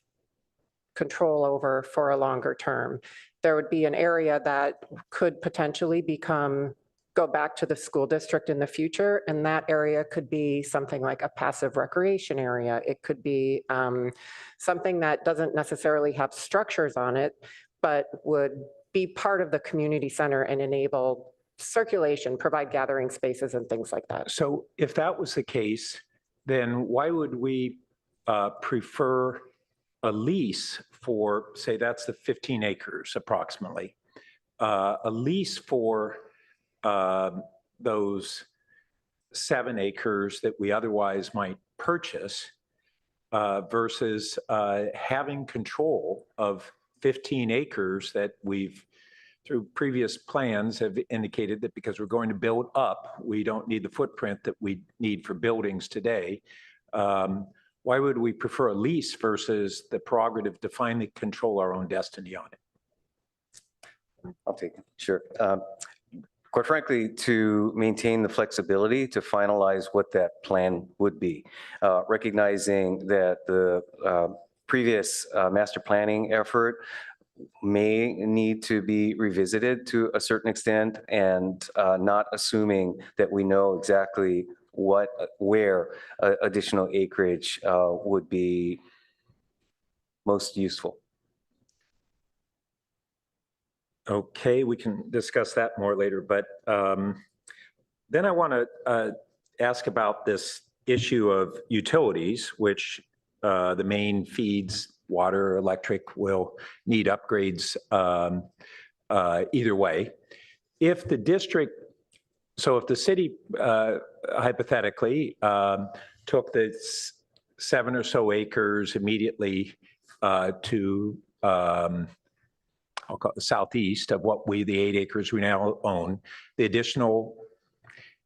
control over for a longer term. There would be an area that could potentially go back to the school district in the future, and that area could be something like a passive recreation area. It could be something that doesn't necessarily have structures on it, but would be part of the community center and enable circulation, provide gathering spaces and things like that. So if that was the case, then why would we prefer a lease for, say, that's the 15 acres approximately, a lease for those 7 acres that we otherwise might purchase versus having control of 15 acres that we've, through previous plans, have indicated that because we're going to build up, we don't need the footprint that we need for buildings today. Why would we prefer a lease versus the prerogative to finally control our own destiny on it? I'll take it. Sure. Quite frankly, to maintain the flexibility to finalize what that plan would be, recognizing that the previous master planning effort may need to be revisited to a certain extent, and not assuming that we know exactly where additional acreage would be most useful. Okay, we can discuss that more later, but then I want to ask about this issue of utilities, which the main feeds, water, electric, will need upgrades either way. If the district, so if the city hypothetically took the 7 or so acres immediately to I'll call it the southeast of what the 8 acres we now own, the additional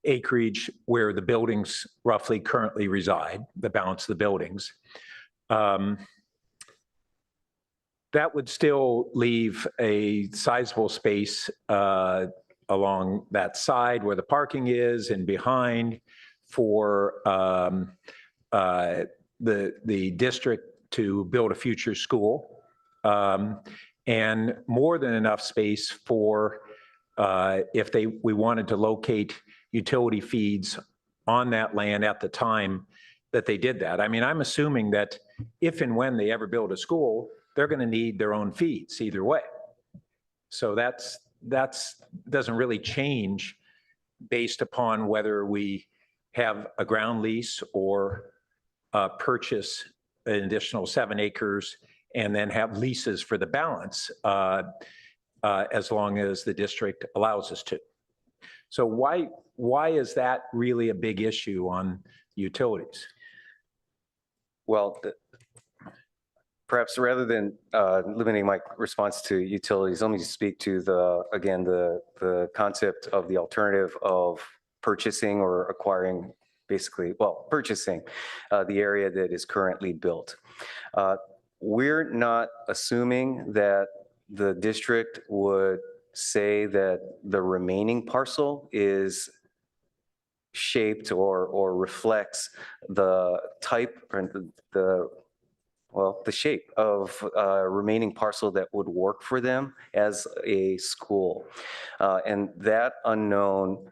acreage where the buildings roughly currently reside, the balance of the buildings. That would still leave a sizable space along that side where the parking is and behind for the district to build a future school, and more than enough space for if we wanted to locate utility feeds on that land at the time that they did that. I mean, I'm assuming that if and when they ever build a school, they're going to need their own feeds either way. So that's doesn't really change based upon whether we have a ground lease or purchase an additional 7 acres and then have leases for the balance as long as the district allows us to. So why is that really a big issue on utilities? Well, perhaps rather than limiting my response to utilities, let me speak to the concept of the alternative of purchasing or acquiring, basically, well, purchasing the area that is currently built. We're not assuming that the district would say that the remaining parcel is shaped or reflects the type or the shape of remaining parcel that would work for them as a school. And that unknown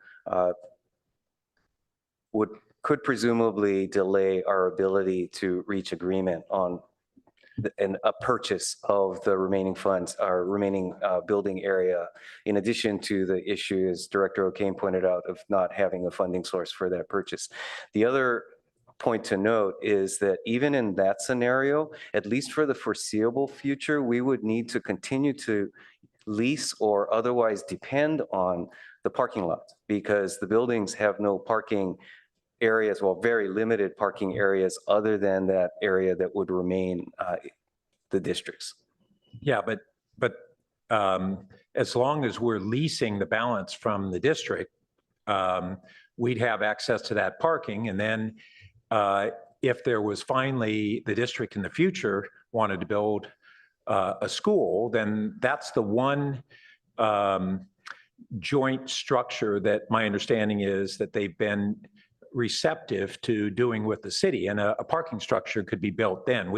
could presumably delay our ability to reach agreement on a purchase of the remaining funds, our remaining building area, in addition to the issue, as Director O'Kane pointed out, of not having a funding source for that purchase. The other point to note is that even in that scenario, at least for the foreseeable future, we would need to continue to lease or otherwise depend on the parking lots, because the buildings have no parking areas, well, very limited parking areas other than that area that would remain the district's. Yeah, but as long as we're leasing the balance from the district, we'd have access to that parking. And then if there was finally the district in the future wanted to build a school, then that's the one joint structure that my understanding is that they've been receptive to doing with the city, and a parking structure could be built then.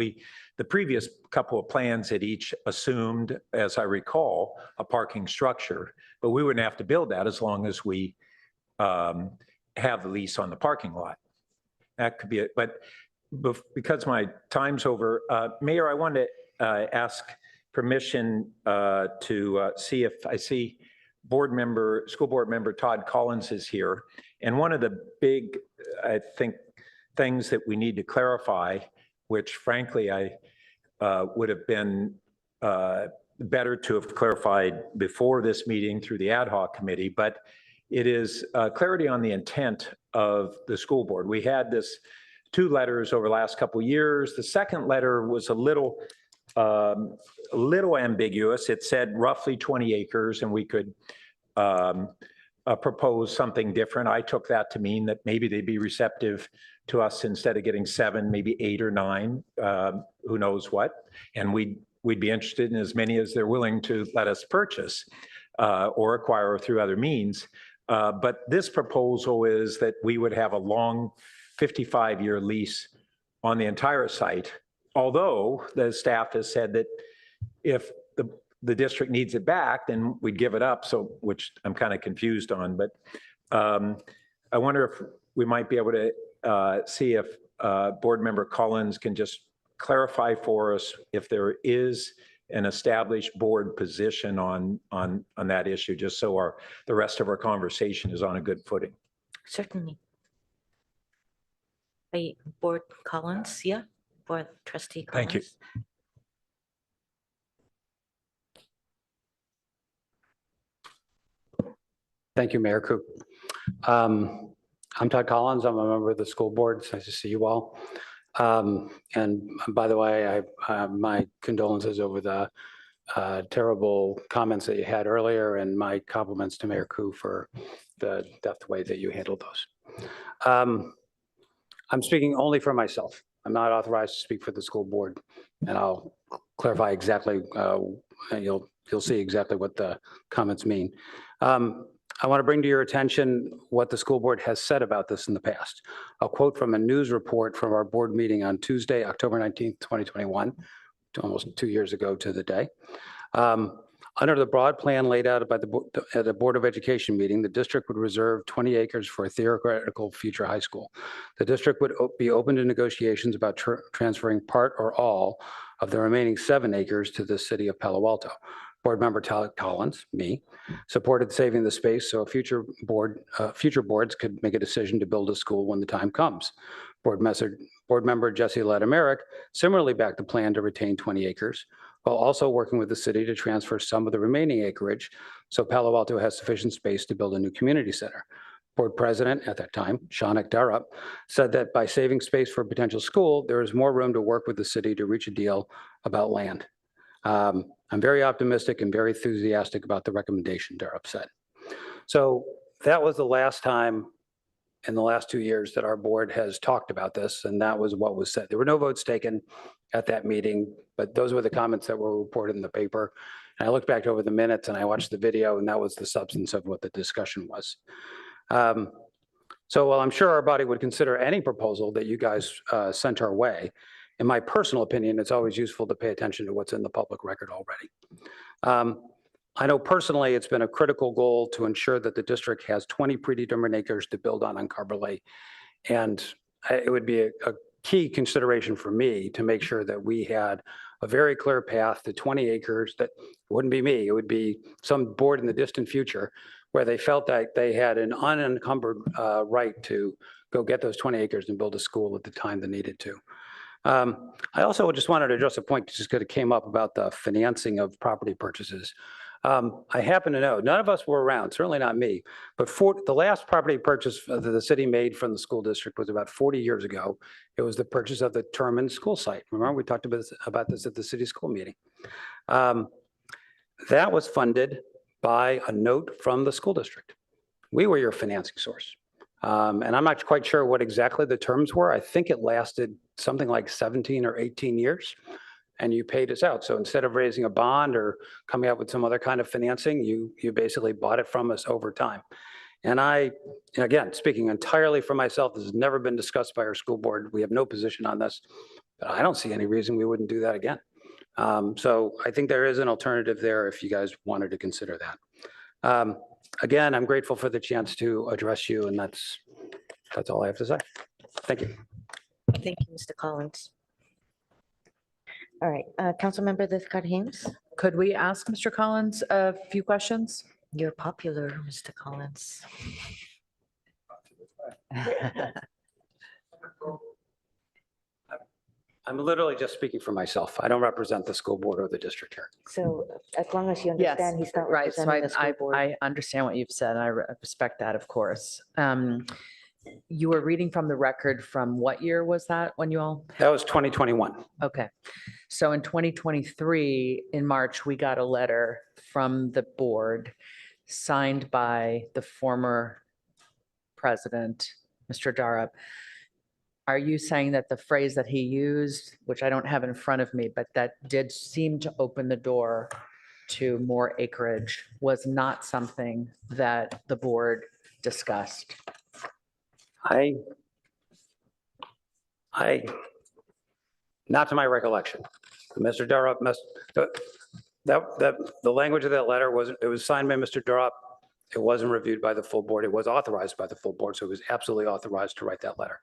The previous couple of plans had each assumed, as I recall, a parking structure, but we wouldn't have to build that as long as we have the lease on the parking lot. That could be it. But because my time's over, Mayor, I wanted to ask permission to see if I see school board member Todd Collins is here. And one of the big, I think, things that we need to clarify, which frankly I would have been better to have clarified before this meeting through the ad hoc committee, but it is clarity on the intent of the school board. We had this 2 letters over the last couple of years. The second letter was a little ambiguous. It said roughly 20 acres, and we could propose something different. I took that to mean that maybe they'd be receptive to us instead of getting 7, maybe 8 or 9, who knows what. And we'd be interested in as many as they're willing to let us purchase or acquire through other means. But this proposal is that we would have a long 55-year lease on the entire site, although the staff has said that if the district needs it back, then we'd give it up, so which I'm kind of confused on. But I wonder if we might be able to see if Board Member Collins can just clarify for us if there is an established board position on that issue, just so the rest of our conversation is on a good footing. Certainly. Board Collins, yeah, Board Trustee Collins. Thank you. Thank you, Mayor Coop. I'm Todd Collins. I'm a member of the school board. It's nice to see you all. And by the way, my condolences over the terrible comments that you had earlier, and my compliments to Mayor Koo for the deft way that you handled those. I'm speaking only for myself. I'm not authorized to speak for the school board, and I'll clarify exactly, and you'll see exactly what the comments mean. I want to bring to your attention what the school board has said about this in the past. I'll quote from a news report from our board meeting on Tuesday, October 19th, 2021, almost 2 years ago to the day. Under the broad plan laid out by at the Board of Education meeting, the district would reserve 20 acres for a theoretical future high school. The district would be open to negotiations about transferring part or all of the remaining 7 acres to the city of Palo Alto. Board member Todd Collins, me, supported saving the space so future boards could make a decision to build a school when the time comes. Board member Jesse Ledemerick similarly backed the plan to retain 20 acres, while also working with the city to transfer some of the remaining acreage so Palo Alto has sufficient space to build a new community center. Board president at that time, Shaunak Darup, said that by saving space for a potential school, there is more room to work with the city to reach a deal about land. I'm very optimistic and very enthusiastic about the recommendation, Darup said. So that was the last time in the last 2 years that our board has talked about this, and that was what was said. There were no votes taken at that meeting, but those were the comments that were reported in the paper. And I looked back over the minutes and I watched the video, and that was the substance of what the discussion was. So while I'm sure our body would consider any proposal that you guys sent our way, in my personal opinion, it's always useful to pay attention to what's in the public record already. I know personally it's been a critical goal to ensure that the district has 20 predetermined acres to build on Cubberly. And it would be a key consideration for me to make sure that we had a very clear path to 20 acres. That wouldn't be me, it would be some board in the distant future where they felt that they had an unencumbered right to go get those 20 acres and build a school at the time they needed to. I also just wanted to address a point just because it came up about the financing of property purchases. I happen to know, none of us were around, certainly not me, but for the last property purchase that the city made from the school district was about 40 years ago. It was the purchase of the Terman school site. Remember, we talked about this at the city school meeting. That was funded by a note from the school district. We were your financing source. And I'm not quite sure what exactly the terms were. I think it lasted something like 17 or 18 years. And you paid us out. So instead of raising a bond or coming up with some other kind of financing, you basically bought it from us over time. And again, speaking entirely for myself, this has never been discussed by our school board. We have no position on this, but I don't see any reason we wouldn't do that again. So I think there is an alternative there if you guys wanted to consider that. Again, I'm grateful for the chance to address you, and that's all I have to say. Thank you. Thank you, Mr. Collins. All right, Councilmember Liscard-Heems. Could we ask Mr. Collins a few questions? You're popular, Mr. Collins. I'm literally just speaking for myself. I don't represent the school board or the district here. So as long as you Yes, understand, he's not right. So representing the school board. I understand what you've said. I respect that, of course. You were reading from the record from what year was that when you all? That was 2021. Okay. So in 2023, in March, we got a letter from the board signed by the former president, Mr. Darup. Are you saying that the phrase that he used, which I don't have in front of me, but that did seem to open the door to more acreage, was not something that the board discussed? Not to my recollection. Mr. Darup the language of that letter it was signed by Mr. Darup. It wasn't reviewed by the full board. It was authorized by the full board, so it was absolutely authorized to write that letter.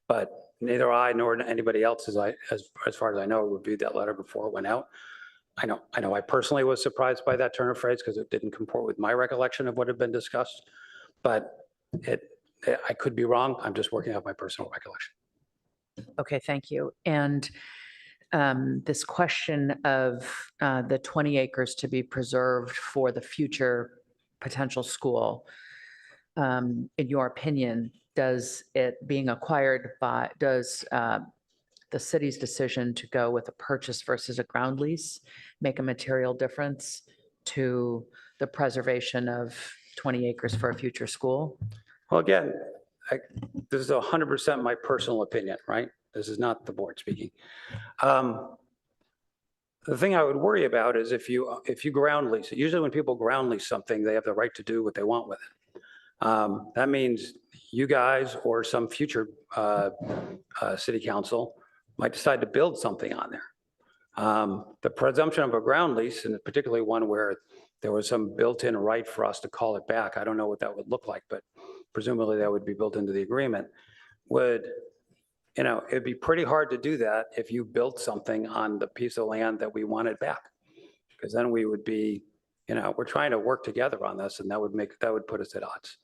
But neither I nor anybody else, as far as I know, reviewed that letter before it went out. I know I personally was surprised by that turn of phrase because it didn't comport with my recollection of what had been discussed. But I could be wrong. I'm just working out my personal recollection. Okay, thank you. And this question of the 20 acres to be preserved for the future potential school, in your opinion, does it being acquired by, does the city's decision to go with a purchase versus a ground lease make a material difference to the preservation of 20 acres for a future school? Well, again, this is 100% my personal opinion, right? This is not the board speaking. The thing I would worry about is if you ground lease it. Usually when people ground lease something, they have the right to do what they want with it. That means you guys or some future city council might decide to build something on there. The presumption of a ground lease, and particularly one where there was some built-in right for us to call it back, I don't know what that would look like, but presumably that would be built into the agreement, it'd be pretty hard to do that if you built something on the piece of land that we wanted back. Because then we would be, we're trying to work together on this, and that would put us at odds.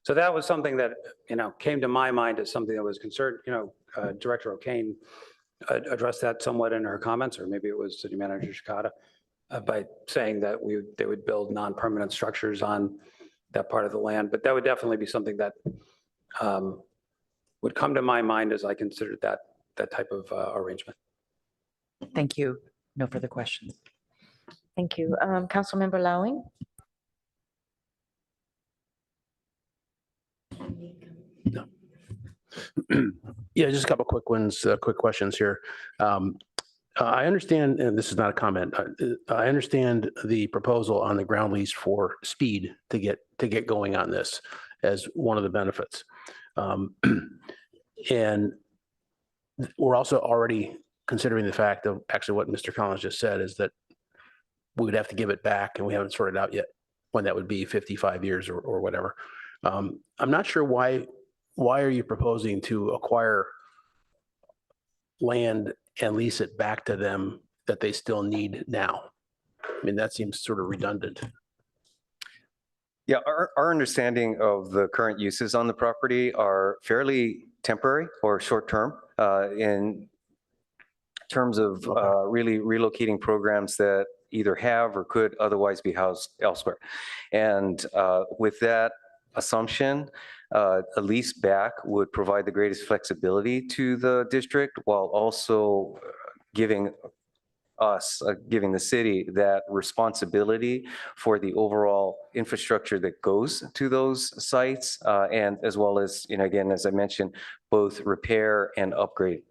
So that was something that, came to my mind as something that was concerned. Director O'Kane addressed that somewhat in her comments, or maybe it was City Manager Shikata, by saying that they would build non-permanent structures on that part of the land. But that would definitely be something that would come to my mind as I considered that type of arrangement. Thank you. No further questions. Thank you. Councilmember Lowing? No. Yeah, just a couple quick questions here. I understand, and this is not a comment, I understand the proposal on the ground lease for speed to get going on this as one of the benefits. And we're also already considering the fact of actually what Mr. Collins just said is that we would have to give it back, and we haven't sorted out yet when that would be 55 years or whatever. I'm not sure why are you proposing to acquire land and lease it back to them that they still need now? I mean, that seems sort of redundant. Yeah, our understanding of the current uses on the property are fairly temporary or short-term in terms of really relocating programs that either have or could otherwise be housed elsewhere. And with that assumption, a lease back would provide the greatest flexibility to the district while also giving the city that responsibility for the overall infrastructure that goes to those sites, and as well as, again, as I mentioned, both repair and upgrade.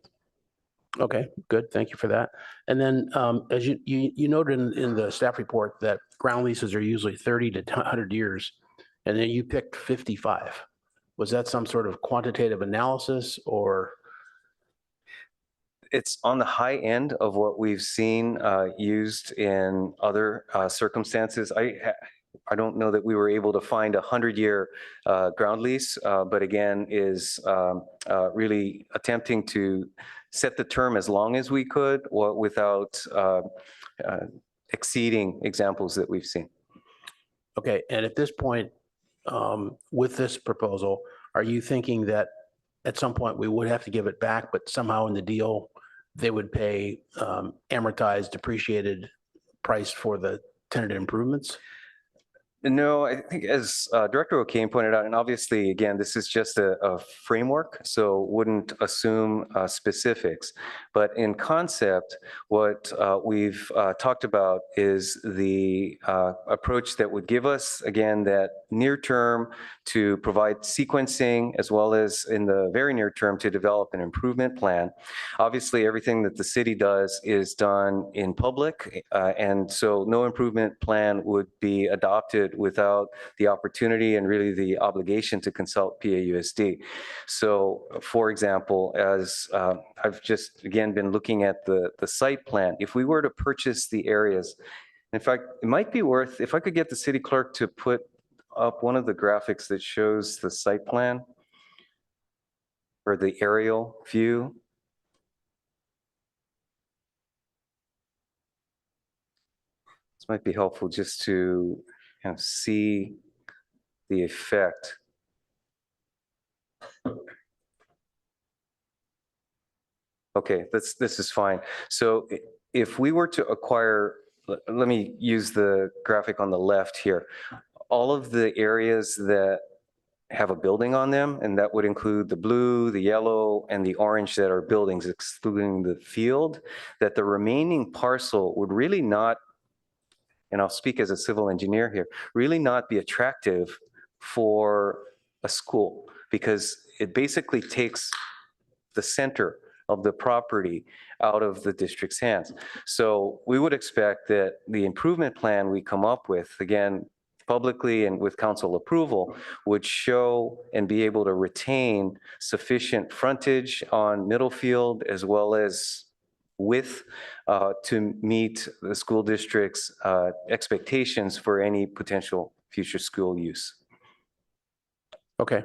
Okay, good. Thank you for that. And then as you noted in the staff report that ground leases are usually 30 to 100 years, and then you picked 55. Was that some sort of quantitative analysis, or? It's on the high end of what we've seen used in other circumstances. I don't know that we were able to find a 100-year ground lease, but again, is really attempting to set the term as long as we could without exceeding examples that we've seen. Okay, and at this point, with this proposal, are you thinking that at some point we would have to give it back, but somehow in the deal, they would pay amortized, depreciated price for the tenant improvements? No, I think as Director O'Kane pointed out, and obviously, again, this is just a framework, so wouldn't assume specifics. But in concept, what we've talked about is the approach that would give us, again, that near term to provide sequencing, as well as in the very near term to develop an improvement plan. Obviously, everything that the city does is done in public, and so no improvement plan would be adopted without the opportunity and really the obligation to consult PAUSD. So, for example, as I've just, again, been looking at the site plan, if we were to purchase the areas, in fact, it might be worth, if I could get the city clerk to put up one of the graphics that shows the site plan or the aerial view. This might be helpful just to kind of see the effect. Okay, this is fine. So if we were to acquire, let me use the graphic on the left here. All of the areas that have a building on them, and that would include the blue, the yellow, and the orange that are buildings, excluding the field, that the remaining parcel would really not, and I'll speak as a civil engineer here, really not be attractive for a school, because it basically takes the center of the property out of the district's hands. So we would expect that the improvement plan we come up with, again, publicly and with council approval, would show and be able to retain sufficient frontage on Middlefield as well as width to meet the school district's expectations for any potential future school use. Okay.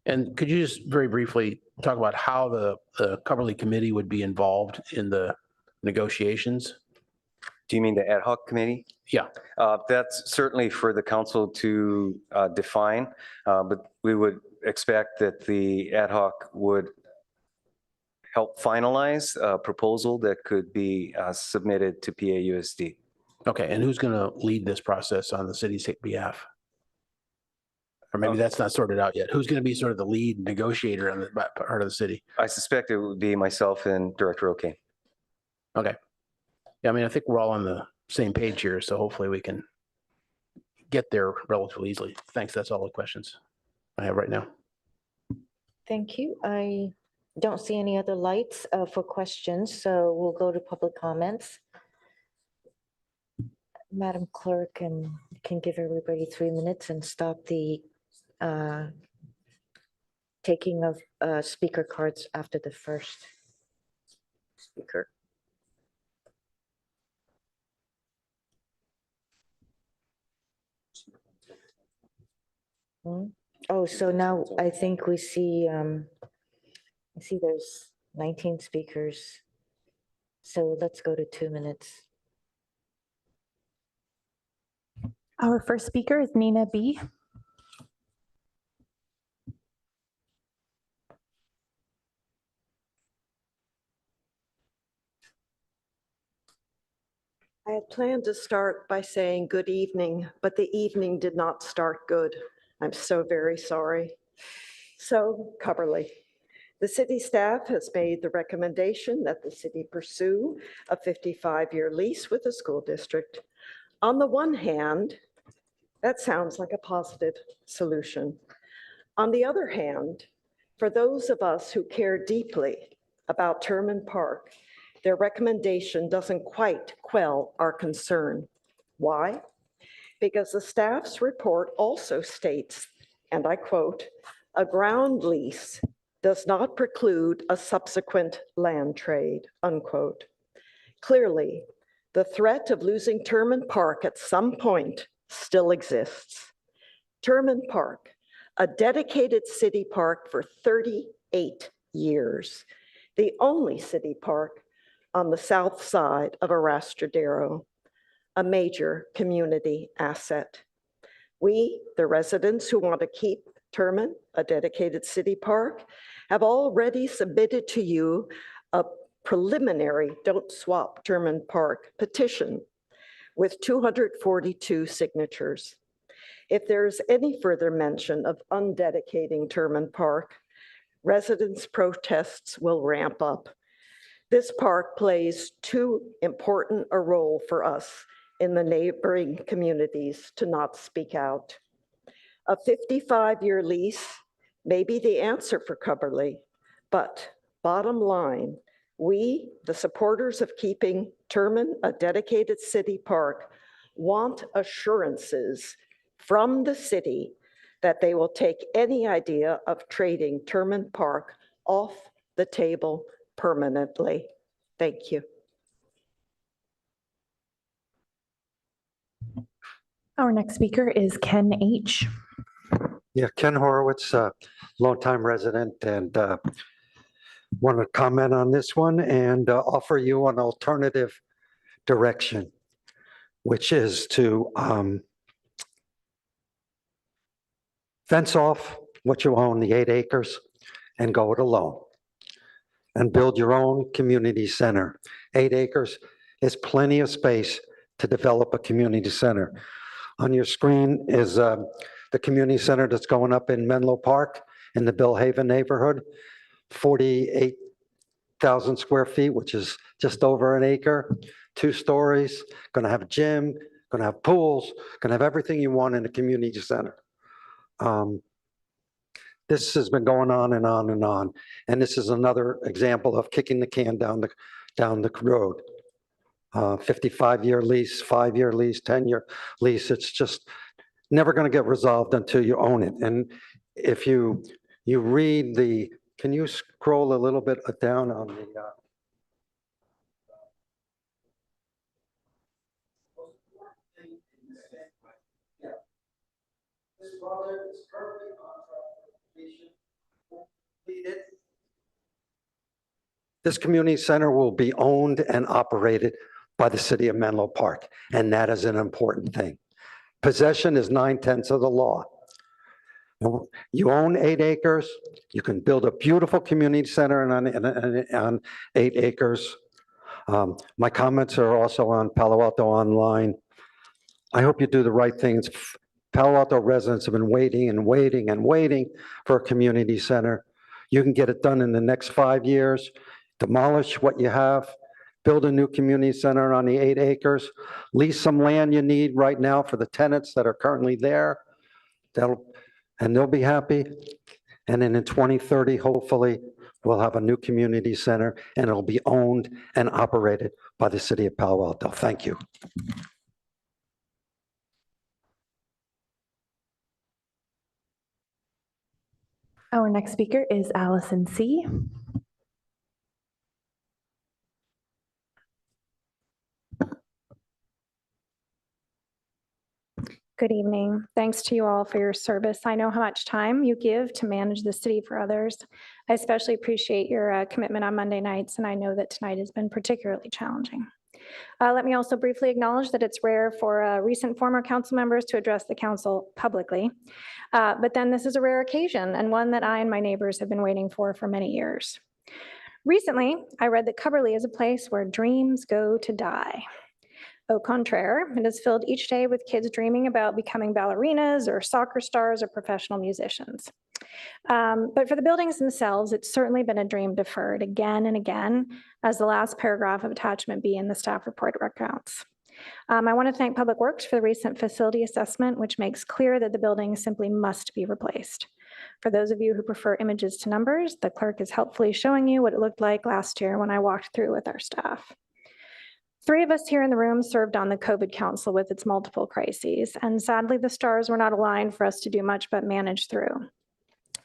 And could you just very briefly talk about how the Cubberly committee would be involved in the negotiations? Do you mean the ad hoc committee? Yeah. That's certainly for the council to define, but we would expect that the ad hoc would help finalize a proposal that could be submitted to PAUSD. Okay. And who's going to lead this process on the city's behalf? Or maybe that's not sorted out yet. Who's going to be sort of the lead negotiator on the part of the city? I suspect it would be myself and Director O'Kane. Okay. Yeah, I mean, I think we're all on the same page here, so hopefully we can get there relatively easily. Thanks. That's all the questions I have right now. Thank you. I don't see any other lights for questions, so we'll go to public comments. Madam Clerk can give everybody 3 minutes and stop the taking of speaker cards after the first speaker. Oh, so now I think we see, I see there's 19 speakers. So let's go to 2 minutes. Our first speaker is Nina B. I had planned to start by saying good evening, but the evening did not start good. I'm so very sorry. So, Cubberly, the city staff has made the recommendation that the city pursue a 55-year lease with the school district. On the one hand, that sounds like a positive solution. On the other hand, for those of us who care deeply about Terman Park, their recommendation doesn't quite quell our concern. Why? Because the staff's report also states, and I quote, "A ground lease does not preclude a subsequent land trade," unquote. Clearly, the threat of losing Terman Park at some point still exists. Terman Park, a dedicated city park for 38 years, the only city park on the south side of Arastradero, a major community asset. We, the residents who want to keep Terman, a dedicated city park, have already submitted to you a preliminary Don't Swap Terman Park petition with 242 signatures. If there's any further mention of undedicating Terman Park, residents' protests will ramp up. This park plays too important a role for us in the neighboring communities to not speak out. A 55-year lease may be the answer for Cubberly, but bottom line, we, the supporters of keeping Terman a dedicated city park, want assurances from the city that they will take any idea of trading Terman Park off the table permanently. Thank you. Our next speaker is Ken H. Yeah, Ken Horowitz, longtime resident, and want to comment on this one and offer you an alternative direction, which is to fence off what you own, the 8 acres, and go it alone and build your own community center. 8 acres is plenty of space to develop a community center. On your screen is the community center that's going up in Menlo Park in the Bill Haven neighborhood, 48,000 square feet, which is just over an acre, 2 stories, going to have a gym, going to have pools, going to have everything you want in a community center. This has been going on and on and on. And this is another example of kicking the can down the road. 55-year lease, 5-year lease, 10-year lease. It's just never going to get resolved until you own it. And if you read the, can you scroll a little bit down on the, this project is currently on track for completion. Completed. This community center will be owned and operated by the city of Menlo Park, and that is an important thing. Possession is 9/10 of the law. You own 8 acres, you can build a beautiful community center on 8 acres. My comments are also on Palo Alto Online. I hope you do the right things. Palo Alto residents have been waiting and waiting and waiting for a community center. You can get it done in the next 5 years, demolish what you have, build a new community center on the 8 acres, lease some land you need right now for the tenants that are currently there. And they'll be happy. And then in 2030, hopefully, we'll have a new community center and it'll be owned and operated by the city of Palo Alto. Thank you. Our next speaker is Allison C. Good evening. Thanks to you all for your service. I know how much time you give to manage the city for others. I especially appreciate your commitment on Monday nights, and I know that tonight has been particularly challenging. Let me also briefly acknowledge that it's rare for recent former council members to address the council publicly. But then this is a rare occasion and one that I and my neighbors have been waiting for many years. Recently, I read that Cubberly is a place where dreams go to die. Au contraire, it is filled each day with kids dreaming about becoming ballerinas or soccer stars or professional musicians. But for the buildings themselves, it's certainly been a dream deferred again and again, as the last paragraph of attachment B in the staff report recounts. I want to thank Public Works for the recent facility assessment, which makes clear that the building simply must be replaced. For those of you who prefer images to numbers, the clerk is helpfully showing you what it looked like last year when I walked through with our staff. 3 of us here in the room served on the COVID Council with its multiple crises, and sadly the stars were not aligned for us to do much but manage through.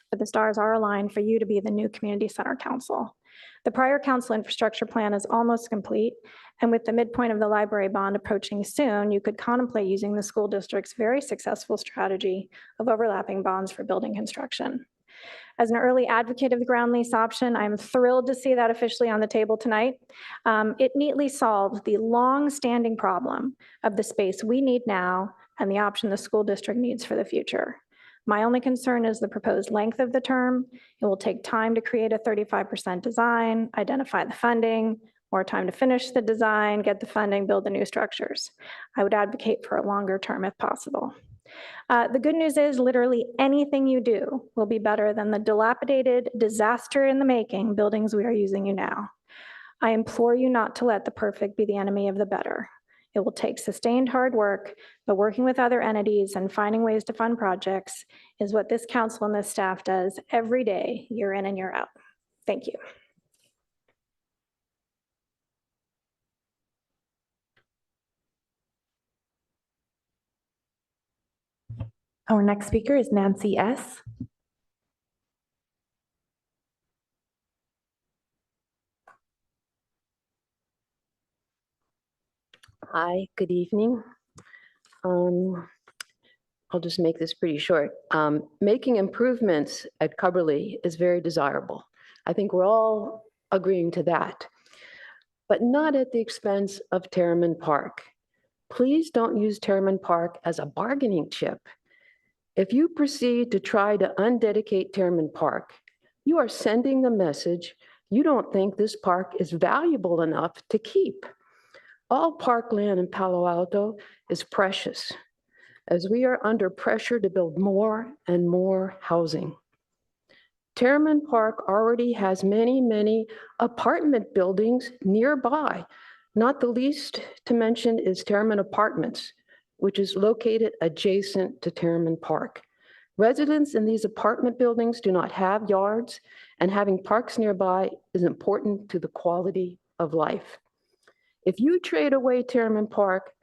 But the stars are aligned for you to be the new Community Center Council. The prior council infrastructure plan is almost complete, and with the midpoint of the library bond approaching soon, you could contemplate using the school district's very successful strategy of overlapping bonds for building construction. As an early advocate of the ground lease option, I'm thrilled to see that officially on the table tonight. It neatly solves the long-standing problem of the space we need now and the option the school district needs for the future. My only concern is the proposed length of the term. It will take time to create a 35% design, identify the funding, more time to finish the design, get the funding, build the new structures. I would advocate for a longer term if possible. The good news is literally anything you do will be better than the dilapidated, disaster in the making buildings we are using you now. I implore you not to let the perfect be the enemy of the better. It will take sustained hard work, but working with other entities and finding ways to fund projects is what this council and this staff does every day, year in and year out. Thank you. Our next speaker is Nancy S. Hi, good evening. I'll just make this pretty short. Making improvements at Cubberly is very desirable. I think we're all agreeing to that, but not at the expense of Terriman Park. Please don't use Terriman Park as a bargaining chip. If you proceed to try to undedicate Terriman Park, you are sending the message you don't think this park is valuable enough to keep. All parkland in Palo Alto is precious. as we are under pressure to build more and more housing. Terriman Park already has many, many apartment buildings nearby. Not the least to mention is Terriman Apartments, which is located adjacent to Terriman Park. Residents in these apartment buildings do not have yards, and having parks nearby is important to the quality of life. If you trade away Terriman Park,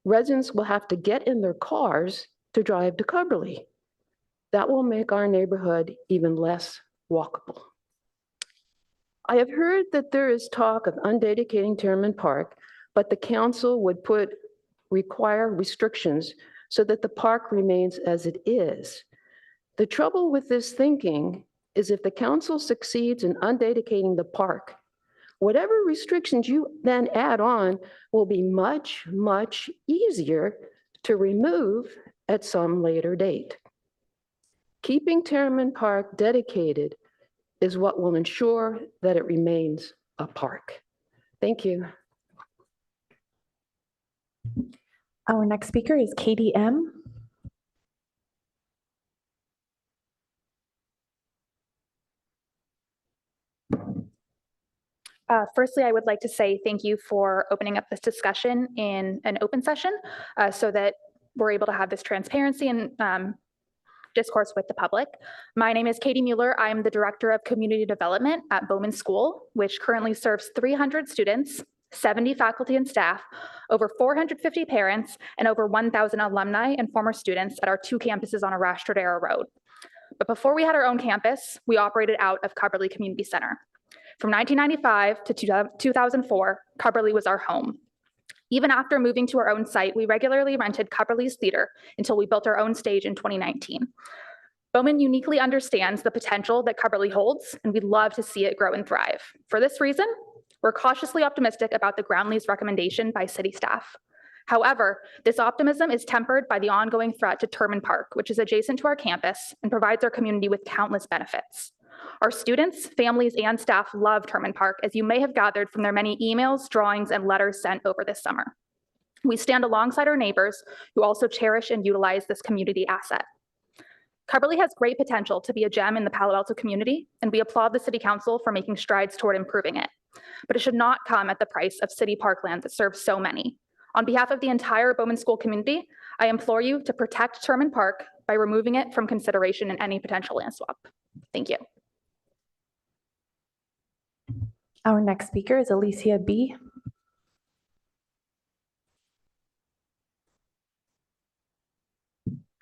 residents will have to get in their cars to drive to Cubberly. That will make our neighborhood even less walkable. I have heard that there is talk of undedicating Terriman Park, but the council would require restrictions so that the park remains as it is. The trouble with this thinking is if the council succeeds in undedicating the park, whatever restrictions you then add on will be much, much easier to remove at some later date. Keeping Terriman Park dedicated is what will ensure that it remains a park. Thank you. Our next speaker is Katie M. Firstly, I would like to say thank you for opening up this discussion in an open session so that we're able to have this transparency and discourse with the public. My name is Katie Mueller. I'm the Director of Community Development at Bowman School, which currently serves 300 students, 70 faculty and staff, over 450 parents, and over 1,000 alumni and former students at our 2 campuses on Arastradero Road. But before we had our own campus, we operated out of Cubberly Community Center. From 1995 to 2004, Cubberly was our home. Even after moving to our own site, we regularly rented Cubberly's theater until we built our own stage in 2019. Bowman uniquely understands the potential that Cubberly holds, and we'd love to see it grow and thrive. For this reason, we're cautiously optimistic about the ground lease recommendation by city staff. However, this optimism is tempered by the ongoing threat to Terriman Park, which is adjacent to our campus and provides our community with countless benefits. Our students, families, and staff love Terriman Park, as you may have gathered from their many emails, drawings, and letters sent over this summer. We stand alongside our neighbors who also cherish and utilize this community asset. Cubberly has great potential to be a gem in the Palo Alto community, and we applaud the City Council for making strides toward improving it. But it should not come at the price of city parkland that serves so many. On behalf of the entire Bowman School community, I implore you to protect Terriman Park by removing it from consideration in any potential land swap. Thank you. Our next speaker is Alicia B.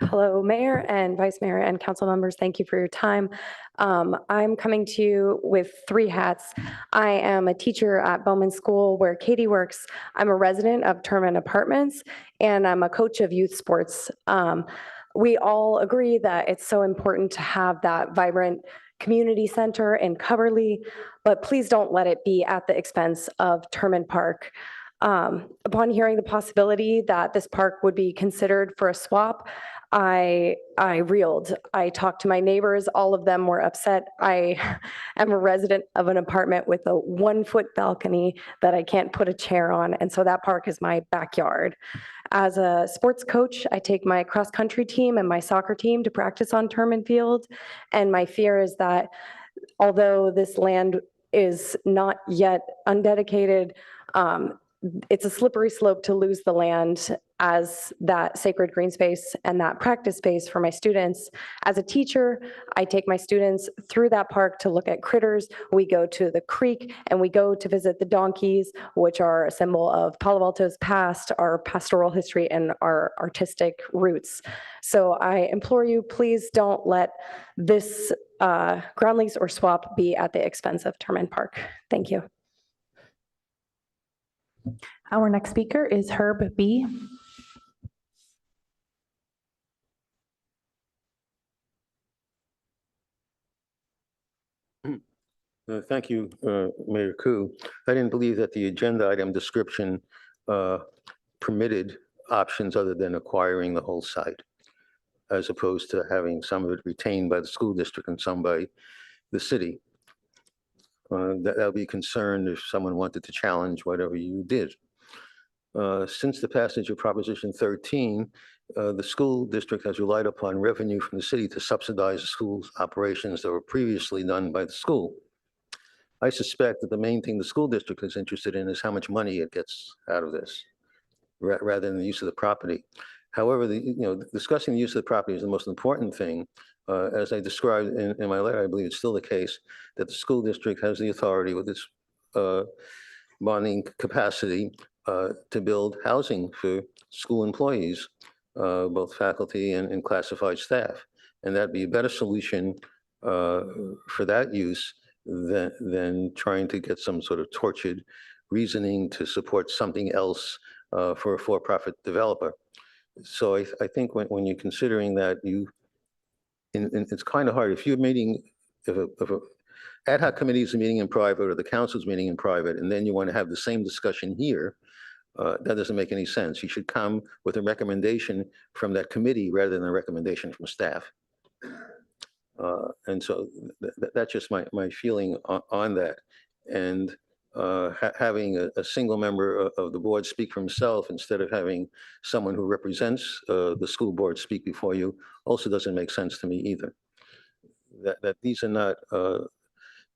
Hello, Mayor and Vice Mayor and council members. Thank you for your time. I'm coming to you with 3 hats. I am a teacher at Bowman School where Katie works. I'm a resident of Terriman Apartments, and I'm a coach of youth sports. We all agree that it's so important to have that vibrant community center in Cubberly, but please don't let it be at the expense of Terriman Park. Upon hearing the possibility that this park would be considered for a swap, I reeled. I talked to my neighbors. All of them were upset. I am a resident of an apartment with a 1-foot balcony that I can't put a chair on, and so that park is my backyard. As a sports coach, I take my cross-country team and my soccer team to practice on Terriman Field, and my fear is that although this land is not yet undedicated, it's a slippery slope to lose the land as that sacred green space and that practice space for my students. As a teacher, I take my students through that park to look at critters. We go to the creek and we go to visit the donkeys, which are a symbol of Palo Alto's past, our pastoral history, and our artistic roots. So I implore you, please don't let this ground lease or swap be at the expense of Terriman Park. Thank you. Our next speaker is Herb B. Thank you, Mayor Koo. I didn't believe that the agenda item description permitted options other than acquiring the whole site, as opposed to having some of it retained by the school district and some by the city. That would be concerned if someone wanted to challenge whatever you did. Since the passage of Proposition 13, the school district has relied upon revenue from the city to subsidize the school's operations that were previously done by the school. I suspect that the main thing the school district is interested in is how much money it gets out of this, rather than the use of the property. However, discussing the use of the property is the most important thing. As I described in my letter, I believe it's still the case that the school district has the authority with its bonding capacity to build housing for school employees, both faculty and classified staff. And that'd be a better solution for that use than trying to get some sort of tortured reasoning to support something else for a for-profit developer. So I think when you're considering that, it's kind of hard. If you're meeting, if a ad hoc committee is meeting in private or the council's meeting in private, and then you want to have the same discussion here, that doesn't make any sense. You should come with a recommendation from that committee rather than a recommendation from staff. And so that's just my feeling on that. And having a single member of the board speak for himself instead of having someone who represents the school board speak before you also doesn't make sense to me either. That these are not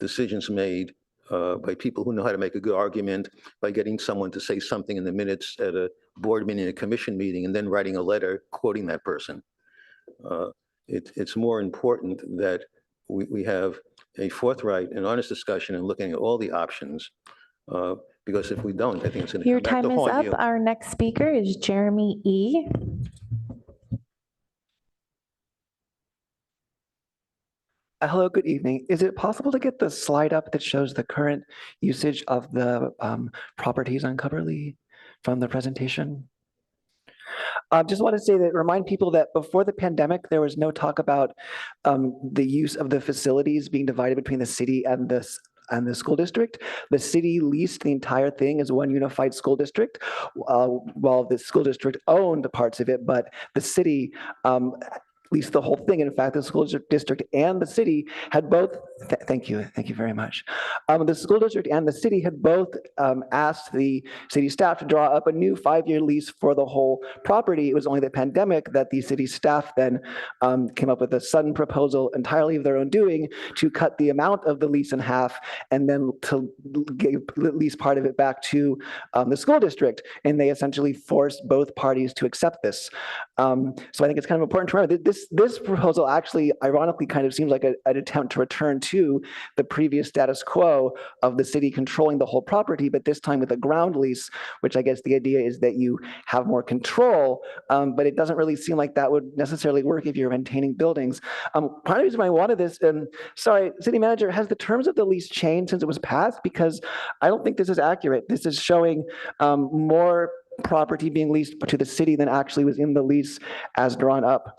decisions made by people who know how to make a good argument by getting someone to say something in the minutes at a board meeting, a commission meeting, and then writing a letter quoting that person. It's more important that we have a forthright and honest discussion and looking at all the options. Because if we don't, I think it's going to Your come back time to is haunt up. you. Our next speaker is Jeremy E. Hello, good evening. Is it possible to get the slide up that shows the current usage of the properties on Cubberly from the presentation? I just want to say that remind people that before the pandemic, there was no talk about the use of the facilities being divided between the city and the school district. The city leased the entire thing as one unified school district, while the school district owned parts of it, but the city leased the whole thing. In fact, the school district and the city had both, thank you very much. The school district and the city had both asked the city staff to draw up a new 5-year lease for the whole property. It was only the pandemic that the city staff then came up with a sudden proposal entirely of their own doing to cut the amount of the lease in half and then to give at least part of it back to the school district. And they essentially forced both parties to accept this. So I think it's kind of important to remember that this proposal actually, ironically, kind of seems like an attempt to return to the previous status quo of the city controlling the whole property, but this time with a ground lease, which I guess the idea is that you have more control, but it doesn't really seem like that would necessarily work if you're maintaining buildings. Part of the reason I wanted this, sorry, city manager, has the terms of the lease changed since it was passed? Because I don't think this is accurate. This is showing more property being leased to the city than actually was in the lease as drawn up.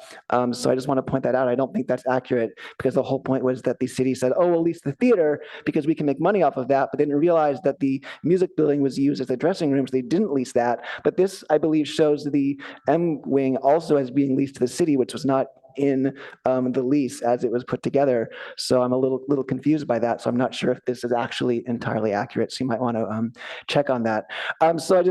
So I just want to point that out. I don't think that's accurate because the whole point was that the city said, oh, we'll lease the theater because we can make money off of that, but they didn't realize that the music building was used as a dressing room, so they didn't lease that. But this, I believe, shows the M wing also as being leased to the city, which was not in the lease as it was put together. So I'm a little confused by that. So I'm not sure if this is actually entirely accurate. So you might want to check on that. So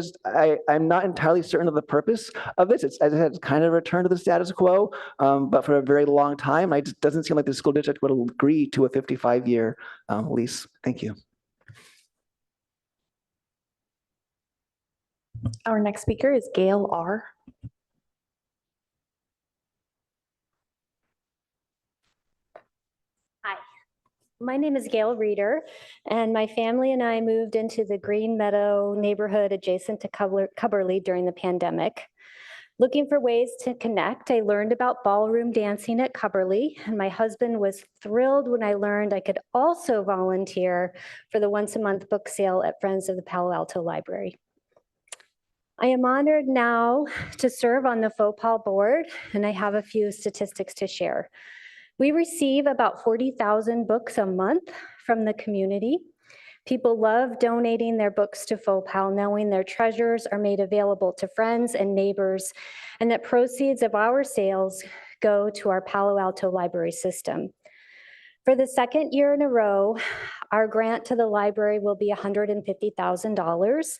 I'm not entirely certain of the purpose of this. It's, as I said, it's kind of returned to the status quo, but for a very long time, it just doesn't seem like the school district would agree to a 55-year lease. Thank you. Our next speaker is Gail R. Hi, my name is Gail Reeder, and my family and I moved into the Green Meadow neighborhood adjacent to Cubberly during the pandemic. Looking for ways to connect, I learned about ballroom dancing at Cubberly, and my husband was thrilled when I learned I could also volunteer for the once-a-month book sale at Friends of the Palo Alto Library. I am honored now to serve on the FOPAL board, and I have a few statistics to share. We receive about 40,000 books a month from the community. People love donating their books to FOPAL, knowing their treasures are made available to friends and neighbors, and that proceeds of our sales go to our Palo Alto library system. For the second year in a row, our grant to the library will be $150,000.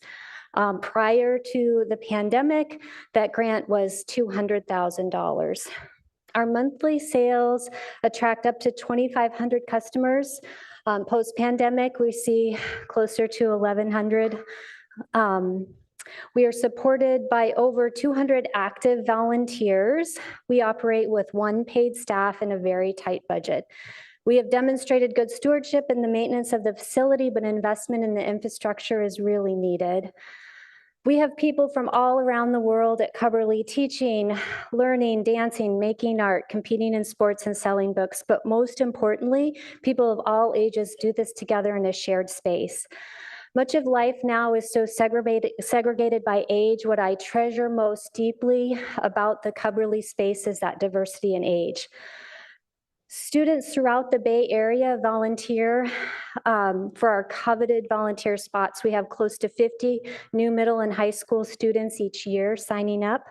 Prior to the pandemic, that grant was $200,000. Our monthly sales attract up to 2,500 customers. Post-pandemic, we see closer to 1,100. We are supported by over 200 active volunteers. We operate with 1 paid staff and a very tight budget. We have demonstrated good stewardship in the maintenance of the facility, but investment in the infrastructure is really needed. We have people from all around the world at Cubberly teaching, learning, dancing, making art, competing in sports, and selling books. But most importantly, people of all ages do this together in a shared space. Much of life now is so segregated by age. What I treasure most deeply about the Cubberly space is that diversity in age. Students throughout the Bay Area volunteer for our coveted volunteer spots. We have close to 50 new middle and high school students each year signing up.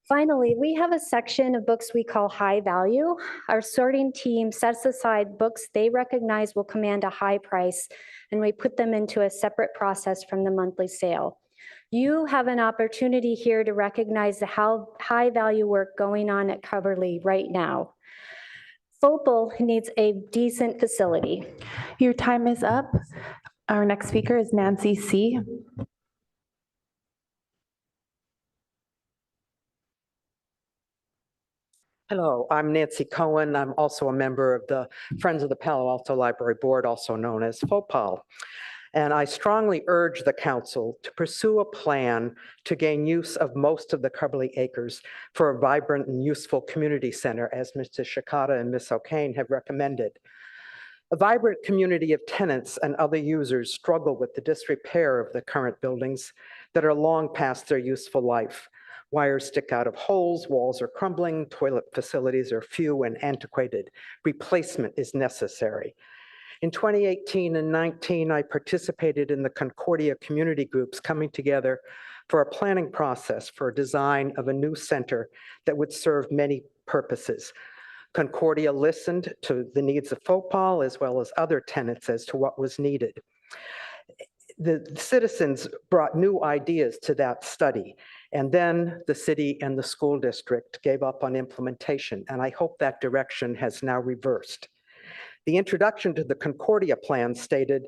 Finally, we have a section of books we call high value. Our sorting team sets aside books they recognize will command a high price, and we put them into a separate process from the monthly sale. You have an opportunity here to recognize the high value work going on at Cubberly right now. FOPL needs a decent facility. Your time is up. Our next speaker is Nancy C. Hello, I'm Nancy Cohen. I'm also a member of the Friends of the Palo Alto Library Board, also known as FOPAL. And I strongly urge the council to pursue a plan to gain use of most of the Cubberly acres for a vibrant and useful community center, as Mr. Shikata and Ms. O'Kane have recommended. A vibrant community of tenants and other users struggle with the disrepair of the current buildings that are long past their useful life. Wires stick out of holes, walls are crumbling, toilet facilities are few and antiquated. Replacement is necessary. In 2018 and 19, I participated in the Concordia community groups coming together for a planning process for a design of a new center that would serve many purposes. Concordia listened to the needs of FOPAL as well as other tenants as to what was needed. The citizens brought new ideas to that study, and then the city and the school district gave up on implementation, and I hope that direction has now reversed. The introduction to the Concordia plan stated,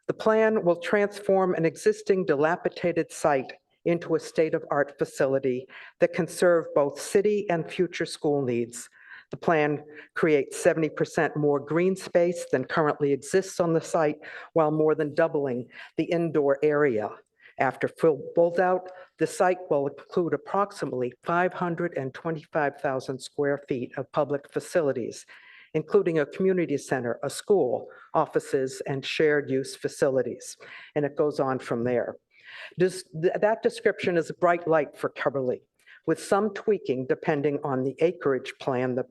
the plan will transform an existing dilapidated site into a state-of-art facility that can serve both city and future school needs. The plan creates 70% more green space than currently exists on the site, while more than doubling the indoor area. After full build-out, the site will include approximately 525,000 square feet of public facilities, including a community center, a school, offices, and shared use facilities. And it goes on from there. That description is a bright light for Cubberly. With some tweaking, depending on the acreage plan, the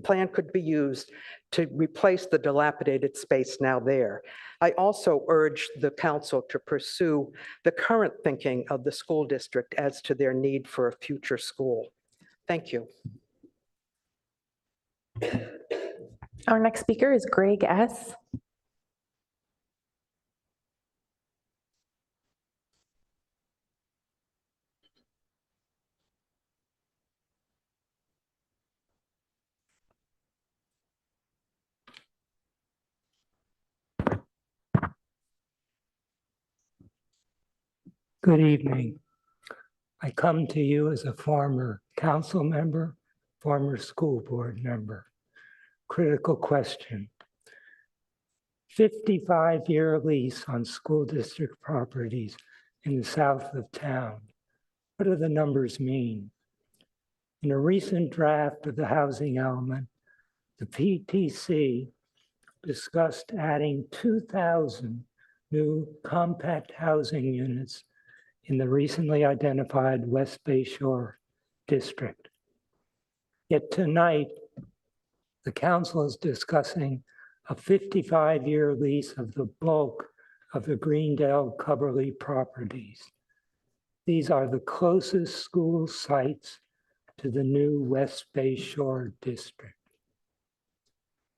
plan could be used to replace the dilapidated space now there. I also urge the council to pursue the current thinking of the school district as to their need for a future school. Thank you. Our next speaker is Greg S. Good evening. I come to you as a former council member, former school board member. Critical question. 55-year lease on school district properties in the south of town. What do the numbers mean? In a recent draft of the housing element, the PTC discussed adding 2,000 new compact housing units in the recently identified West Bay Shore district. Yet tonight, the council is discussing a 55-year lease of the bulk of the Greendale Cubberly properties. These are the closest school sites to the new West Bay Shore district.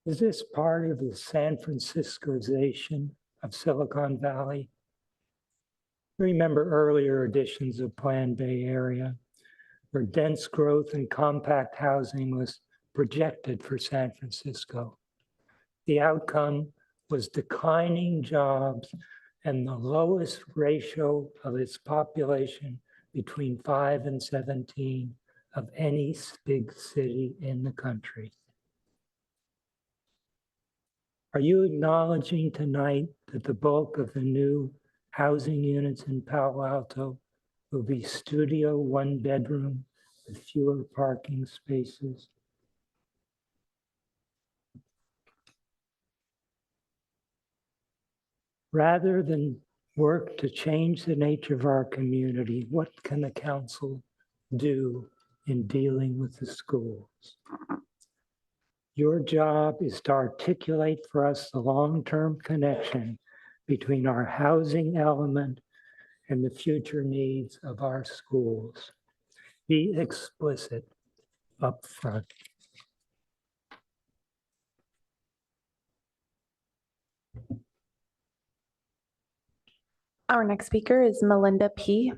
Is this part of the San Franciscoization of Silicon Valley? Remember earlier editions of Plan Bay Area, where dense growth and compact housing was projected for San Francisco. The outcome was declining jobs and the lowest ratio of its population between 5 and 17 of any big city in the country. Are you acknowledging tonight that the bulk of the new housing units in Palo Alto will be studio one-bedroom with fewer parking spaces? Rather than work to change the nature of our community, what can the council do in dealing with the schools? Your job is to articulate for us the long-term connection between our housing element and the future needs of our schools. Be explicit up front. Our next speaker is Melinda P.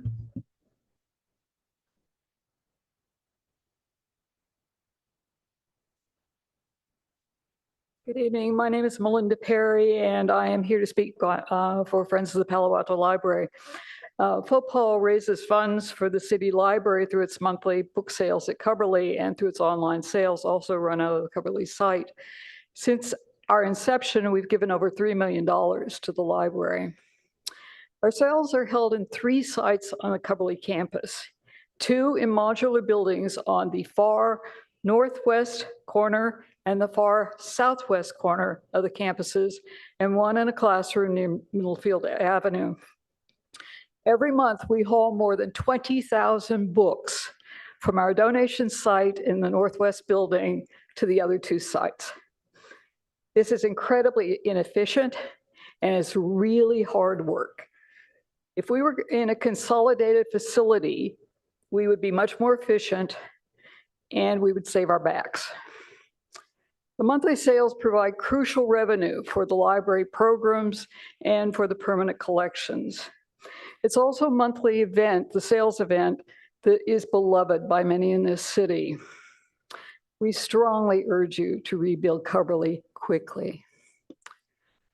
Good evening. My name is Melinda Perry, and I am here to speak for Friends of the Palo Alto Library. FOPAL raises funds for the city library through its monthly book sales at Cubberly and through its online sales also run out of the Cubberly site. Since our inception, we've given over $3 million to the library. Our sales are held in 3 sites on the Cubberly campus, 2 in modular buildings on the far northwest corner and the far southwest corner of the campuses, and 1 in a classroom near Middlefield Avenue. Every month, we haul more than 20,000 books from our donation site in the northwest building to the other 2 sites. This is incredibly inefficient, and it's really hard work. If we were in a consolidated facility, we would be much more efficient and we would save our backs. The monthly sales provide crucial revenue for the library programs and for the permanent collections. It's also a monthly event, the sales event, that is beloved by many in this city. We strongly urge you to rebuild Cubberly quickly.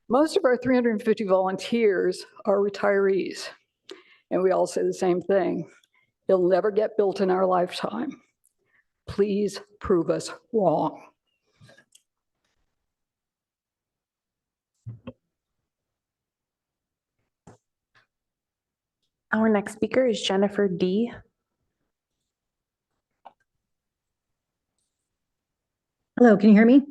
Most of our 350 volunteers are retirees, and we all say the same thing. It'll never get built in our lifetime. Please prove us wrong. Our next speaker is Jennifer D. Hello, can you hear me?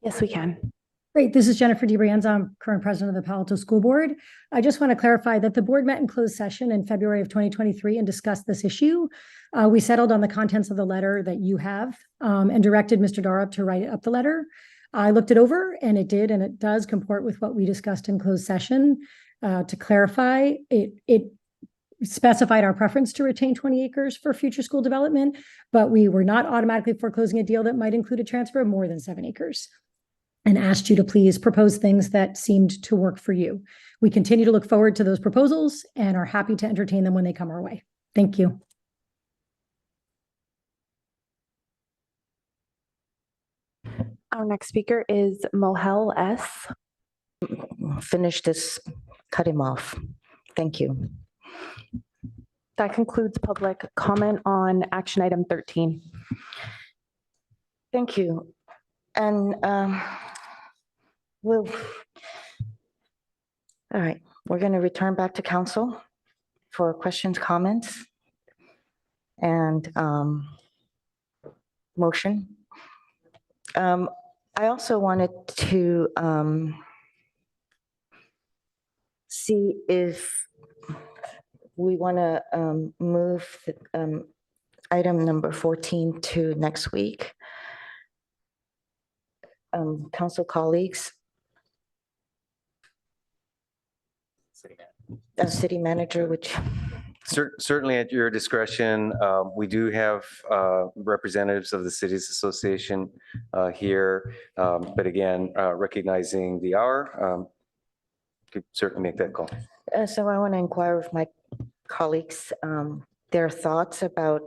Yes, we can. Great. This is Jennifer DeBrienza. I'm current president of the Palo Alto School Board. I just want to clarify that the board met in closed session in February of 2023 and discussed this issue. We settled on the contents of the letter that you have and directed Mr. Darup to write up the letter. I looked it over and it did, and it does comport with what we discussed in closed session. To clarify, it specified our preference to retain 20 acres for future school development, but we were not automatically foreclosing a deal that might include a transfer of more than 7 acres. And asked you to please propose things that seemed to work for you. We continue to look forward to those proposals and are happy to entertain them when they come our way. Thank you. Our next speaker is Mohel S. Finish this, cut him off. Thank you. That concludes public comment on action item 13. Thank you. And all right, we're going to return back to council for questions, comments, and motion. I also wanted to see if we want to move item number 14 to next week. Council colleagues. City manager, which. Certainly at your discretion. We do have representatives of the Cities Association here, but again, recognizing the hour, could certainly make that call. So I want to inquire with my colleagues, their thoughts about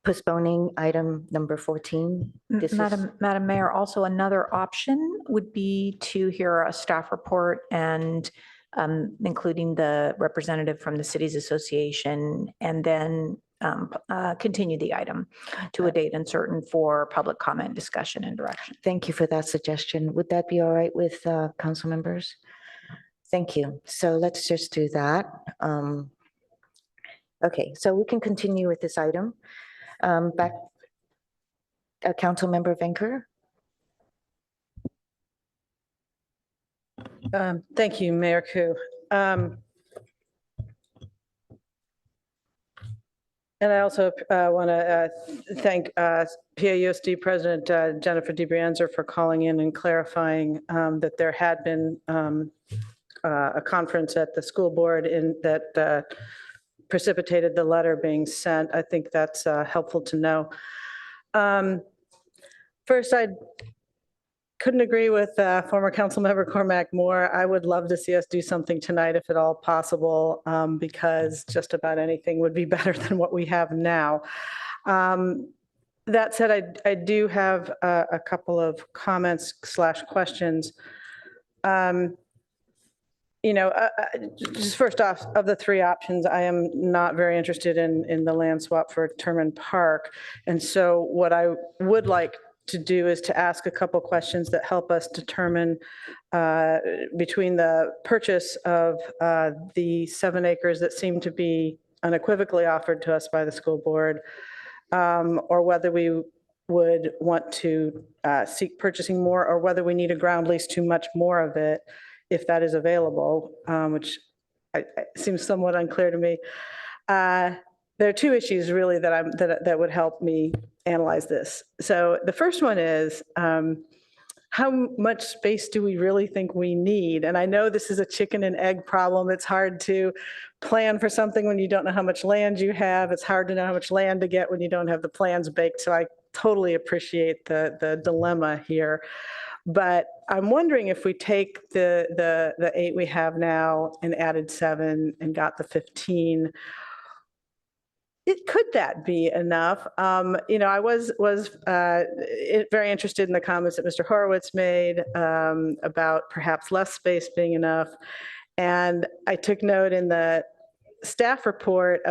postponing item number 14. This is- Madam Mayor, also another option would be to hear a staff report and including the representative from the cities association, and then continue the item to a date uncertain for public comment, discussion, and direction. Thank you for that suggestion. Would that be all right with council members? Thank you. So let's just do that. Okay, so we can continue with this item. Back, Council Member Venker. Thank you, Mayor Ku. And I also want to thank PAUSD President Jennifer DiBrienzo for calling in and clarifying that there had been a conference at the school board that precipitated the letter being sent. I think that's helpful to know. First, I couldn't agree with former council member Cormac Moore. I would love to see us do something tonight if at all possible, because just about anything would be better than what we have now. That said, I do have a couple of comments / questions. Just first off, of the three options, I am not very interested in the land swap for Terman Park. And so what I would like to do is to ask a couple questions that help us determine between the purchase of the 7 acres that seem to be unequivocally offered to us by the school board, or whether we would want to seek purchasing more, or whether we need a ground lease to much more of it, if that is available, which seems somewhat unclear to me. There are two issues really that would help me analyze this. So the first one is, how much space do we really think we need? And I know this is a chicken and egg problem. It's hard to plan for something when you don't know how much land you have. It's hard to know how much land to get when you don't have the plans baked. So I totally appreciate the dilemma here. But I'm wondering if we take the 8 we have now and added 7 and got the 15, could that be enough? I was very interested in the comments that Mr. Horowitz made about perhaps less space being enough. And I took note in the staff report,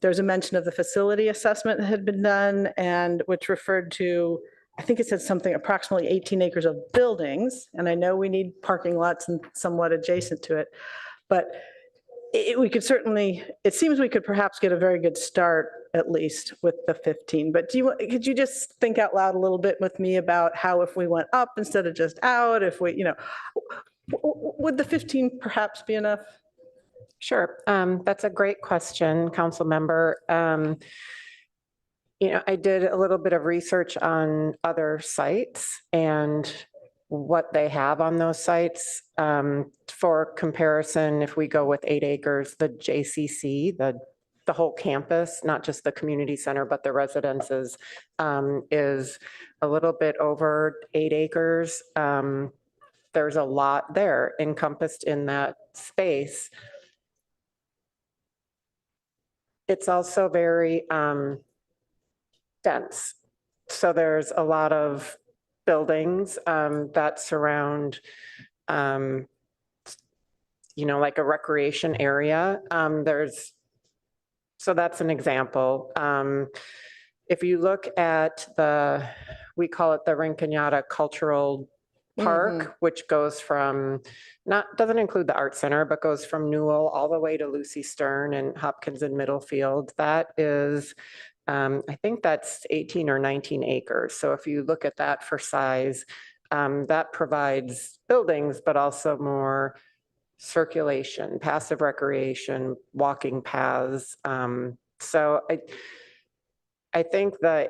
there's a mention of the facility assessment that had been done, and which referred to, I think it said something, approximately 18 acres of buildings. And I know we need parking lots and somewhat adjacent to it, but we could certainly, it seems we could perhaps get a very good start, at least with the 15. But could you just think out loud a little bit with me about how, if we went up instead of just out, if we, would the 15 perhaps be enough? Sure. That's a great question, Council Member. I did a little bit of research on other sites and what they have on those sites. For comparison, if we go with 8 acres, the JCC, the whole campus, not just the community center, but the residences, is a little bit over 8 acres. There's a lot there encompassed in that space. It's also very dense. So there's a lot of buildings that surround, like a recreation area. So that's an example. If you look at we call it the Rinconada Cultural Park, which goes from, doesn't include the Art Center, but goes from Newell all the way to Lucy Stern and Hopkins and Middlefield. That is, I think that's 18 or 19 acres. So if you look at that for size, that provides buildings, but also more circulation, passive recreation, walking paths. So I think that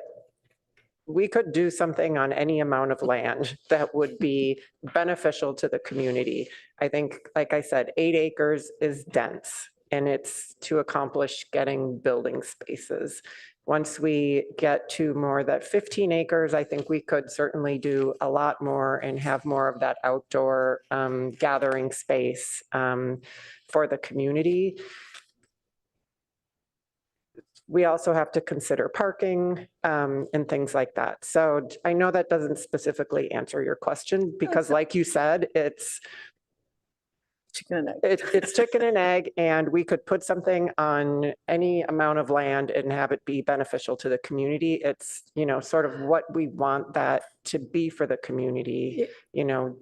we could do something on any amount of land that would be beneficial to the community. I think, like I said, 8 acres is dense, and it's to accomplish getting building spaces. Once we get to more that 15 acres, I think we could certainly do a lot more and have more of that outdoor gathering space for the community. We also have to consider parking and things like that. So I know that doesn't specifically answer your question because like you said, it's chicken and egg. It's chicken and egg, and we could put something on any amount of land and have it be beneficial to the community. It's, you know, sort of what we want that to be for the community, you know,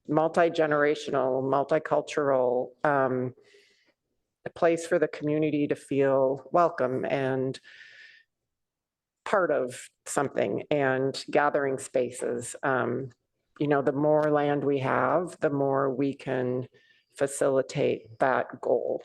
multi-generational, multicultural, a place for the community to feel welcome and part of something and gathering spaces. You know, the more land we have, the more we can facilitate that goal.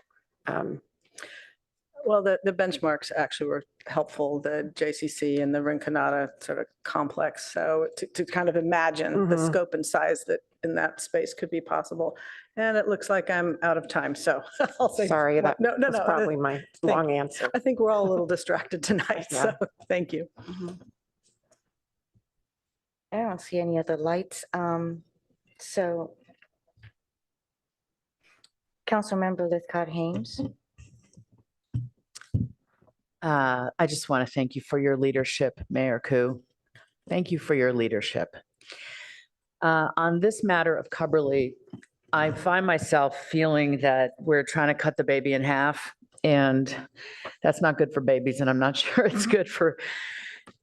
Well, the benchmarks actually were helpful, the JCC and the Rinconada sort of complex. So to kind of imagine the scope and size that in that space could be possible. And it looks like I'm out of time, so I'll say. Sorry, that no, was probably my long answer. I think we're all a little distracted tonight, so thank you. I don't see any other lights. So Councilmember Lithcott Haynes. I just want to thank you for your leadership, Mayor Koo. Thank you for your leadership. On this matter of Cubberly, I find myself feeling that we're trying to cut the baby in half, and that's not good for babies, and I'm not sure it's good for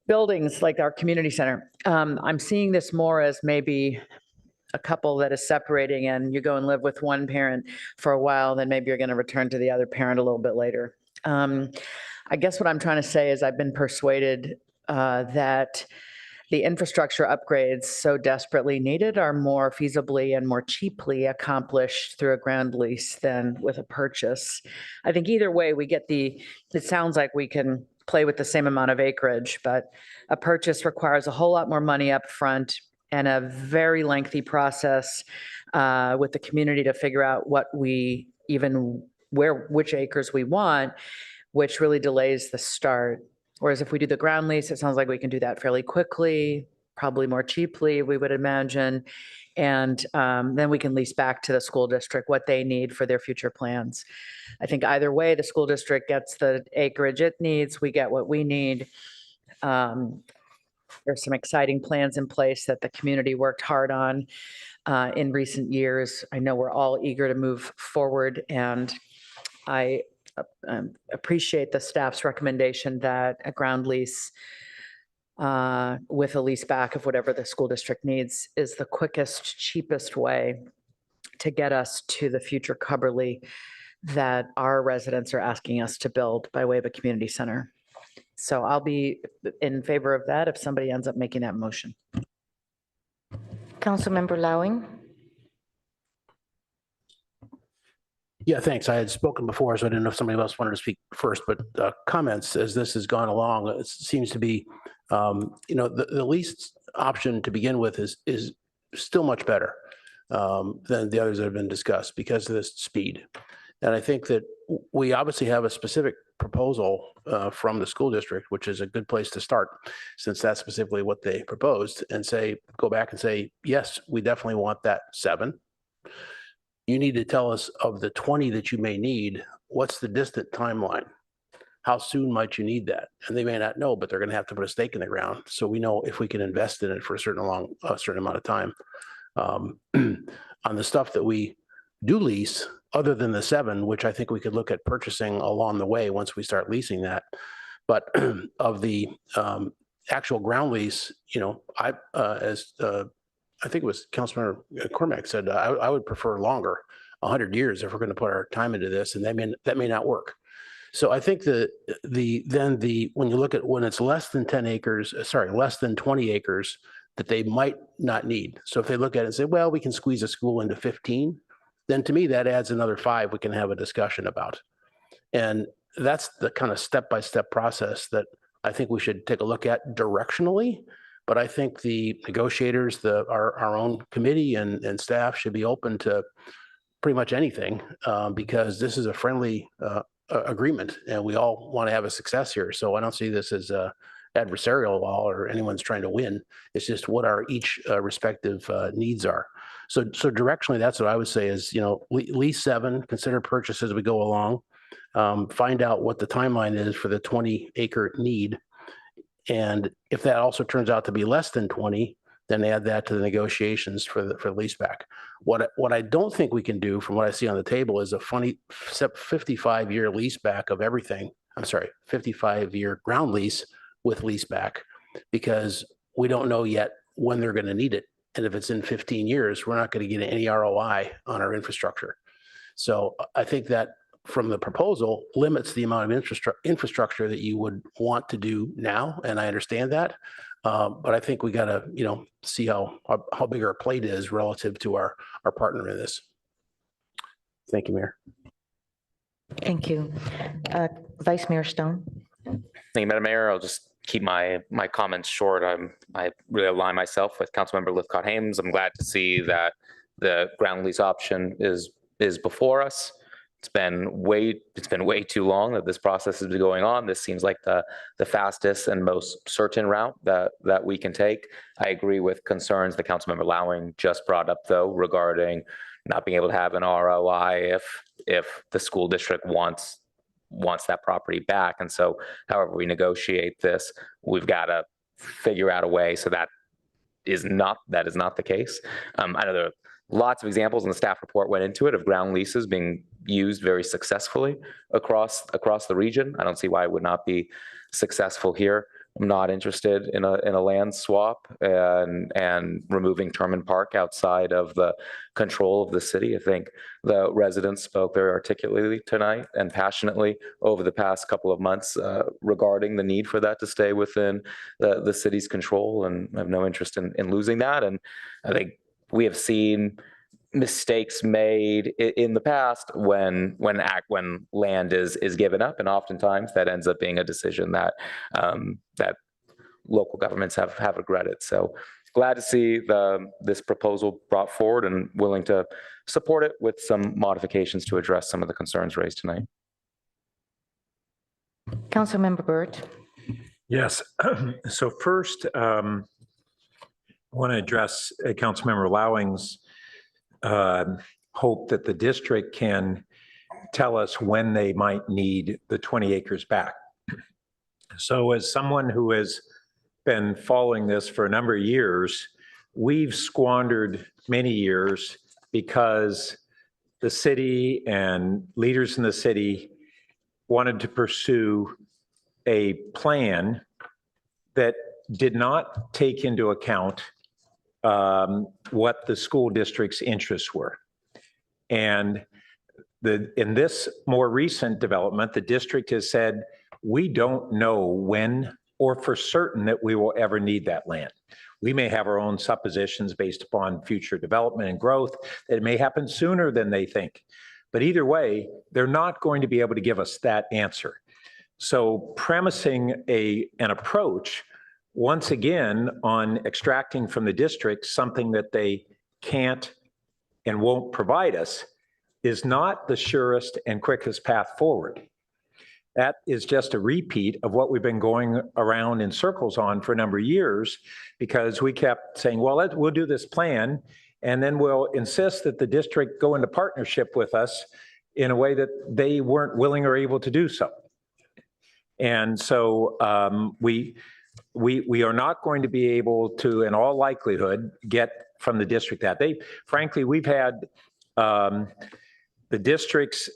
buildings like our community center. I'm seeing this more as maybe a couple that is separating and you go and live with one parent for a while, then maybe you're going to return to the other parent a little bit later. I guess what I'm trying to say is I've been persuaded that the infrastructure upgrades so desperately needed are more feasibly and more cheaply accomplished through a ground lease than with a purchase. I think either way we get it sounds like we can play with the same amount of acreage, but a purchase requires a whole lot more money up front and a very lengthy process with the community to figure out which acres we want, which really delays the start. Whereas if we do the ground lease, it sounds like we can do that fairly quickly, probably more cheaply, we would imagine. And then we can lease back to the school district what they need for their future plans. I think either way, the school district gets the acreage it needs, we get what we need. There's some exciting plans in place that the community worked hard on in recent years. I know we're all eager to move forward, and I appreciate the staff's recommendation that a ground lease with a lease back of whatever the school district needs is the quickest, cheapest way to get us to the future Cubberly that our residents are asking us to build by way of a community center. So I'll be in favor of that if somebody ends up making that motion. Councilmember Lowing. Yeah, thanks. I had spoken before, so I didn't know if somebody else wanted to speak first, but comments as this has gone along, it seems to be, the least option to begin with is still much better than the others that have been discussed because of this speed. And I think that we obviously have a specific proposal from the school district, which is a good place to start, since that's specifically what they proposed, and go back and say, yes, we definitely want that 7. You need to tell us of the 20 that you may need, what's the distant timeline? How soon might you need that? And they may not know, but they're going to have to put a stake in the ground. So we know if we can invest in it for a certain amount of time. On the stuff that we do lease, other than the 7, which I think we could look at purchasing along the way once we start leasing that. But of the actual ground lease, I think it was Councilmember Cormack said, I would prefer longer, 100 years if we're going to put our time into this, and that may not work. So I think when you look at when it's less than 20 acres that they might not need. So if they look at it and say, well, we can squeeze a school into 15, then to me that adds another 5 we can have a discussion about. And that's the kind of step-by-step process that I think we should take a look at directionally. But I think the negotiators, our own committee and staff should be open to pretty much anything because this is a friendly agreement, and we all want to have a success here. So I don't see this as a adversarial law or anyone's trying to win. It's just what our each respective needs are. So directionally, that's what I would say is, lease 7, consider purchase as we go along. Find out what the timeline is for the 20-acre need. And if that also turns out to be less than 20, then add that to the negotiations for lease back. What I don't think we can do from what I see on the table is a 55-year lease back of everything. I'm sorry, 55-year ground lease with lease back, because we don't know yet when they're going to need it. And if it's in 15 years, we're not going to get any ROI on our infrastructure. So I think that from the proposal limits the amount of infrastructure that you would want to do now. And I understand that. But I think we got to, see how big our plate is relative to our partner in this. Thank you, Mayor. Thank you. Vice Mayor Stone. Thank you, Madam Mayor. I'll just keep my comments short. I really align myself with Councilmember Lithcott-Hames. I'm glad to see that the ground lease option is before us. It's been way too long that this process has been going on. This seems like the fastest and most certain route that we can take. I agree with concerns that Councilmember Lowing just brought up, though, regarding not being able to have an ROI if the school district wants that property back. And so however we negotiate this, we've got to figure out a way so that is not the case. I know there are lots of examples, and the staff report went into it, of ground leases being used very successfully across the region. I don't see why it would not be successful here. I'm not interested in a land swap and removing Terman Park outside of the control of the city. I think the residents spoke very articulately tonight and passionately over the past couple of months regarding the need for that to stay within the city's control, and I have no interest in losing that. And I think we have seen mistakes made in the past when land is given up, and oftentimes that ends up being a decision that local governments have regretted. So glad to see this proposal brought forward and willing to support it with some modifications to address some of the concerns raised tonight. Councilmember Burt. Yes. So first, I want to address Councilmember Lowing's hope that the district can tell us when they might need the 20 acres back. So as someone who has been following this for a number of years, we've squandered many years because the city and leaders in the city wanted to pursue a plan that did not take into account what the school district's interests were. And in this more recent development, the district has said, we don't know when or for certain that we will ever need that land. We may have our own suppositions based upon future development and growth that it may happen sooner than they think. But either way, they're not going to be able to give us that answer. So premising an approach, once again, on extracting from the district something that they can't and won't provide us is not the surest and quickest path forward. That is just a repeat of what we've been going around in circles on for a number of years, because we kept saying, well, we'll do this plan, and then we'll insist that the district go into partnership with us in a way that they weren't willing or able to do so. And so we are not going to be able to, in all likelihood, get from the district that. Frankly, we've had the district's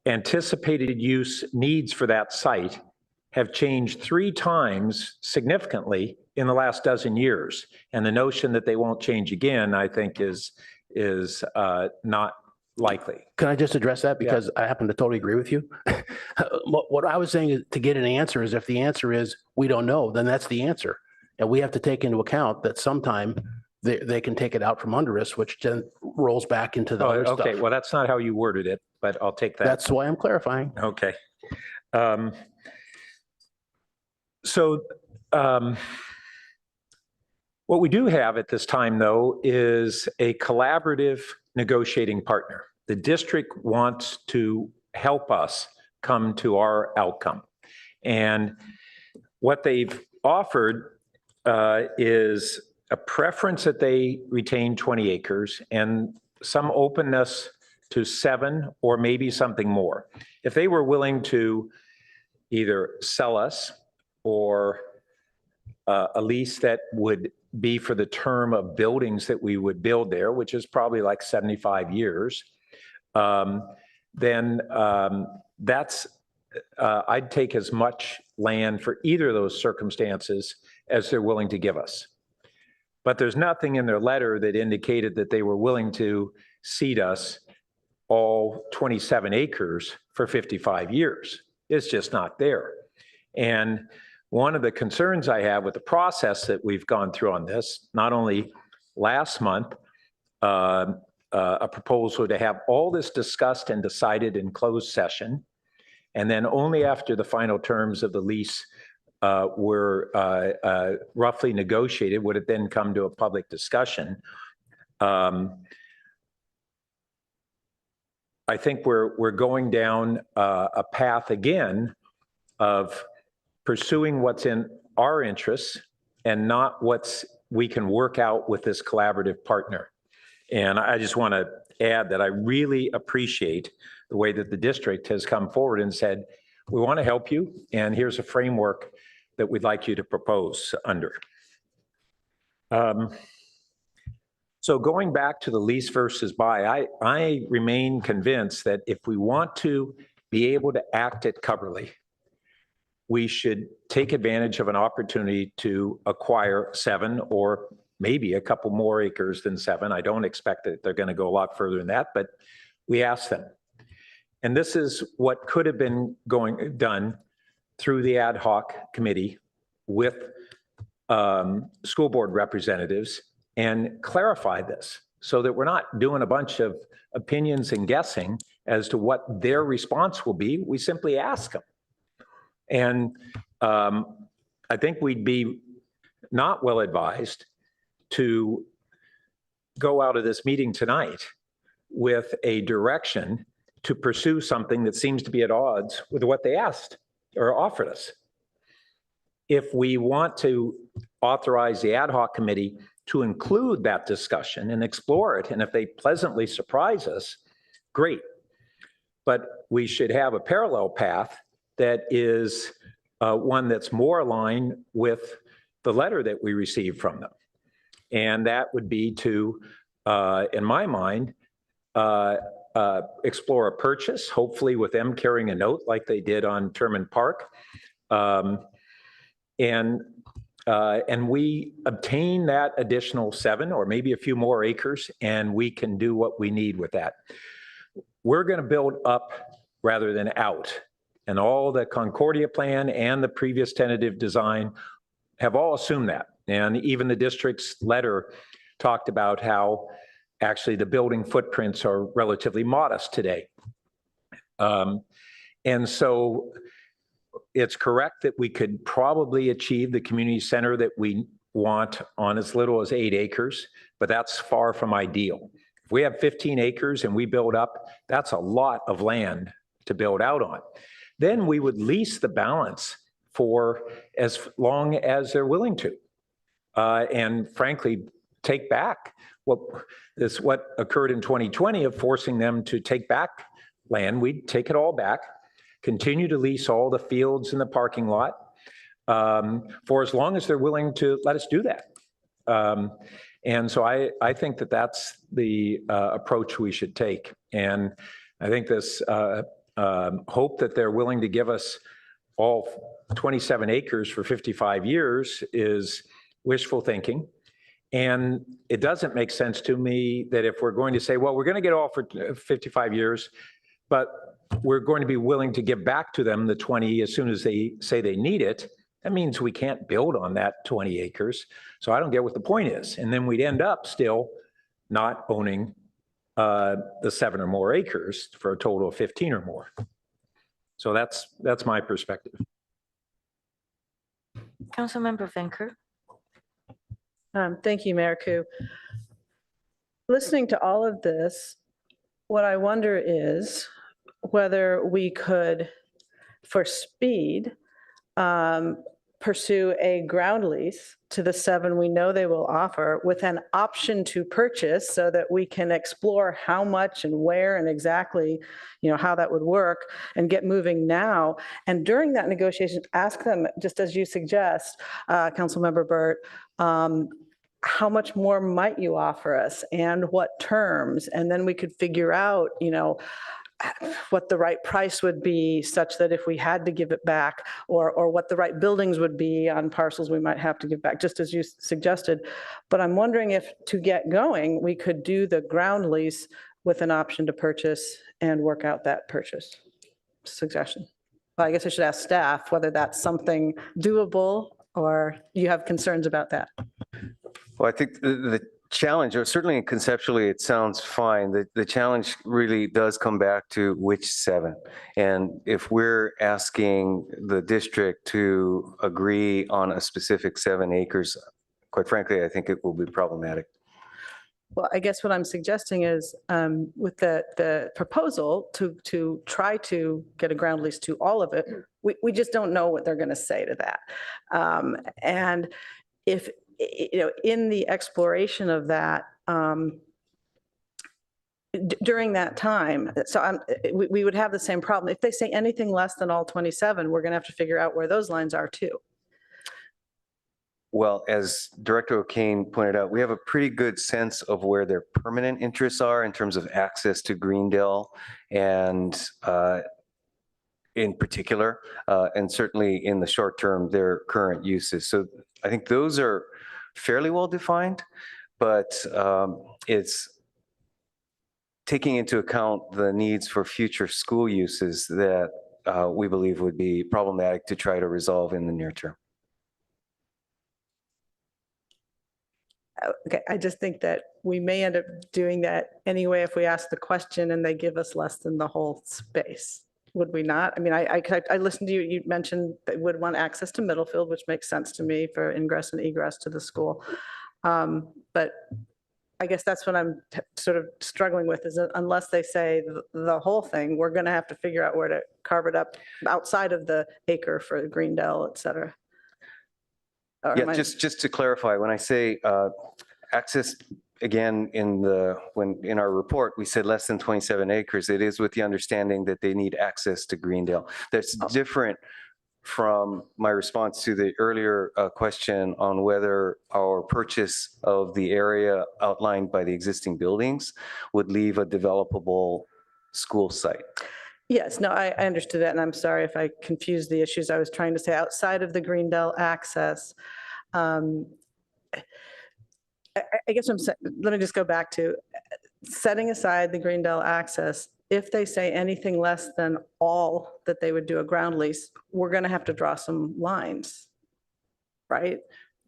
anticipated use needs for that site have changed 3 times significantly in the last dozen years. And the notion that they won't change again, I think, is not likely. Can I just address that? Because I happen to totally agree with you. What I was saying is, to get an answer is, if the answer is we don't know, then that's the answer. And we have to take into account that sometime they can take it out from under us, which then rolls back into the other stuff. Okay, well, that's not how you worded it, but I'll take that. That's why I'm clarifying. Okay. What we do have at this time, though, is a collaborative negotiating partner. The district wants to help us come to our outcome. And what they've offered is a preference that they retain 20 acres and some openness to 7 or maybe something more. If they were willing to either sell us or a lease that would be for the term of buildings that we would build there, which is probably like 75 years, then that's, I'd take as much land for either of those circumstances as they're willing to give us. But there's nothing in their letter that indicated that they were willing to cede us all 27 acres for 55 years. It's just not there. And one of the concerns I have with the process that we've gone through on this, not only last month, a proposal to have all this discussed and decided in closed session, and then only after the final terms of the lease were roughly negotiated would it then come to a public discussion. I think we're going down a path again of pursuing what's in our interests and not what's we can work out with this collaborative partner. And I just want to add that I really appreciate the way that the district has come forward and said, we want to help you, and here's a framework that we'd like you to propose under. So going back to the lease versus buy, I remain convinced that if we want to be able to act at Cubberly, we should take advantage of an opportunity to acquire 7 or maybe a couple more acres than 7. I don't expect that they're going to go a lot further than that, but we asked them. And this is what could have been done through the ad hoc committee with school board representatives and clarify this so that we're not doing a bunch of opinions and guessing as to what their response will be. We simply ask them. And I think we'd be not well advised to go out of this meeting tonight with a direction to pursue something that seems to be at odds with what they asked or offered us. If we want to authorize the ad hoc committee to include that discussion and explore it, and if they pleasantly surprise us, great. But we should have a parallel path that is one that's more aligned with the letter that we received from them. And that would be to, in my mind, explore a purchase, hopefully with them carrying a note like they did on Terman Park. And we obtain that additional 7 or maybe a few more acres, and we can do what we need with that. We're going to build up rather than out. And all the Concordia plan and the previous tentative design have all assumed that. And even the district's letter talked about how actually the building footprints are relatively modest today. And so it's correct that we could probably achieve the community center that we want on as little as 8 acres, but that's far from ideal. If we have 15 acres and we build up, that's a lot of land to build out on. Then we would lease the balance for as long as they're willing to. And frankly, take back what occurred in 2020 of forcing them to take back land. We'd take it all back, continue to lease all the fields in the parking lot for as long as they're willing to let us do that. And so I think that that's the approach we should take. And I think this hope that they're willing to give us all 27 acres for 55 years is wishful thinking. And it doesn't make sense to me that if we're going to say, well, we're going to get all for 55 years, but we're going to be willing to give back to them the 20 as soon as they say they need it, that means we can't build on that 20 acres. So I don't get what the point is. And then we'd end up still not owning the 7 or more acres for a total of 15 or more. So that's my perspective. Councilmember Venker. Thank you, Mayor Koo. Listening to all of this, what I wonder is, whether we could, for speed, pursue a ground lease to the 7 we know they will offer with an option to purchase so that we can explore how much and where and exactly, how that would work and get moving now. And during that negotiation, ask them, just as you suggest, Councilmember Burt, how much more might you offer us and what terms? And then we could figure out, what the right price would be such that if we had to give it back, or what the right buildings would be on parcels we might have to give back, just as you suggested. But I'm wondering if, to get going, we could do the ground lease with an option to purchase and work out that purchase suggestion. Well, I guess I should ask staff whether that's something doable or you have concerns about that. Well, I think the challenge, or certainly conceptually, it sounds fine. The challenge really does come back to which 7. And if we're asking the district to agree on a specific 7 acres, quite frankly, I think it will be problematic. Well, I guess what I'm suggesting is with the proposal to try to get a ground lease to all of it, we just don't know what they're going to say to that. And if, in the exploration of that, during that time, so we would have the same problem. If they say anything less than all 27, we're going to have to figure out where those lines are too. Well, as Director O'Kane pointed out, we have a pretty good sense of where their permanent interests are in terms of access to Greendale and in particular, and certainly in the short term, their current uses. So I think those are fairly well defined, but it's taking into account the needs for future school uses that we believe would be problematic to try to resolve in the near term. Okay, I just think that we may end up doing that anyway if we ask the question and they give us less than the whole space. Would we not? I mean, I listened to you. You mentioned they would want access to Middlefield, which makes sense to me for ingress and egress to the school. But I guess that's what I'm sort of struggling with, is that unless they say the whole thing, we're going to have to figure out where to carve it up outside of the acre for Greendale, et cetera. Yeah, just to clarify, when I say access, again, in our report, we said less than 27 acres. It is with the understanding that they need access to Greendale. That's different from my response to the earlier question on whether our purchase of the area outlined by the existing buildings would leave a developable school site. Yes, no, I understood that, and I'm sorry if I confused the issues. I was trying to say outside of the Greendale access. I guess let me just go back to setting aside the Greendale access. If they say anything less than all that they would do a ground lease, we're going to have to draw some lines, right?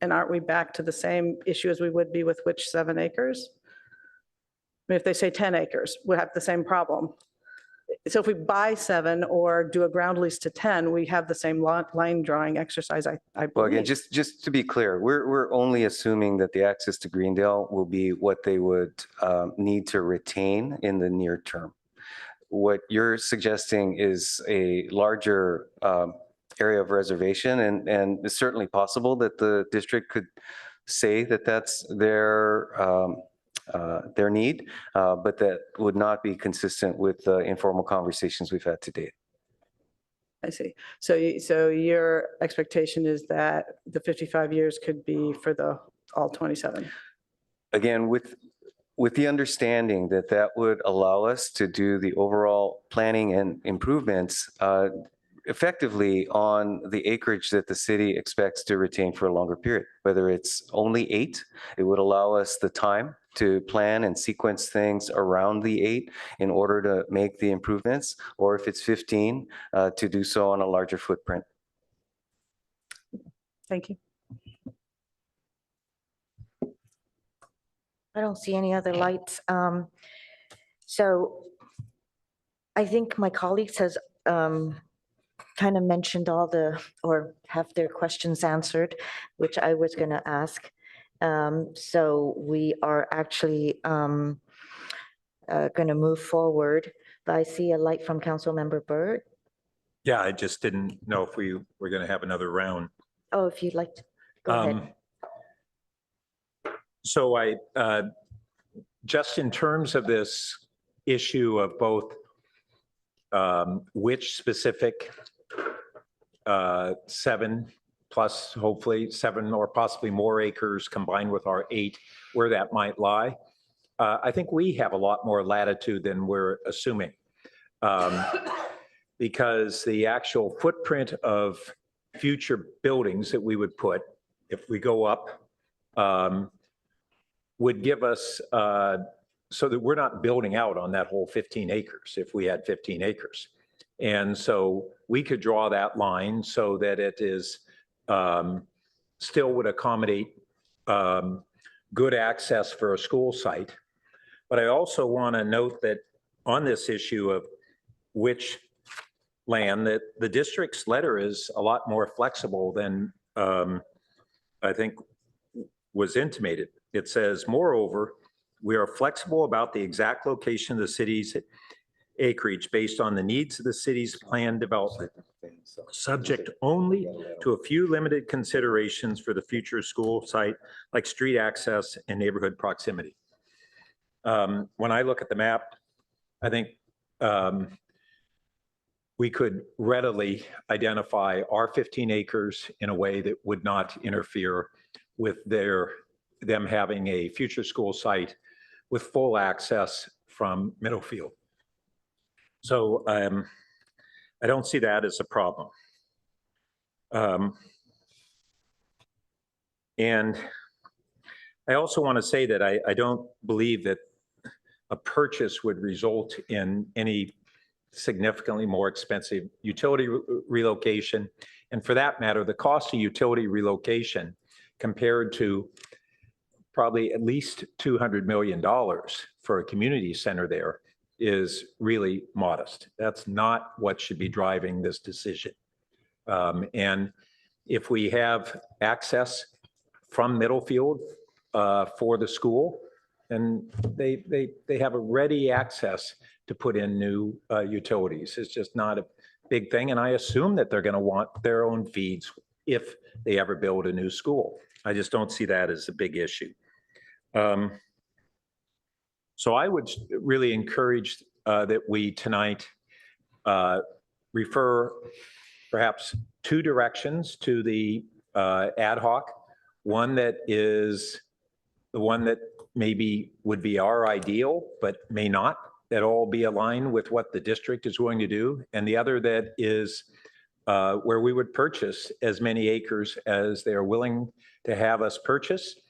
And aren't we back to the same issue as we would be with which 7 acres? I mean, if they say 10 acres, we have the same problem. So if we buy 7 or do a ground lease to 10, we have the same line drawing exercise, I believe. Well, again, just to be clear, we're only assuming that the access to Greendale will be what they would need to retain in the near term. What you're suggesting is a larger area of reservation, and it's certainly possible that the district could say that that's their need, but that would not be consistent with the informal conversations we've had to date. I see. So your expectation is that the 55 years could be for all 27? Again, with the understanding that that would allow us to do the overall planning and improvements effectively on the acreage that the city expects to retain for a longer period. Whether it's only 8, it would allow us the time to plan and sequence things around the 8 in order to make the improvements, or if it's 15, to do so on a larger footprint. Thank you. I don't see any other lights. So I think my colleagues has kind of mentioned or have their questions answered, which I was going to ask. So we are actually going to move forward, but I see a light from Councilmember Byrd. Yeah, I just didn't know if we were going to have another round. Oh, if you'd like to, go ahead. So just in terms of this issue of both which specific 7 plus hopefully 7 or possibly more acres combined with our 8, where that might lie, I think we have a lot more latitude than we're assuming. Because the actual footprint of future buildings that we would put, if we go up, would give us, so that we're not building out on that whole 15 acres if we had 15 acres. And so we could draw that line so that it is still would accommodate good access for a school site. But I also want to note that on this issue of which land, that the district's letter is a lot more flexible than I think was intimated. It says, moreover, we are flexible about the exact location of the city's acreage based on the needs of the city's planned development, subject only to a few limited considerations for the future school site, like street access and neighborhood proximity. When I look at the map, I think we could readily identify our 15 acres in a way that would not interfere with them having a future school site with full access from Middlefield. So I don't see that as a problem. And I also want to say that I don't believe that a purchase would result in any significantly more expensive utility relocation. And for that matter, the cost of utility relocation compared to probably at least $200 million for a community center there is really modest. That's not what should be driving this decision. And if we have access from Middlefield for the school, then they have a ready access to put in new utilities. It's just not a big thing. And I assume that they're going to want their own feeds if they ever build a new school. I just don't see that as a big issue. So I would really encourage that we tonight refer perhaps 2 directions to the ad hoc. One that is the one that maybe would be our ideal, but may not at all be aligned with what the district is going to do. And the other that is where we would purchase as many acres as they're willing to have us purchase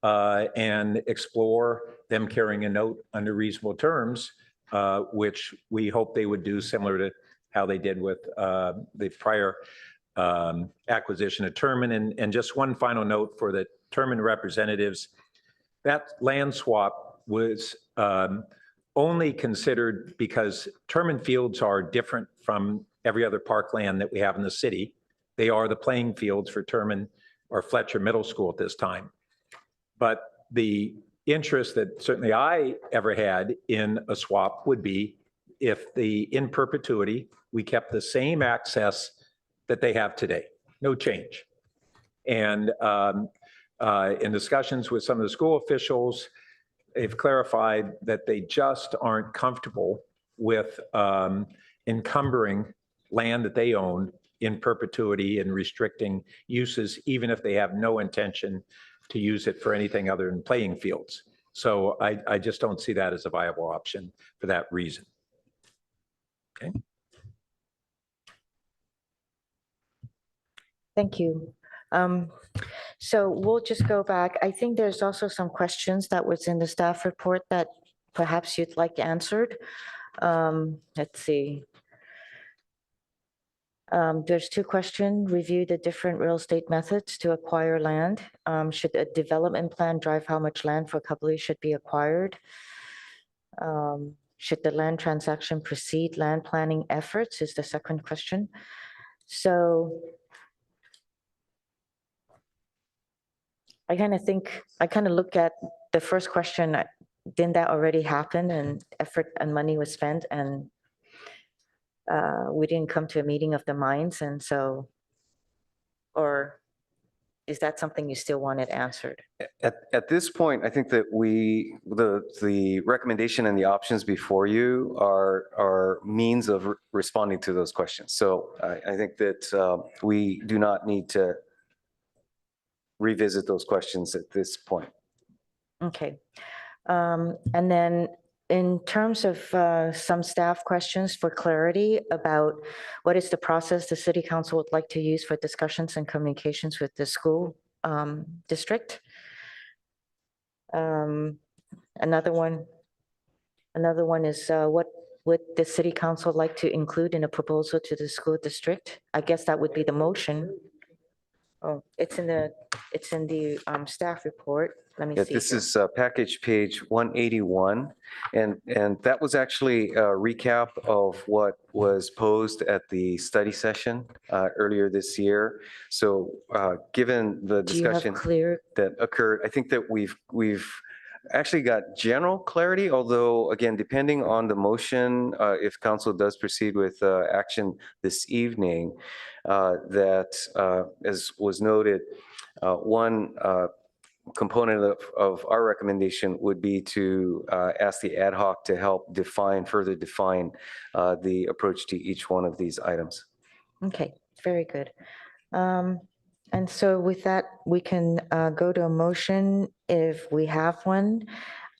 and explore them carrying a note under reasonable terms, which we hope they would do similar to how they did with the prior acquisition of Terman. And just one final note for the Terman representatives, that land swap was only considered because Terman fields are different from every other parkland that we have in the city. They are the playing fields for Terman or Fletcher Middle School at this time. But the interest that certainly I ever had in a swap would be if in perpetuity, we kept the same access that they have today, no change. And in discussions with some of the school officials, they've clarified that they just aren't comfortable with encumbering land that they own in perpetuity and restricting uses, even if they have no intention to use it for anything other than playing fields. So I just don't see that as a viable option for that reason. Okay. Thank you. So we'll just go back. I think there's also some questions that was in the staff report that perhaps you'd like answered. Let's see. There's 2 questions. Review the different real estate methods to acquire land. Should a development plan drive how much land for Cubberly should be acquired? Should the land transaction precede land planning efforts is the second question. So I kind of look at the first question didn't that already happen and effort and money was spent and we didn't come to a meeting of the minds, and so, or is that something you still wanted answered? At this point, I think that the recommendation and the options before you are means of responding to those questions. So I think that we do not need to revisit those questions at this point. Okay. And then in terms of some staff questions for clarity about what is the process the city council would like to use for discussions and communications with the school district. Another one is what would the city council like to include in a proposal to the school district? I guess that would be the motion. Oh, it's in the staff report. Let me Yeah, see. this here. is package page 181, and that was actually a recap of what was posed at the study session earlier this year. So given the Do you have discussion clear? that occurred, I think that we've actually got general clarity, although again, depending on the motion, if council does proceed with action this evening, that as was noted, one component of our recommendation would be to ask the ad hoc to help further define the approach to each one of these items. Okay, very good. And so with that, we can go to a motion if we have one.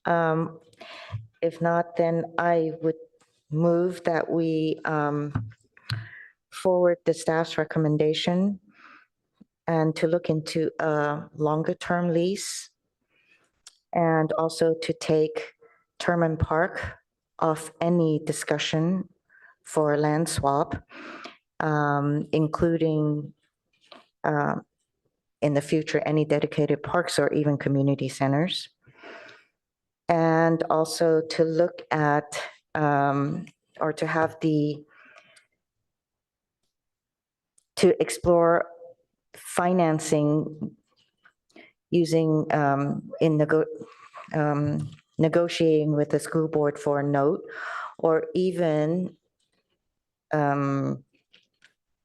If not, then I would move that we forward the staff's recommendation and to look into a longer-term lease and also to take Terman Park off any discussion for land swap, including in the future, any dedicated parks or even community centers. And also to look at or to have to explore financing using negotiating with the school board for a note, or even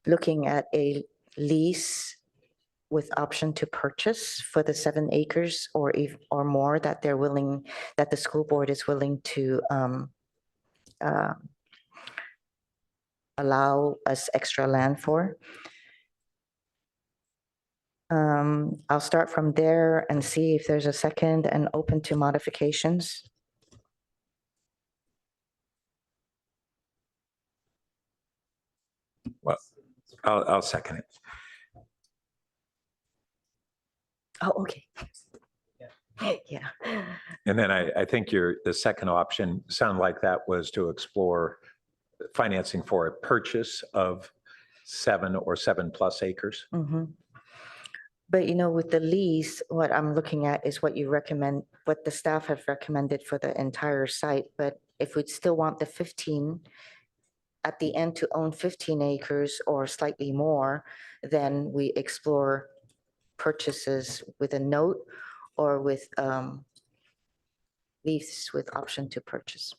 looking at a lease with option to purchase for the 7 acres or more that that the school board is willing to allow us extra land for. I'll start from there and see if there's a second and open to modifications. Well, I'll second it. Oh, okay. Yeah. And then I think the second option sounded like that was to explore financing for a purchase of 7 or 7+ acres. Mm-hmm. But with the lease, what I'm looking at is what you recommend, what the staff have recommended for the entire site. But if we'd still want the 15 at the end to own 15 acres or slightly more, then we explore purchases with a note or with lease with option to purchase.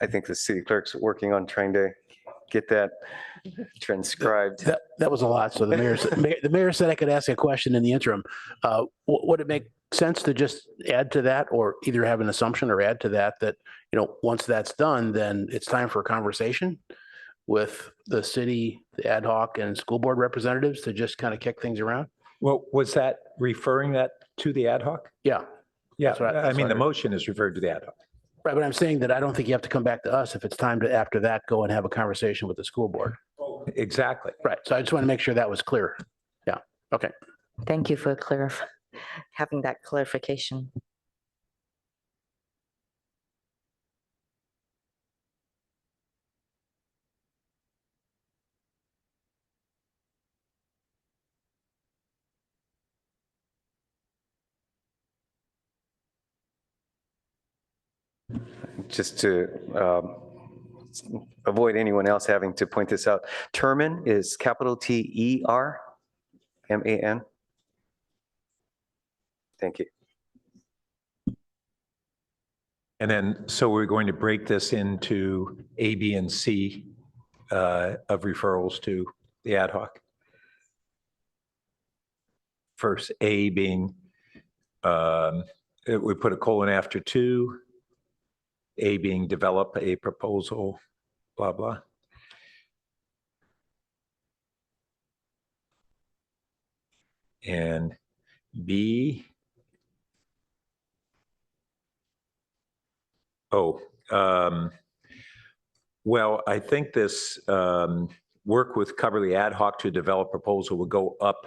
I think the city clerk's working on trying to get that transcribed. That was a lot. So the mayor said I could ask a question in the interim. Would it make sense to just add to that, or either have an assumption or add to that, once that's done, then it's time for a conversation with the city, the ad hoc and school board representatives to just kind of kick things around? Well, was that referring that to the ad hoc? Yeah. Yeah, I mean, the heard. motion is referred to the ad hoc. Right, but I'm saying that I don't think you have to come back to us if it's time to, after that, go and have a conversation with the school board. Exactly. Right, so I just want to make sure that was clear. Yeah, okay. Thank you for having that clarification. just to avoid anyone else having to point this out, Terman is capital T-E-R-M-A-N. Thank you. And then, so we're going to break this into A, B, and C of referrals to the ad hoc. First, A being, we put a colon after 2, A being develop a proposal, blah, blah. And B, well, I think this work with Cubberly ad hoc to develop proposal will go up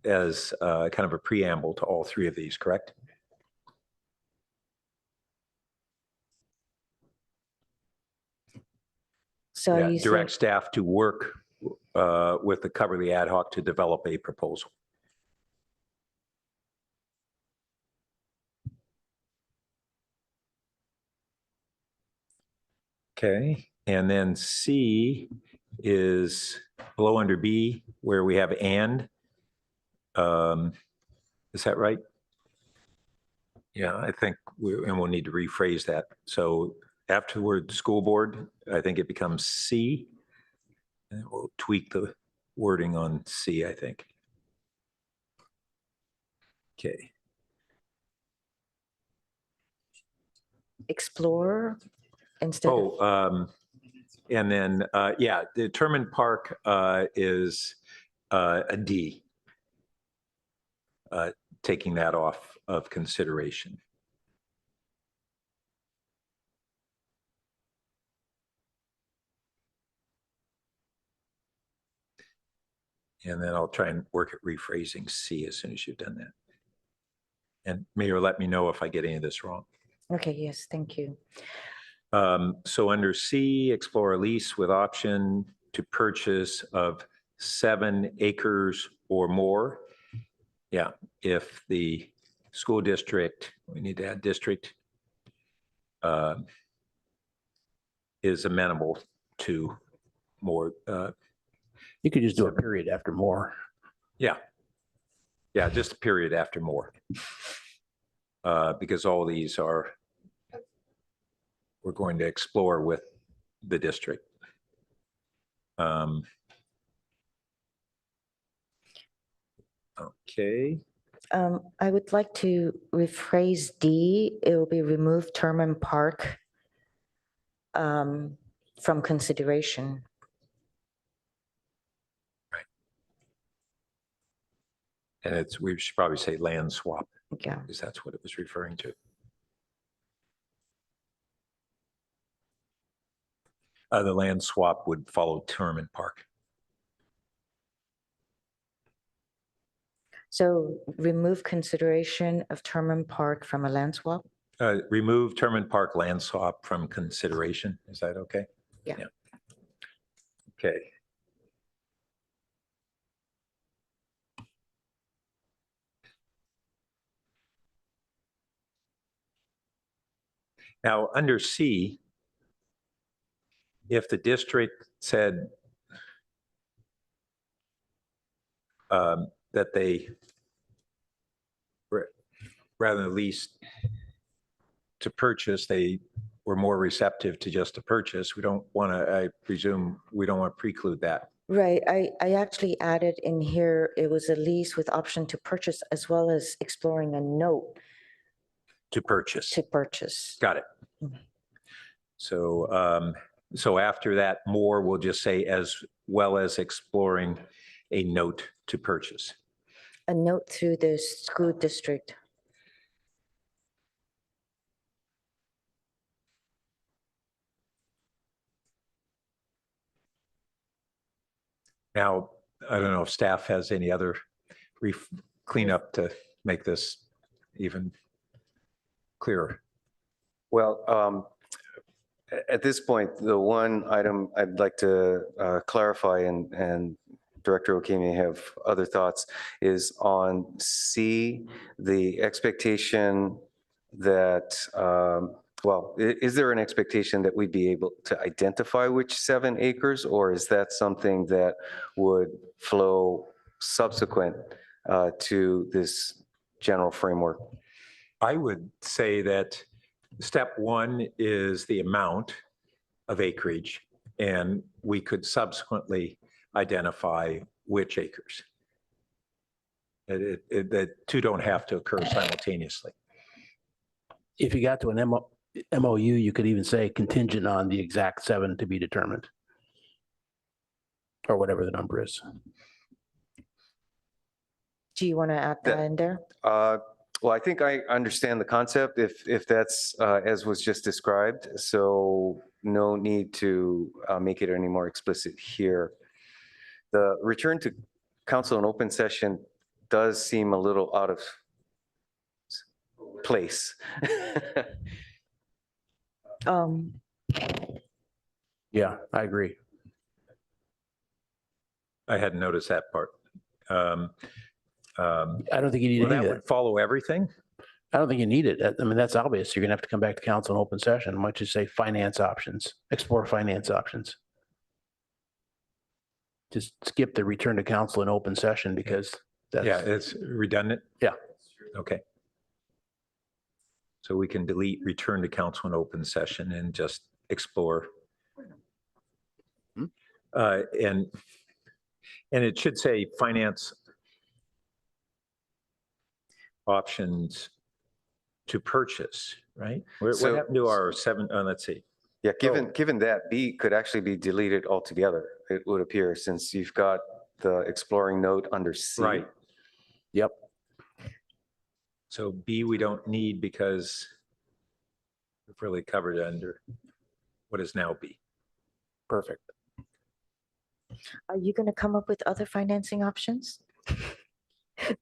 as kind of a preamble to all 3 of these, correct? So Yeah, you direct say, staff to work with the Cubberly ad hoc to develop a proposal. Okay, and then C is below under B where we have and. Is that right? Yeah, I think we'll need to rephrase that. So afterward, school board, I think it becomes C. And we'll tweak the wording on C, I think. Okay. explore instead of, And then, yeah, determined park is a D. Taking that off of consideration. And then I'll try and work at rephrasing C as soon as you've done that. And Mayor, let me know if I get any of this wrong. okay, yes, thank you. So under C, explore a lease with option to purchase of 7 acres or more. Yeah, if the school district, we need to add district, is amenable to more. You could just do a period after more. Yeah. Yeah, just a period after more. Because all these are, we're going to explore with the district. Okay. I would like to rephrase D. It will be remove term and park from consideration. And we should probably say land swap. Yeah. Because that's what it was referring to. The land swap would follow term and park. So remove consideration of term and park from a land swap? Remove term and park land swap from consideration. Is that okay? Yeah. Okay. Now, under C, if the district said that they, rather than lease to purchase, they were more receptive to just a purchase, we don't want to, I presume, we don't want to preclude that. Right. I actually added in here, it was a lease with option to purchase as well as exploring a note To purchase. to purchase. Got it. So, so after that, more, we'll just say as well as exploring a note to purchase. A note through the school district. Now, I don't know if staff has any other cleanup to make this even clearer. Well, at this point, the one item I'd like to clarify, and Director Okey may have other thoughts, is on C, the expectation that well, is there an expectation that we'd be able to identify which 7 acres, or is that something that would flow subsequent to this general framework? I would say that step one is the amount of acreage, and we could subsequently identify which acres. The two don't have to occur simultaneously. If you got to an MOU, you could even say contingent on the exact 7 to be determined. Or whatever the number is. Do you want to add that in there? Well, I think I understand the concept if that's as was just described. So no need to make it any more explicit here. The return to council in open session does seem a little out of place. Yeah, I agree. I hadn't noticed that part. I don't think you need Well, any that of would that. follow everything. I don't think you need it. I mean, that's obvious. You're gonna have to come back to council in open session. Why don't you say finance options, explore finance options? Just skip the return to council in open session because that's. Yeah, it's redundant. Yeah. Okay. So we can delete return to council in open session and just explore. And it should say finance options to purchase, right? What So- happened to our 7, let's see. Yeah, given that, B could actually be deleted altogether, it would appear, since you've got the exploring note under C. Right. Yep. So B we don't need because we've really covered under what is now B. Perfect. Are you going to come up with other financing options?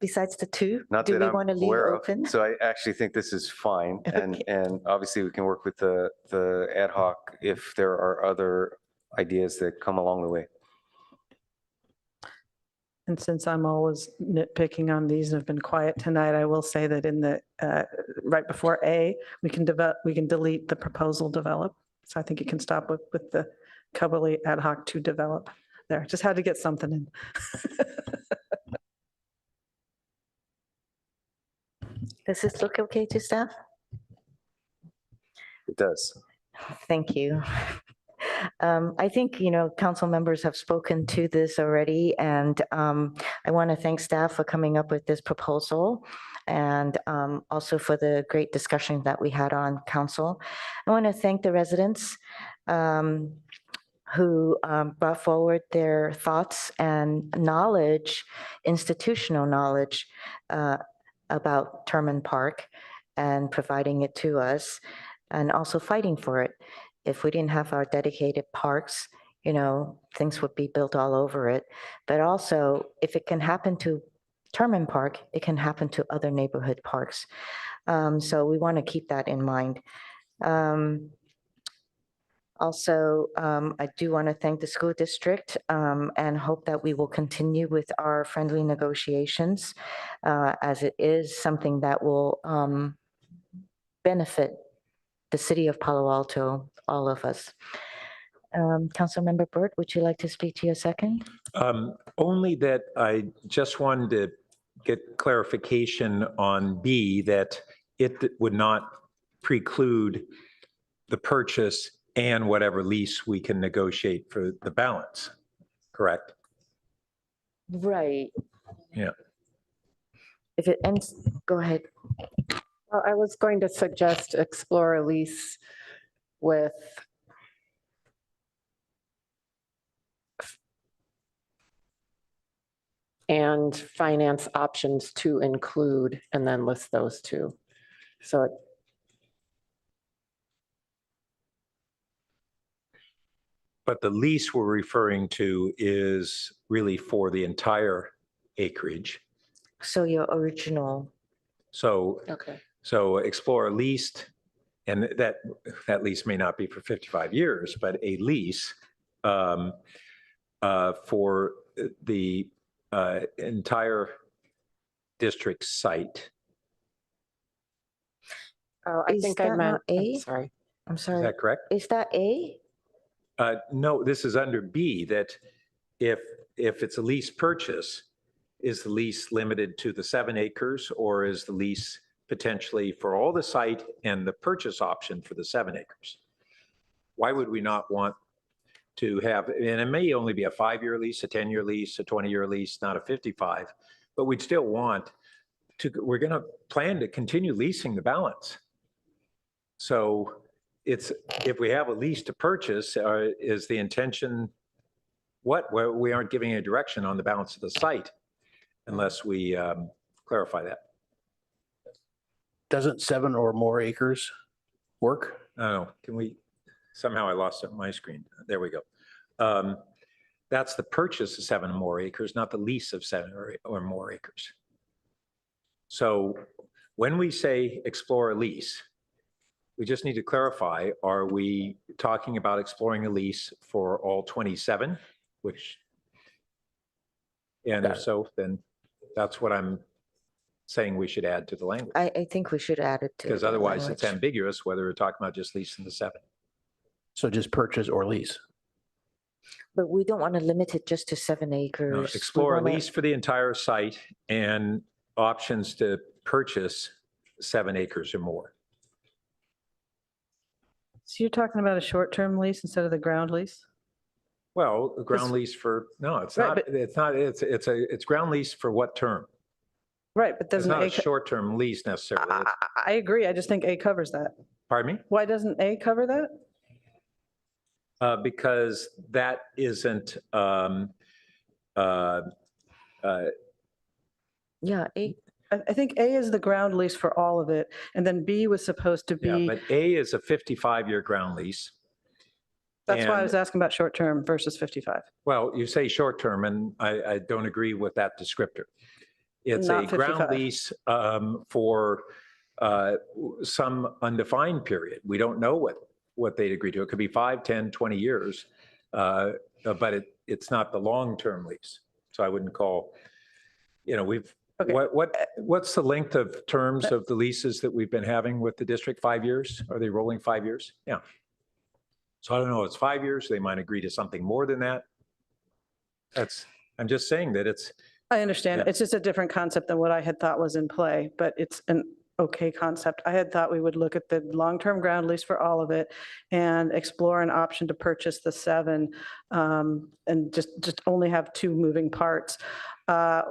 Besides the 2? Not Do that we I'm want to leave aware open? of. So I actually think this is fine. And obviously we can work with the ad hoc if there are other ideas that come along the way. And since I'm always nitpicking on these and have been quiet tonight, I will say that in the, right before A, we can delete the proposal develop. So I think you can stop with the Cubberly ad hoc to develop there. Just had to get something in. Does this look okay to staff? It does. Thank you. I think, council members have spoken to this already, and I want to thank staff for coming up with this proposal and also for the great discussion that we had on council. I want to thank the residents who brought forward their thoughts and knowledge, institutional knowledge about Terman Park and providing it to us and also fighting for it. If we didn't have our dedicated parks, things would be built all over it. But also, if it can happen to Terman Park, it can happen to other neighborhood parks. So we want to keep that in mind. Also, I do want to thank the school district and hope that we will continue with our friendly negotiations as it is something that will benefit the city of Palo Alto, all of us. Councilmember Burt, would you like to speak to your second? Only that I just wanted to get clarification on B, that it would not preclude the purchase and whatever lease we can negotiate for the balance, correct? Right. Yeah. If it ends, go ahead. Well, I was going to suggest explore a lease with and finance options to include, and then list those 2. So But the lease we're referring to is really for the entire acreage. So your original. So, okay. so explore leased, and that lease may not be for 55 years, but a lease for the entire district site. Oh, I Is think I that meant, not A? sorry. I'm Is sorry. that correct? Is that A? No, this is under B, that if it's a lease purchase, is the lease limited to the 7 acres, or is the lease potentially for all the site and the purchase option for the 7 acres? Why would we not want to have, and it may only be a 5-year lease, a 10-year lease, a 20-year lease, not a 55, but we'd still want to, we're going to plan to continue leasing the balance. So it's, if we have a lease to purchase, is the intention what? Well, we aren't giving a direction on the balance of the site unless we clarify that. Doesn't 7 or more acres work? Oh, can we, somehow I lost it on my screen. There we go. That's the purchase of 7 or more acres, not the lease of 7 or more acres. So when we say explore a lease, we just need to clarify, are we talking about exploring a lease for all 27, which, and if so, then that's what I'm saying we should add to the language. I think we should add it to. Because the otherwise it's language. ambiguous whether we're talking about just leasing the 7. So just purchase or lease? But we don't want to limit it just to 7 No, acres. We explore a wanna- lease for the entire site and options to purchase 7 acres or more. So you're talking about a short-term lease instead of the ground lease? Well, a ground lease for, no, it's Right, not, but- it's ground lease for what term? Right, but It's doesn't not a A, short-term lease necessarily. It's- I agree. I just think A covers that. Pardon me? Why doesn't A cover that? Because that isn't, Yeah, I think A is the ground lease for all of it, and then B was supposed to yeah, be, but A is a 55-year ground lease. that's why I and- was asking about short-term versus 55. Well, you say short-term, and I don't agree with that descriptor. It's Not a ground 55. lease for some undefined period. We don't know what they'd agree to. It could be 5, 10, 20 years, but it's not the long-term lease. So I wouldn't call, Okay. what's the length of terms of the leases that we've been having with the district? 5 years? Are they rolling 5 years? Yeah. So I don't know, it's 5 years. They might agree to something more than that. I'm just saying that it's, I understand. Yeah. It's just a different concept than what I had thought was in play, but it's an okay concept. I had thought we would look at the long-term ground lease for all of it and explore an option to purchase the 7 and just only have 2 moving parts.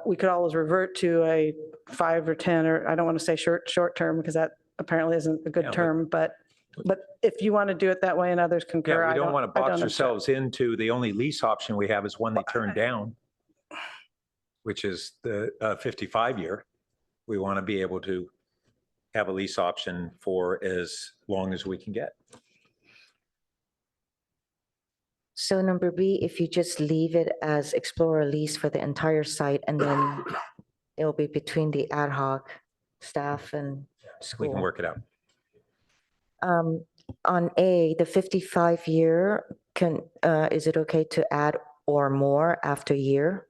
We could always revert to a 5 or 10, or I don't want to say short term because that apparently isn't a good Yeah, term, but if you want to do it that way and others concur, yeah, we I don't want to I box don't object. ourselves into the only lease option we have is one they turn down, which is the 55-year. We want to be able to have a lease option for as long as we can get. So number B, if you just leave it as explore a lease for the entire site, and then it'll be between the ad hoc staff and school. We can work it out. On A, the 55-year, is it okay to add or more after year?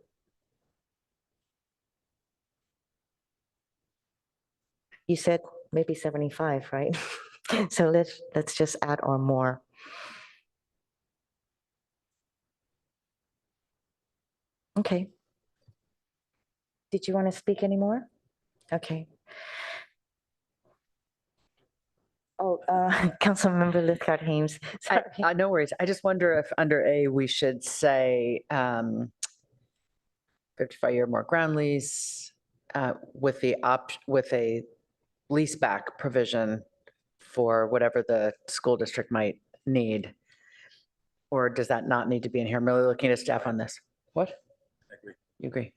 You said maybe 75, right? So let's just add or more. Okay. Did you want to speak anymore? Okay. Oh, Councilmember Lithcott Hames. Sorry. No worries. I just wonder if under A, we should say 55-year more ground lease with a lease back provision for whatever the school district might need. Or does that not need to be in here? I'm really looking at staff on this. What? I agree. You agree?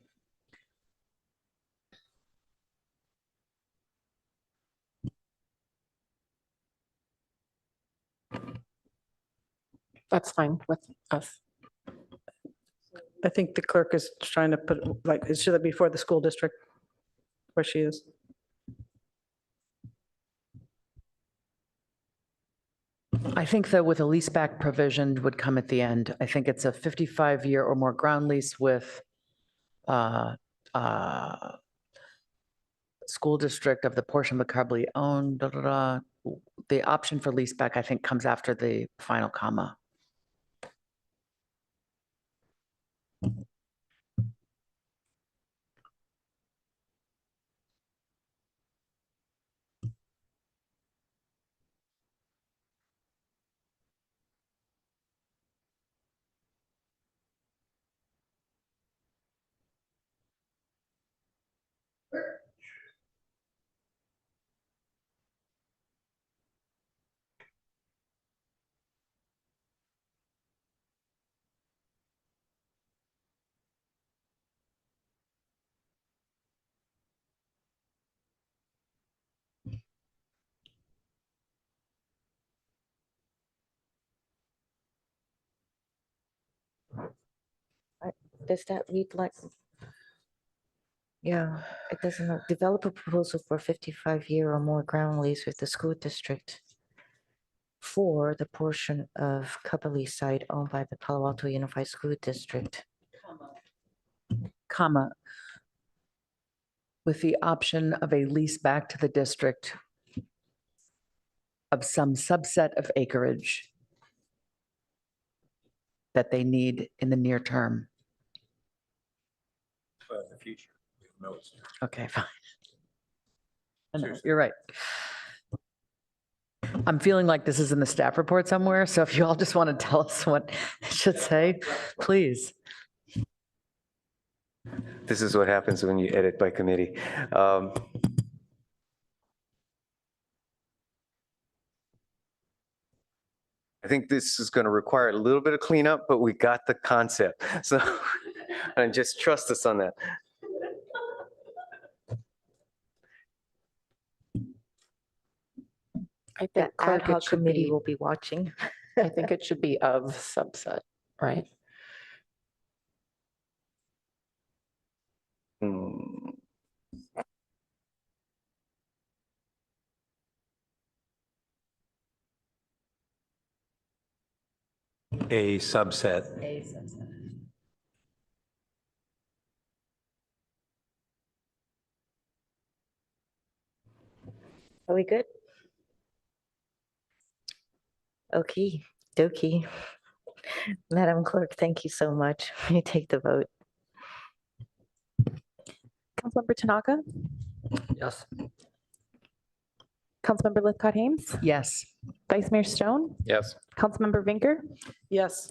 That's fine with us. I think the clerk is trying to put, should it be for the school district where she is? I think that with a lease back provision would come at the end. I think it's a 55-year or more ground lease with school district of the portion of Cubberly owned, the option for lease back, I think, comes after the final comma. Does that read like? Yeah, it doesn't know. Develop a proposal for 55-year or more ground lease with the school district for the portion of Cubberly site owned by the Palo Alto Unified School District. Comma, with the option of a lease back to the district of some subset of acreage that they need in the near term. In the future. No, it's not. Okay, fine. I know, you're right. I'm feeling like this is in the staff report somewhere, so if you all just want to tell us what it should say, please. This is what happens when you edit by committee. I think this is going to require a little bit of cleanup, but we got the concept. So, and just trust us on that. I think The ad clerk, it hoc should committee be- will be watching. I think it should be of subset, right? Hmm. A subset. A subset. Are we good? Okay, dokie. Madam Clerk, thank you so much. You take the vote. Councilmember Tanaka, Yes. Councilmember Lithcott Hames, Yes. Vice Mayor Stone, Yes. Councilmember Vinker, Yes.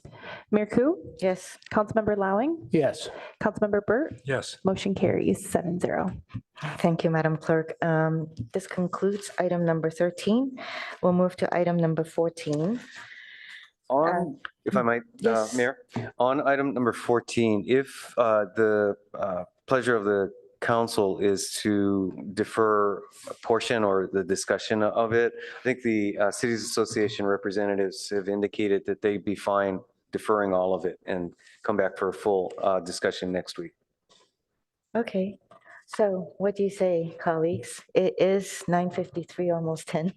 Mayor Ku, Yes. Councilmember Lowing, Yes. Councilmember Burt, Yes. motion carries 7-0. Thank you, Madam Clerk. This concludes item number 13. We'll move to item number 14. On, if I might, yes. Mayor, on item number 14, if the pleasure of the council is to defer a portion or the discussion of it, I think the Cities Association representatives have indicated that they'd be fine deferring all of it and come back for a full discussion next week. Okay, so what do you say, colleagues? It is 9:53, almost 10.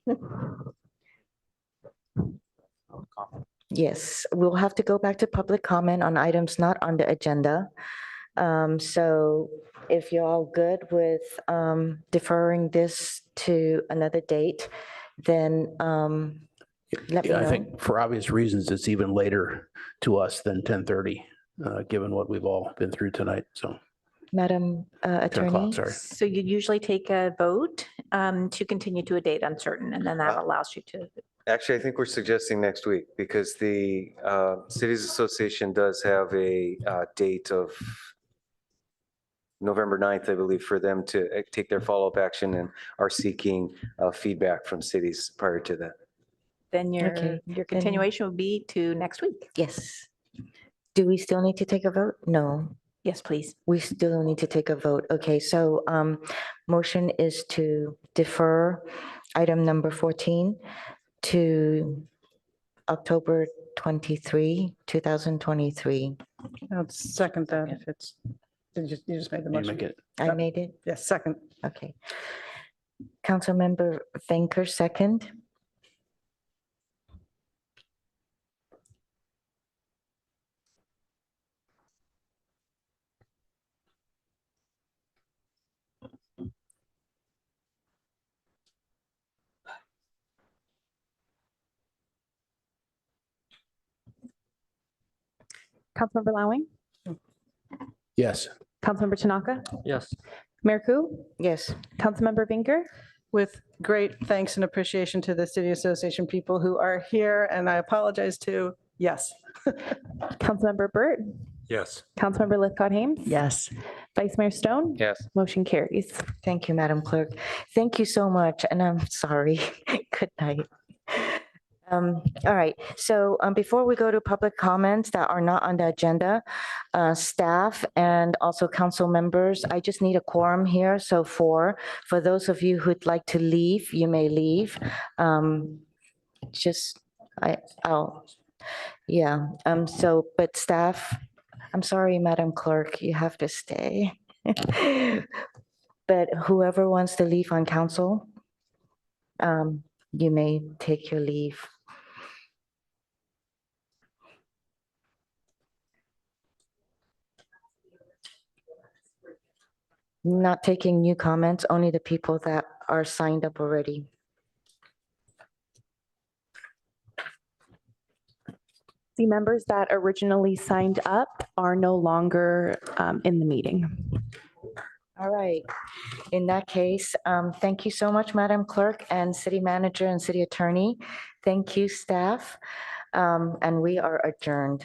Yes, we'll have to go back to public comment on items not on the agenda. So if you're all good with deferring this to another date, then let me Yeah, I know. think for obvious reasons, it's even later to us than 10:30, given what we've all been through tonight. So Madam 10 Attorney? o'clock, sorry. So you usually take a vote to continue to a date uncertain, and then that allows you to. Actually, I think we're suggesting next week because the Cities Association does have a date of November 9th, I believe, for them to take their follow-up action and are seeking feedback from cities prior to that. Then your Okay, continuation would be to next week. Yes. Do we still need to take a vote? No. Yes, please. We still need to take a vote. Okay, so motion is to defer item number 14 to October 23, 2023. I'll second that if it's, you just made the You motion. make it. I made it? Yes, second. Okay. Councilmember Venker, second. Councilmember Lowing, Yes. Councilmember Tanaka, Yes. Mayor Ku, Yes. Councilmember Vinker, With great thanks and appreciation to the City Association people who are here, and I apologize to, yes. Councilmember Burt, Yes. Councilmember Lithcott Hames. Yes. Vice Mayor Stone. Yes. Motion carries. Thank you, Madam Clerk. Thank you so much, and I'm sorry. Good night. All right, so before we go to public comments that are not on the agenda, staff and also council members, I just need a quorum here. So for those of you who'd like to leave, you may leave. But staff, I'm sorry, Madam Clerk, you have to stay. But whoever wants to leave on council, you may take your leave. Not taking new comments, only the people that are signed up already. The members that originally signed up are no longer in the meeting. All right. In that case, thank you so much, Madam Clerk and City Manager and City Attorney. Thank you, staff. And we are adjourned.